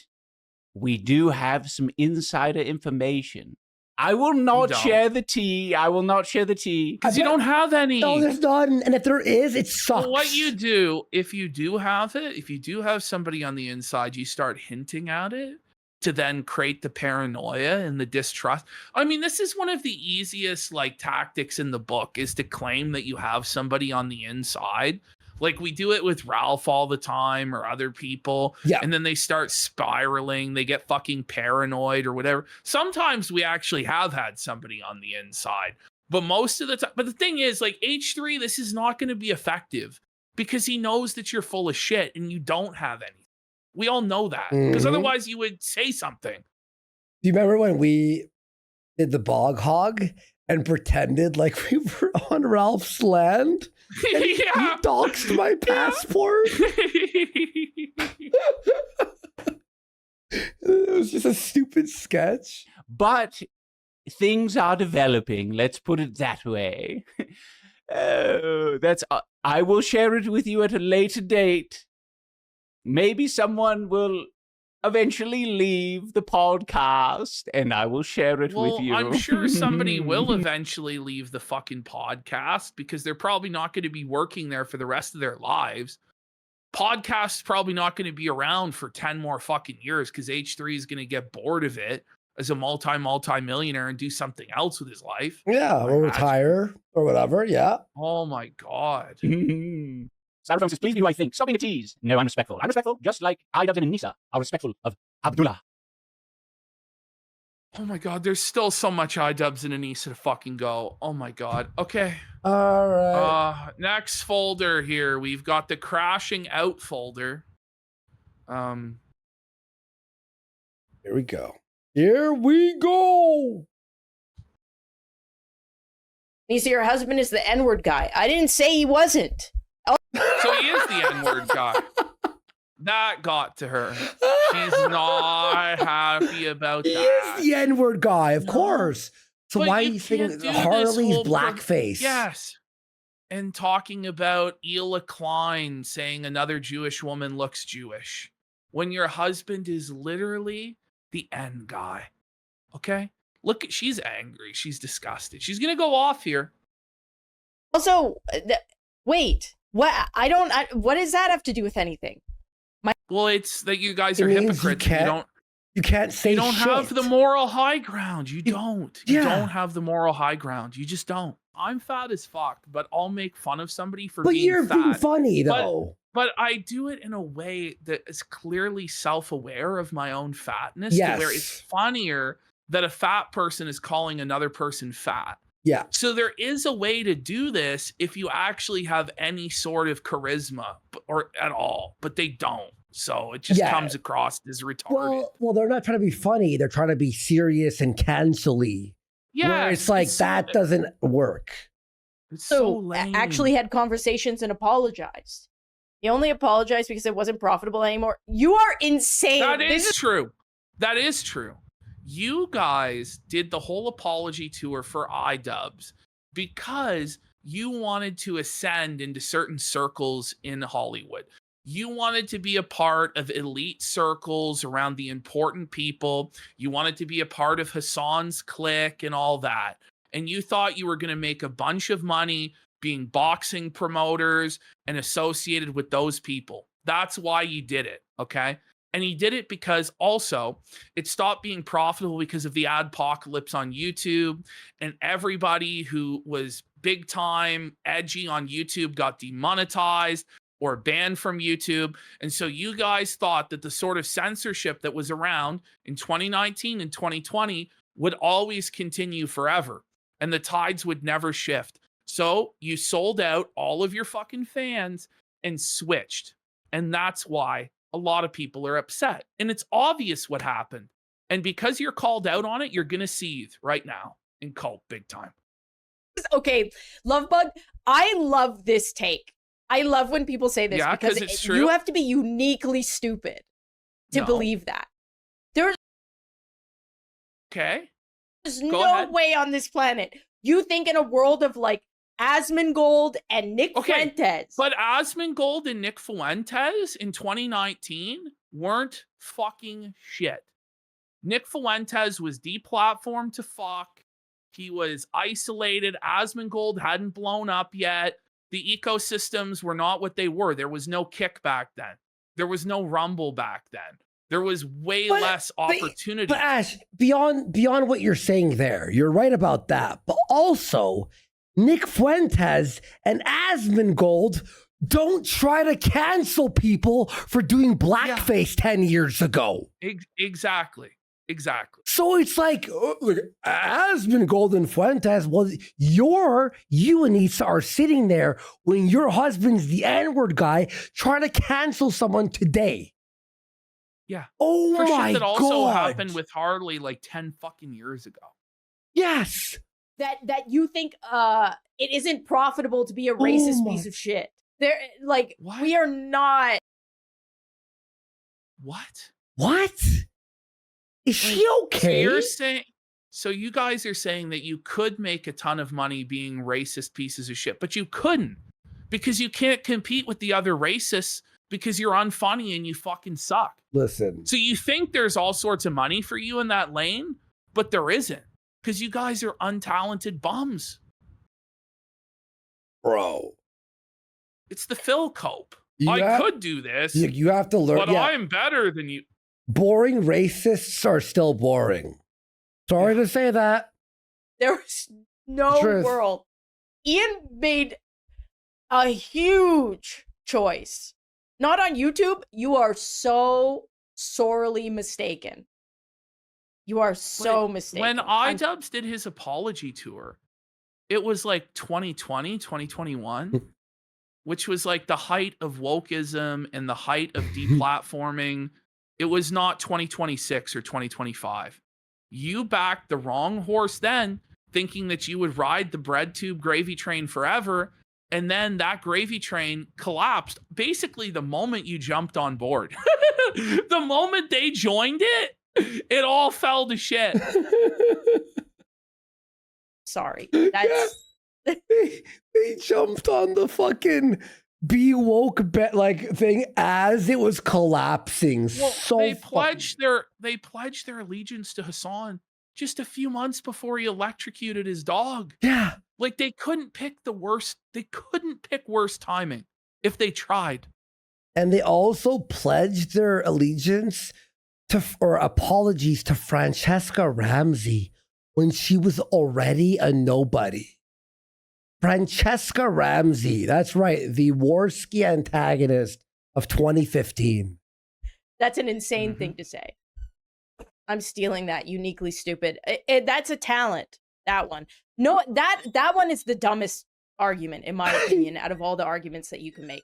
D: we do have some insider information. I will not share the tea. I will not share the tea.
A: Because you don't have any.
B: No, there's not. And if there is, it sucks.
A: Well, what you do, if you do have it, if you do have somebody on the inside, you start hinting at it to then create the paranoia and the distrust. I mean, this is one of the easiest like tactics in the book, is to claim that you have somebody on the inside. Like we do it with Ralph all the time or other people.
B: Yeah.
A: And then they start spiraling. They get fucking paranoid or whatever. Sometimes we actually have had somebody on the inside. But most of the time, but the thing is, like H3, this is not going to be effective because he knows that you're full of shit and you don't have anything. We all know that because otherwise you would say something.
B: Do you remember when we did the bog hog and pretended like we were on Ralph's land? And he doxed my passport. It was just a stupid sketch.
D: But things are developing. Let's put it that way. I will share it with you at a later date. Maybe someone will eventually leave the podcast and I will share it with you.
A: I'm sure somebody will eventually leave the fucking podcast because they're probably not going to be working there for the rest of their lives. Podcast's probably not going to be around for 10 more fucking years because H3 is going to get bored of it as a multi-millionaire and do something else with his life.
B: Yeah, or retire or whatever. Yeah.
A: Oh my God.
D: Cyberphone says, please be who I think. Stop being a tease. No, I'm respectful. I'm respectful, just like iDubbbz and Anisa are respectful of Abdullah.
A: Oh my God, there's still so much iDubbbz and Anisa to fucking go. Oh my God. Okay.
B: All right.
A: Next folder here. We've got the crashing out folder.
B: Here we go. Here we go.
C: Anisa, your husband is the N-word guy. I didn't say he wasn't.
A: So he is the N-word guy. That got to her. She's not happy about that.
B: He is the N-word guy, of course. So
A: but
B: why are you saying Harley's blackface?
A: Yes. And talking about Ela Klein saying another Jewish woman looks Jewish. When your husband is literally the N guy. Okay? Look, she's angry. She's disgusted. She's going to go off here.
C: Also, wait. What? What does that have to do with anything?
A: Well, it's that you guys are hypocrites.
B: You can't say
A: you don't
B: shit.
A: have the moral high ground. You don't. You don't have the moral high ground. You just don't. I'm fat as fuck, but I'll make fun of somebody for being fat.
B: But you're being funny, though.
A: But I do it in a way that is clearly self-aware of my own fatness.
B: Yes.
A: To where it's funnier that a fat person is calling another person fat.
B: Yeah.
A: So there is a way to do this if you actually have any sort of charisma or at all, but they don't. So it just comes across as retarded.
B: Well, they're not trying to be funny. They're trying to be serious and cancel-y.
A: Yeah.
B: Where it's like, that doesn't work.
A: It's so lame.
C: Actually had conversations and apologized. He only apologized because it wasn't profitable anymore. You are insane.
A: That is true. That is true. You guys did the whole apology tour for iDubbbz because you wanted to ascend into certain circles in Hollywood. You wanted to be a part of elite circles around the important people. You wanted to be a part of Hassan's clique and all that. And you thought you were going to make a bunch of money being boxing promoters and associated with those people. That's why you did it, okay? And he did it because also it stopped being profitable because of the adpocalypse on YouTube, and everybody who was big time edgy on YouTube got demonetized. or banned from YouTube. And so you guys thought that the sort of censorship that was around in 2019 and 2020 would always continue forever, and the tides would never shift. So you sold out all of your fucking fans and switched. And that's why a lot of people are upset. And it's obvious what happened. And because you're called out on it, you're going to seethe right now in cult big time.
C: Okay, Lovebug, I love this take. I love when people say this because
A: it's true.
C: You have to be uniquely stupid to believe that. There's no way on this planet you think in a world of like Asmongold and Nick Fuentes.
A: But Asmongold and Nick Fuentes in 2019 weren't fucking shit. Nick Fuentes was deplatformed to fuck. He was isolated. Asmongold hadn't blown up yet. The ecosystems were not what they were. There was no Kick back then. There was no Rumble back then. There was way less opportunity.
B: But Ash, beyond what you're saying there, you're right about that. But also, Nick Fuentes and Asmongold don't try to cancel people for doing blackface 10 years ago.
A: Exactly.
B: So it's like, look, Asmongold and Fuentes, well, you and Anisa are sitting there when your husband's the N-word guy trying to cancel someone today.
A: Yeah.
B: Oh
A: for
B: my
A: shit that also
B: God.
A: happened with Harley like 10 fucking years ago.
B: Yes.
C: That you think it isn't profitable to be a racist piece of shit. There, like, we are not.
B: What? Is she okay?
A: So you guys are saying that you could make a ton of money being racist pieces of shit, but you couldn't because you can't compete with the other racists because you're unfunny and you fucking suck.
B: Listen.
A: So you think there's all sorts of money for you in that lane, but there isn't because you guys are untalented bums.
B: Bro.
A: It's the Phil Cope. Could do this.
B: You have to learn.
A: But I'm better than you.
B: Boring racists are still boring. Sorry to say that.
C: There's no world. Ian made a huge choice. Not on YouTube. You are so sorely mistaken. You are so mistaken.
A: When iDubbbz did his apology tour, it was like 2020, 2021, which was like the height of wokeism and the height of deplatforming. It was not 2026 or 2025. You backed the wrong horse then, thinking that you would ride the bread tube gravy train forever. And then that gravy train collapsed basically the moment you jumped on board. The moment they joined it, it all fell to shit.
C: Sorry. That's
B: they jumped on the fucking be woke thing as it was collapsing.
A: Well, they pledged their allegiance to Hassan just a few months before he electrocuted his dog.
B: Yeah.
A: Like they couldn't pick worse timing if they tried.
B: And they also pledged their allegiance or apologies to Francesca Ramsey when she was already a nobody. Francesca Ramsey, that's right, the Warski antagonist of 2015.
C: That's an insane thing to say. I'm stealing that. Uniquely stupid. That's a talent. That one. No, that one is the dumbest argument, in my opinion, out of all the arguments that you can make.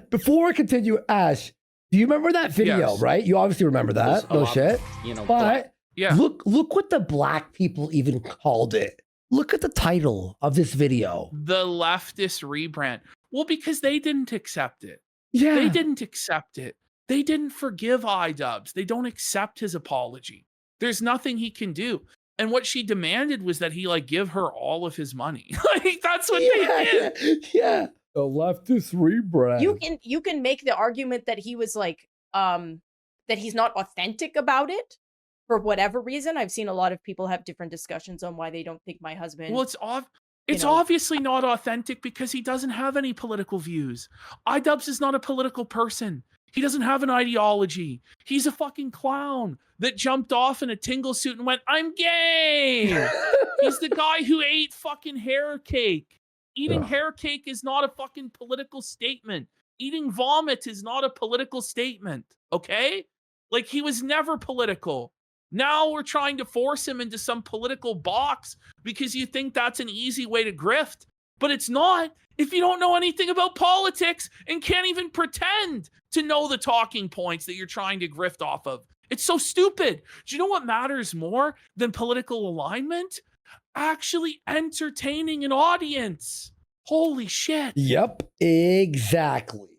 B: Before I continue, Ash, do you remember that video,
A: Yes.
B: right? You obviously remember that. No shit. But look what the black people even called it. Look at the title of this video.
A: The leftist rebrand. Well, because they didn't accept it.
B: Yeah.
A: They didn't accept it. They didn't forgive iDubbbz. They don't accept his apology. There's nothing he can do. And what she demanded was that he give her all of his money. That's what they did.
B: Yeah. The leftist rebrand.
C: You can make the argument that he was that he's not authentic about it. For whatever reason, I've seen a lot of people have different discussions on why they don't think my husband.
A: Well, it's obviously not authentic because he doesn't have any political views. iDubbbz is not a political person. He doesn't have an ideology. He's a fucking clown that jumped off in a tingle suit and went, "I'm gay." He's the guy who ate fucking hair cake. Eating hair cake is not a fucking political statement. Eating vomit is not a political statement, okay? Like, he was never political. Now we're trying to force him into some political box because you think that's an easy way to grift. But it's not if you don't know anything about politics and can't even pretend to know the talking points that you're trying to grift off of. It's so stupid. Do you know what matters more than political alignment? Actually entertaining an audience. Holy shit.
B: Yep, exactly.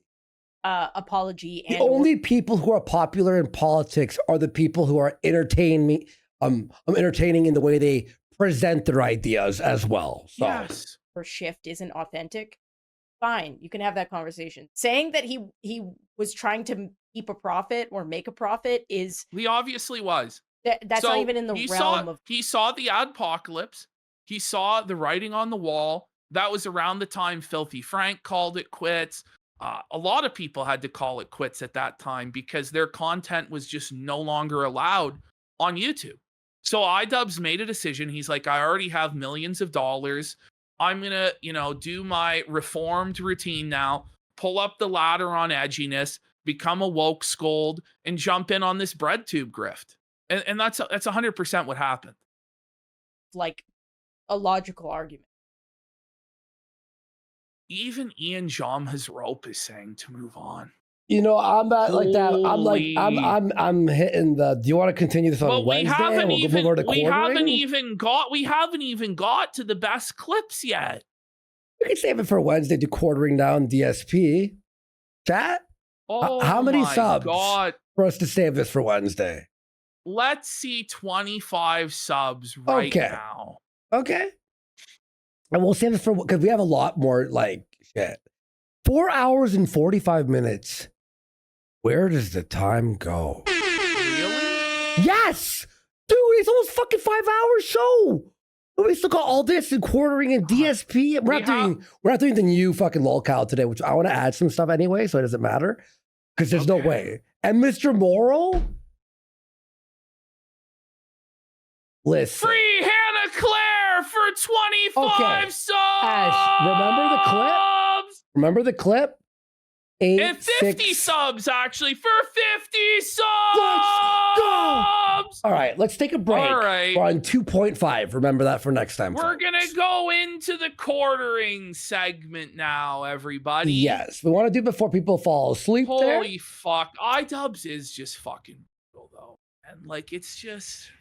C: Apology.
B: The only people who are popular in politics are the people who are entertaining in the way they present their ideas as well. So.
A: Yes.
C: Her shift isn't authentic. Fine, you can have that conversation. Saying that he was trying to keep a profit or make a profit is...
A: He obviously was.
C: That's not even in the realm of...
A: He saw the adpocalypse. He saw the writing on the wall. That was around the time Filthy Frank called it quits. A lot of people had to call it quits at that time because their content was just no longer allowed on YouTube. So iDubbbz made a decision. He's like, I already have millions of dollars. I'm going to, do my reformed routine now, pull up the ladder on edginess, become a woke scold, and jump in on this bread tube grift. And that's 100% what happened.
C: Like a logical argument.
A: Even Ian Jomha's rope is saying to move on.
B: I'm at like that. I'm like, I'm hitting the. Do you want to continue this on Wednesday?
A: We haven't even got to the best clips yet.
B: We can save it for Wednesday. Do quartering down DSP. Chat. How many subs for us to save this for Wednesday?
A: Let's see 25 subs right now.
B: Okay. And we'll save this for, because we have a lot more like shit. 4 hours and 45 minutes. Where does the time go?
A: Really?
B: Yes! Dude, it's almost fucking 5 hours show. We still got all this and quartering and DSP. We're not doing the new fucking lolcow today, which I want to add some stuff anyway, so it doesn't matter. Because there's no way. And Mr. Morrow? Listen.
A: Free Hannah Claire for 25 subs!
B: Ash, remember the clip? Remember the clip?
A: 50 subs, actually, for 50 subs!
B: Let's go! All right, let's take a break.
A: All right.
B: We're on 2.5. Remember that for next time.
A: We're going to go into the quartering segment now, everybody.
B: Yes, we want to do before people fall asleep.
A: Holy fuck. iDubbbz is just fucking brutal, though. And, like, it's just...